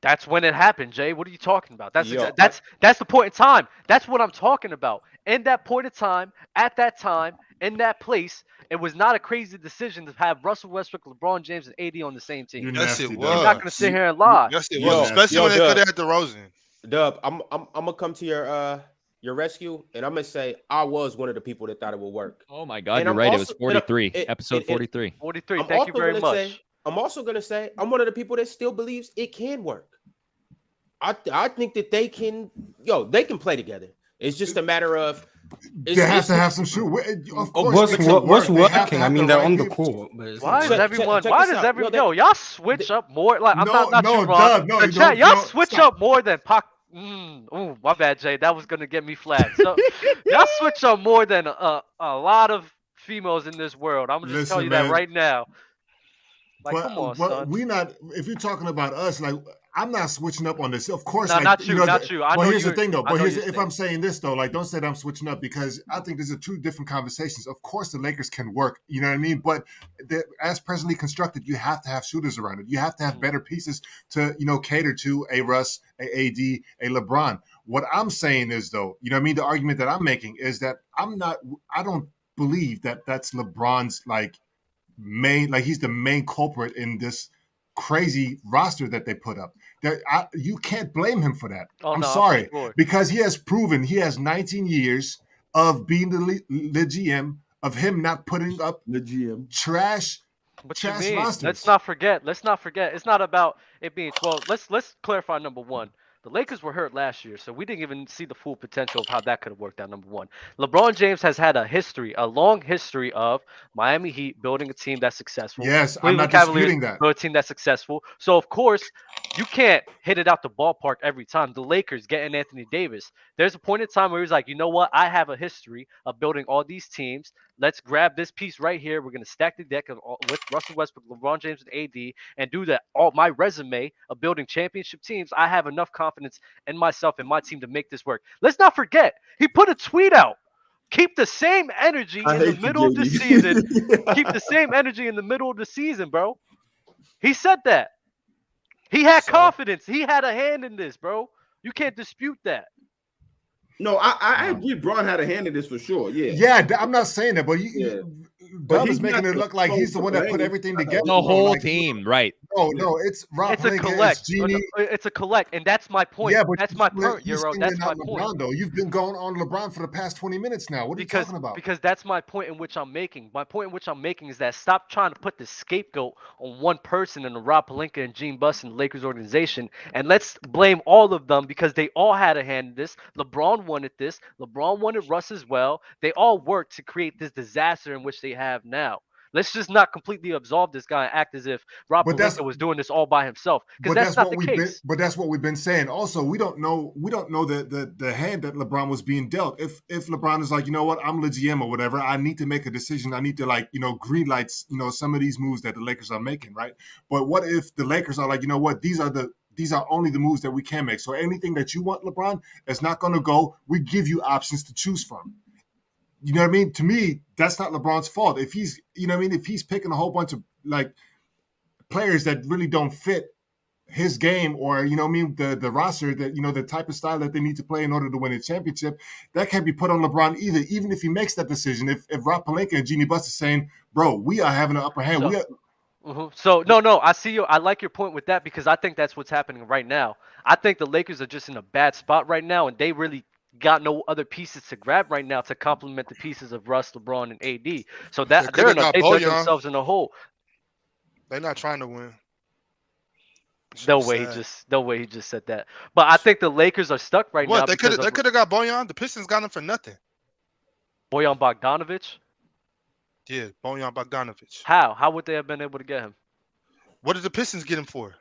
That's when it happened, Jay. What are you talking about? That's the point in time. That's what I'm talking about. In that point in time, at that time, in that place, it was not a crazy decision to have Russell Westbrook, LeBron James, and AD on the same team. Yes, it was. You're not going to sit here and lie. Yes, it was. Especially when they could have had DeRozan. Dub, I'm gonna come to your rescue, and I'm gonna say I was one of the people that thought it would work. Oh my God, you're right. It was 43, episode 43. 43. Thank you very much. I'm also gonna say I'm one of the people that still believes it can work. I think that they can play together. It's just a matter of they have to have some shoot. Of course, what's working? I mean, they're on the court. Why does everyone? Y'all switch up more? Like I'm not you, Rob. Y'all switch up more than Pac. Oh, my bad, Jay. That was gonna get me flagged. So y'all switch up more than a lot of females in this world. I'm gonna just tell you that right now. Like, come on, son. We not. If you're talking about us, like I'm not switching up on this. Of course, no, like, not you, you know, not you. I but know here's the thing, though. But here's if I'm saying this, though, like, don't say that I'm switching up because I think these are two different conversations. Of course, the Lakers can work. You know what I mean? But as presently constructed, you have to have shooters around it. You have to have better pieces to, you know, cater to a Russ, a AD, a LeBron. What I'm saying is, though, you know what I mean? The argument that I'm making is that I don't believe that that's LeBron's like main, like he's the main culprit in this crazy roster that they put up. You can't blame him for that. I'm sorry, because he has proven he has 19 years of being the GM, of him not putting up the GM trash rosters. Let's not forget. It's not about it being 12. Let's clarify number one. The Lakers were hurt last year, so we didn't even see the full potential of how that could have worked out, number one. LeBron James has had a long history of Miami Heat building a team that's successful. Yes, I'm not disputing that. Build a team that's successful. So, of course, you can't hit it out the ballpark every time. The Lakers getting Anthony Davis. There's a point in time where he was like, you know what? I have a history of building all these teams. Let's grab this piece right here. We're going to stack the deck with Russell Westbrook, LeBron James, and AD, and do that. My resume of building championship teams, I have enough confidence in myself and my team to make this work. Let's not forget, he put a tweet out. Keep the same energy in the middle of the season. Keep the same energy in the middle of the season, bro. He said that. He had confidence. He had a hand in this, bro. You can't dispute that. No, I agree. Braun had a hand in this for sure. Yeah. Yeah, I'm not saying that, but Dub is making it look like he's the one that put everything together. The whole team, right? No, it's Rob. It's a collect. It's a collect, and that's my point. Yeah, but that's my point, Euro. That's my point. LeBron, though, you've been going on LeBron for the past 20 minutes now. What are you talking about? Because that's my point in which I'm making. My point in which I'm making is that stop trying to put the scapegoat on one person in the Rob Pelinka and Gene Buss and the Lakers organization, and let's blame all of them because they all had a hand in this. LeBron wanted this. LeBron wanted Russ as well. They all worked to create this disaster in which they have now. Let's just not completely absolve this guy and act as if Rob Pelinka was doing this all by himself, because that's not the case. But that's what we've been saying. Also, we don't know the hand that LeBron was being dealt. If LeBron is like, you know what, I'm the GM or whatever, I need to make a decision. I need to green lights, some of these moves that the Lakers are making, right? But what if the Lakers are like, you know what, these are only the moves that we can make. So anything that you want, LeBron, is not going to go. We give you options to choose from. You know what I mean? To me, that's not LeBron's fault. If he's, if he's picking a whole bunch of players that really don't fit his game or, the roster that, the type of style that they need to play in order to win a championship, that can't be put on LeBron either, even if he makes that decision. If Rob Pelinka and Jeannie Buss is saying, bro, we are having an upper hand. So no, I see you. I like your point with that because I think that's what's happening right now. I think the Lakers are just in a bad spot right now, and they really got no other pieces to grab right now to complement the pieces of Russ, LeBron, and AD. So they dug themselves in a hole. They're not trying to win. No way he just said that. But I think the Lakers are stuck right now. They could have got Bojan. The Pistons got him for nothing. Bojan Bogdanovic? Yeah, Bojan Bogdanovic. How would they have been able to get him? What did the Pistons get him for?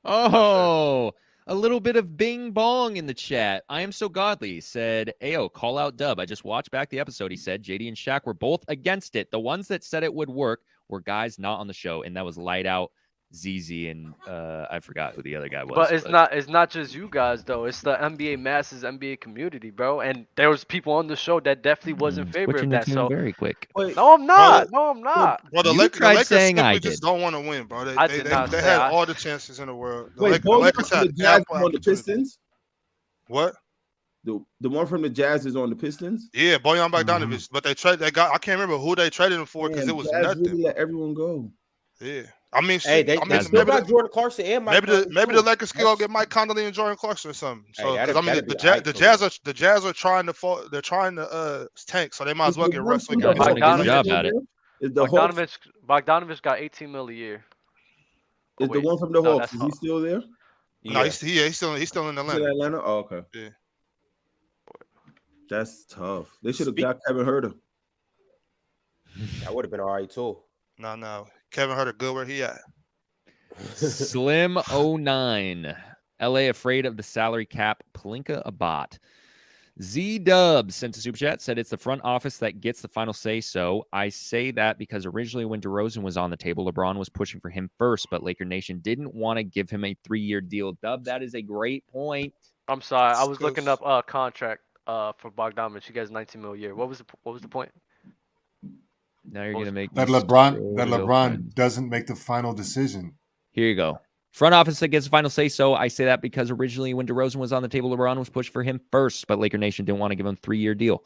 Oh, a little bit of bing bong in the chat. I am so godly said, Ayo, call out Dub. I just watched back the episode. He said JD and Shaq were both against it. The ones that said it would work were guys not on the show, and that was Light Out, ZZ, and I forgot who the other guy was. But it's not just you guys though. It's the NBA masses, NBA community, bro. And there was people on the show that definitely was in favor of that. So very quick. No, I'm not. Well, the Lakers just don't want to win, bro. They had all the chances in the world. The Lakers had the Jazz on the Pistons. What? The one from the Jazz is on the Pistons. Yeah, Bojan Bogdanovic. But I can't remember who they traded him for because it was nothing. Really let everyone go. Yeah. I mean, they still got Jordan Clarkson and Mike. Maybe the Lakers still get Mike Conley and Jordan Clarkson or something. So, the Jazz are trying to fall. They're trying to tank, so they might as well get Russ. Bogdanovic got $18 million a year. Is the one from the Hawks? Is he still there? No, he's still in Atlanta. Still in Atlanta? Oh, okay. Yeah. That's tough. They should have got Kevin Huerter. That would have been all right too. No. Kevin Huerter good where he at. Slim09. LA afraid of the salary cap. Pelinka a bot. Z-Dub sent a super chat, said it's the front office that gets the final say so. I say that because originally when DeRozan was on the table, LeBron was pushing for him first, but Laker Nation didn't want to give him a 3-year deal. Dub, that is a great point. I'm sorry, I was looking up a contract for Bogdanovich. You guys $19 million a year. What was the point? Now you're going to make that LeBron doesn't make the final decision. Here you go. Front office that gets the final say so. I say that because originally when DeRozan was on the table, LeBron was pushed for him first, but Laker Nation didn't want to give him a 3-year deal.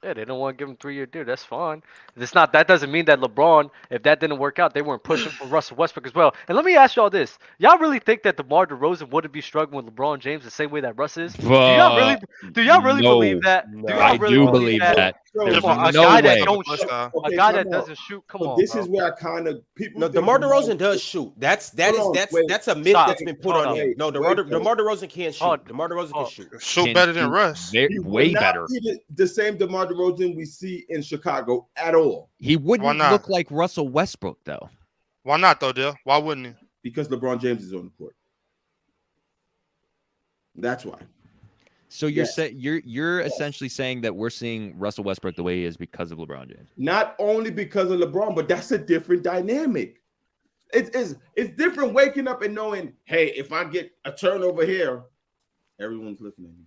Yeah, they don't want to give him a 3-year deal. That's fine. That doesn't mean that LeBron, if that didn't work out, they weren't pushing for Russell Westbrook as well. And let me ask y'all this: y'all really think that DeMar DeRozan wouldn't be struggling with LeBron James the same way that Russ is? Do y'all really believe that? No, I do believe that. A guy that doesn't shoot. Come on. This is where I kind of people. No, DeMar DeRozan does shoot. That's a myth that's been put on him. No, DeMar DeRozan can't shoot. DeMar DeRozan can shoot. Shoot better than Russ. Way better. The same DeMar DeRozan we see in Chicago at all. He wouldn't look like Russell Westbrook though. Why not though, Dale? Why wouldn't he? Because LeBron James is on the court. That's why. So you're essentially saying that we're seeing Russell Westbrook the way he is because of LeBron James. Not only because of LeBron, but that's a different dynamic. It's different waking up and knowing, hey, if I get a turnover here, everyone's looking at me.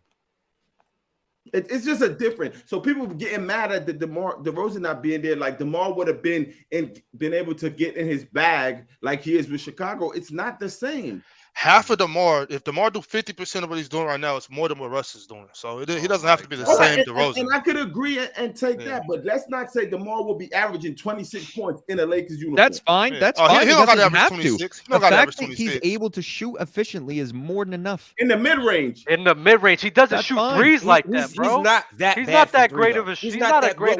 It's just a different. So people getting mad at the DeRozan not being there. Like DeMar would have been able to get in his bag like he is with Chicago. It's not the same. Half of DeMar, if DeMar do 50% of what he's doing right now, it's more than what Russ is doing. So he doesn't have to be the same DeRozan. And I could agree and take that, but let's not say DeMar will be averaging 26 points in a Lakers uniform. That's fine. Yeah. That's fine. He don't got to average 26. The fact that he's able to shoot efficiently is more than enough. In the mid-range. He doesn't shoot threes like that, bro. He's not that great of a shooter. He's not that great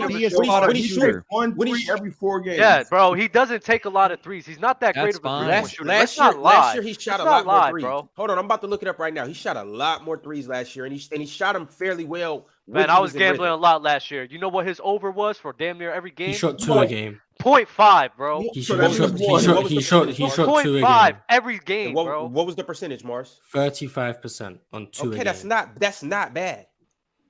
of a shooter. When he shoots 1 3 every 4 games. Yeah, bro. He doesn't take a lot of threes. He's not that great of a three-point shooter. Last year he shot a lot more threes. Bro. Hold on, I'm about to look it up right now. He shot a lot more threes last year, and he shot them fairly well. Man, I was gambling a lot last year. You know what his over was for damn near every game? He shot 2 a game. 0.5, bro. He shot 2 a game. 0.5 every game, bro. What was the percentage, Mars? 35% on 2 a game. Okay, that's not bad.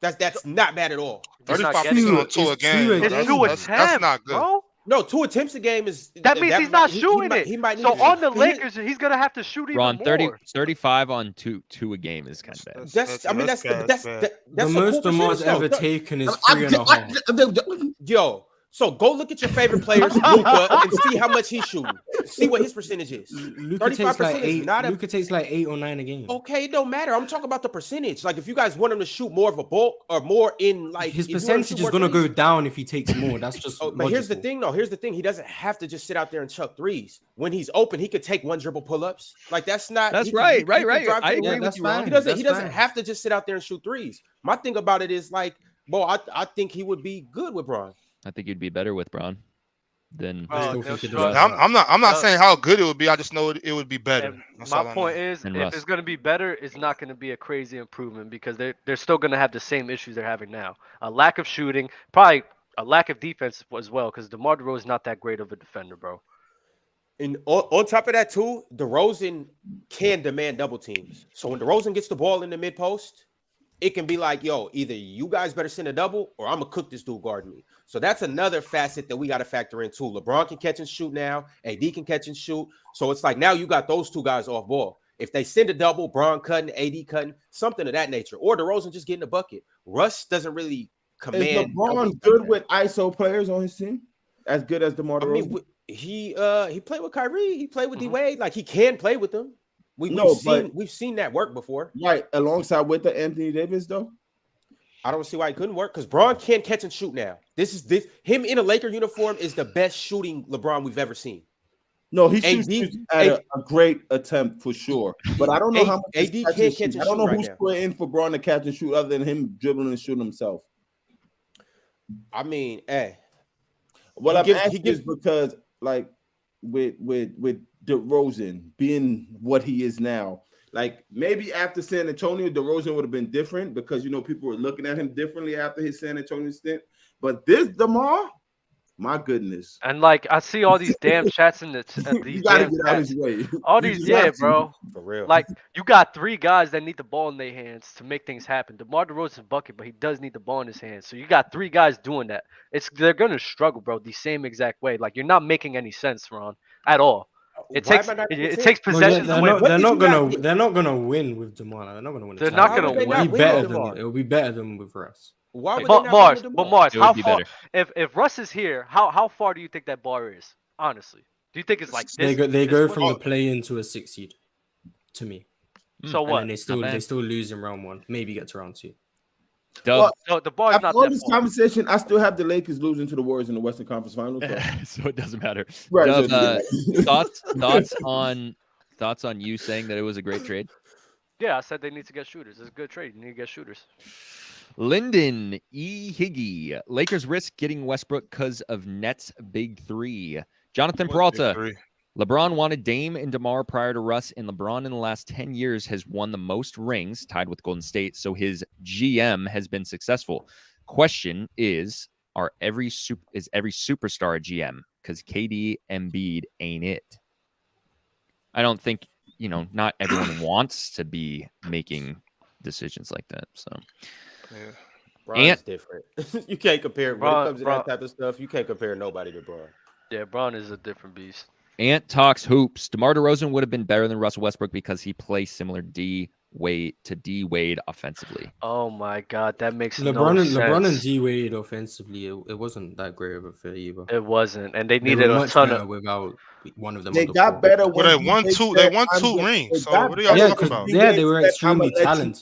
That's not bad at all. 35% on 2 a game. That's not good, bro. No, 2 attempts a game is. That means he's not shooting it. He might so on the Lakers, he's gonna have to shoot even more. 35 on two a game is kind of bad. That's the most DeMar's ever taken is 3.5. Yo, so go look at your favorite players, Luka, and see how much he's shooting. See what his percentage is. Luka takes like 8. Luka takes like 8 or 9 a game. Okay, it don't matter. I'm talking about the percentage. Like if you guys want him to shoot more of a bulk or more in like his percentage is gonna go down if he takes more. That's just. But here's the thing, though. Here's the thing. He doesn't have to just sit out there and chuck threes. When he's open, he could take 1 dribble pull-ups. Like that's not. That's right. I agree with you. He doesn't have to just sit out there and shoot threes. My thing about it is like, well, I think he would be good with Bron. I think you'd be better with Bron than. I'm not saying how good it would be. I just know it would be better. My point is, if it's going to be better, it's not going to be a crazy improvement because they're still going to have the same issues they're having now. A lack of shooting, probably a lack of defense as well because DeMar DeRozan is not that great of a defender, bro. And on top of that, too, DeRozan can demand double teams. So when DeRozan gets the ball in the mid post, it can be like, yo, either you guys better send a double or I'm going to cook this dude guarding me. So that's another facet that we got to factor in too. LeBron can catch and shoot now. AD can catch and shoot. So it's like now you got those 2 guys off ball. If they send a double, Bron cutting, AD cutting, something of that nature. Or DeRozan just getting a bucket. Russ doesn't really command. Is LeBron good with ISO players on his team? As good as DeMar DeRozan? I mean, he played with Kyrie. He played with Dwade. Like he can play with them. We've seen that work before. Right, alongside with the Anthony Davis, though. I don't see why it couldn't work because Bron can catch and shoot now. This him in a Laker uniform is the best shooting LeBron we've ever seen. No, he shoots at a great attempt for sure. But I don't know how much AD can't catch and shoot. I don't know who's put in for Bron to catch and shoot other than him dribbling and shooting himself. I mean, what I'm asking is because like with DeRozan being what he is now, like maybe after San Antonio, DeRozan would have been different because people were looking at him differently after his San Antonio stint. But this DeMar, My goodness. And like I see all these damn chats in the these You gotta damn get out chats. his way. All You these, just yeah, have to. bro. For real. Like you got 3 guys that need the ball in their hands to make things happen. DeMar DeRozan's bucket, but he does need the ball in his hands. So you got 3 guys doing that. They're gonna struggle, bro, the same exact way. Like you're not making any sense, Ron, at all. It Why takes am I not making it sense? takes No, possession to win. they're not gonna win with DeMar. They're not gonna win. They're not Why gonna would they win. not It'll be win better with than DeMar? it'll be better than with Russ. Why would But they not Mars, win with but DeMar? Mars, It how would be far? better. If Russ is here, how far do you think that bar is? Honestly, do you think it's like this? They go this from way? the play into a 6 seed, to me. So And what? then they still lose in round 1. Maybe get to round 2. Dub. So the bar's After not all that this far. conversation, I still have the Lakers losing to the Warriors in the Western Conference Finals. So. So it doesn't matter. Right, Dub, so- thoughts on you saying that it was a great trade? Yeah, I said they need to get shooters. It's a good trade. You need to get shooters. Lyndon E. Higgy. Lakers risk getting Westbrook because of Nets' big 3. Jonathan Peralta. LeBron wanted Dame and DeMar prior to Russ, and LeBron in the last 10 years has won the most rings, tied with Golden State, so his GM has been successful. Question is every superstar a GM? Because KD, Embiid ain't it. I don't think, not everyone wants to be making decisions like that. So, yeah. Bron's different. You can't compare when it comes to that type of stuff. You can't compare nobody to Bron. Yeah, Bron is a different beast. Ant talks hoops. DeMar DeRozan would have been better than Russell Westbrook because he plays similar D Wade offensively. Oh my God, that makes LeBron and sense. D Wade offensively, it wasn't that great of a fit either. It wasn't, and they needed a ton of without one of them. They got better. Well, they won two rings. So what are y'all talking about? Yeah, they were extremely talented.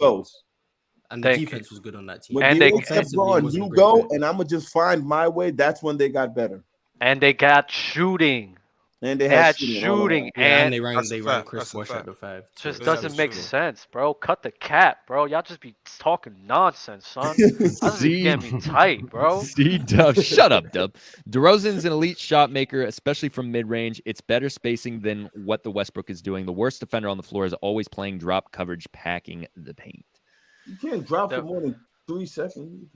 And the Thank defense was good on that team. When And they they kept going, you go, and I'm gonna just find my way. That's when they got better. And they got shooting. And they had shooting. shooting. And they ran Chris Bosh at the 5. Just doesn't make sense, bro. Cut the cap, bro. Y'all just be talking nonsense, son. That's getting me tight, bro. Dub. Shut up, Dub. DeRozan's an elite shot maker, especially from mid-range. It's better spacing than what the Westbrook is doing. The worst defender on the floor is always playing drop coverage, packing the paint. You can't drop for more than 3 seconds.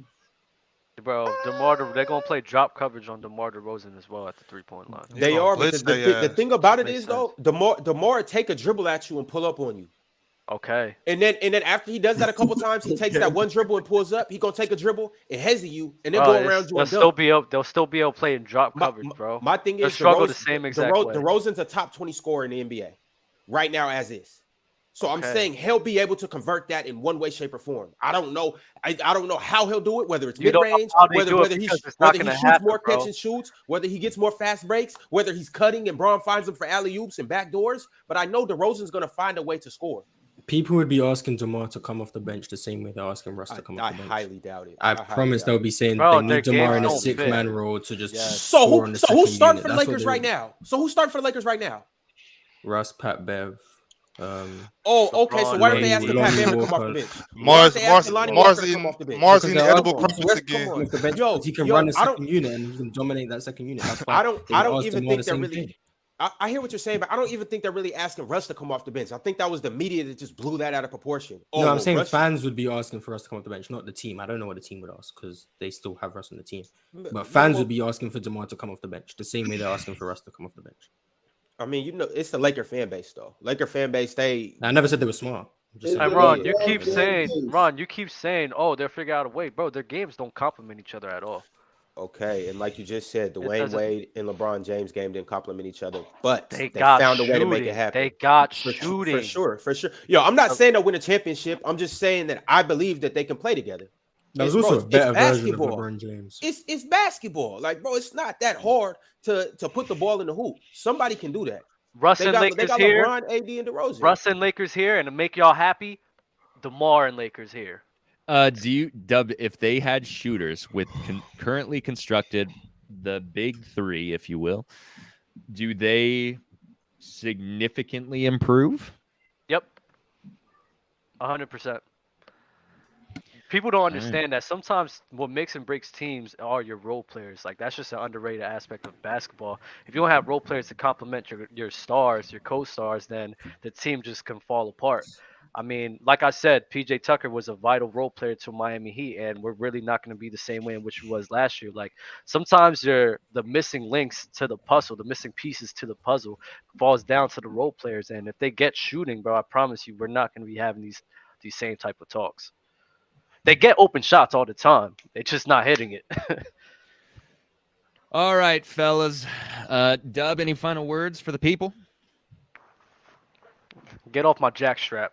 Bro, they're gonna play drop coverage on DeMar DeRozan as well at the 3-point line. They are, but the thing about it is though, the more take a dribble at you and pull up on you. Okay. And then after he does that a couple times, he takes that one dribble and pulls up. He gonna take a dribble and hezzy you, and then go around you. They'll still be able to play in drop coverage, bro. My thing is, struggle the same exact way. DeRozan's a top 20 scorer in the NBA right now, as is. So I'm saying he'll be able to convert that in one way, shape, or form. I don't know. I don't know how he'll do it. Whether it's mid range, whether he shoots more catch and shoots, whether he gets more fast breaks, whether he's cutting and Bron finds him for alley oops and back doors. But I know DeRozan's going to find a way to score. People would be asking DeMar to come off the bench the same way they're asking Russ to come off the bench. I highly doubt it. I promise they'll be saying they need DeMar in a 6-man role to just. So who's starting for the Lakers right now? Russ, Pat, Bev. Okay. So why don't they ask Pat Bev to come off the bench? Mars in the edible promise again. He can run a second unit and he can dominate that second unit. That's why I don't even think they're really. I hear what you're saying, but I don't even think they're really asking Russ to come off the bench. I think that was the media that just blew that out of proportion. No, I'm saying fans would be asking for Russ to come off the bench, not the team. I don't know what the team would ask because they still have Russ on the team. But fans would be asking for DeMar to come off the bench the same way they're asking for Russ to come off the bench. I mean, it's the Laker fan base, though. Laker fan base, I never said they were smart. Ron, you keep saying, oh, they'll figure out a way. Bro, their games don't complement each other at all. Okay, and like you just said, Dwayne Wade and LeBron James game didn't complement each other, but they found a way to make it happen. They got shooting. For sure. Yo, I'm not saying they'll win a championship. I'm just saying that I believe that they can play together. That was also a better version of LeBron James. It's basketball. Like, bro, it's not that hard to put the ball in the hoop. Somebody can do that. Russ and Lakers here. LeBron, AD, and DeRozan. Russ and Lakers here, and to make y'all happy, DeMar and Lakers here. Do you, Dub, if they had shooters with currently constructed the big 3, if you will, do they significantly improve? Yep. 100%. People don't understand that sometimes what makes and breaks teams are your role players. Like, that's just an underrated aspect of basketball. If you don't have role players to complement your stars, your co-stars, then the team just can fall apart. I mean, like I said, PJ Tucker was a vital role player to Miami Heat, and we're really not going to be the same way in which it was last year. Like sometimes the missing links to the puzzle, the missing pieces to the puzzle, falls down to the role players. And if they get shooting, bro, I promise you, we're not going to be having these same type of talks. They get open shots all the time. They're just not hitting it. All right, fellas. Dub, any final words for the people? Get off my jackstrap.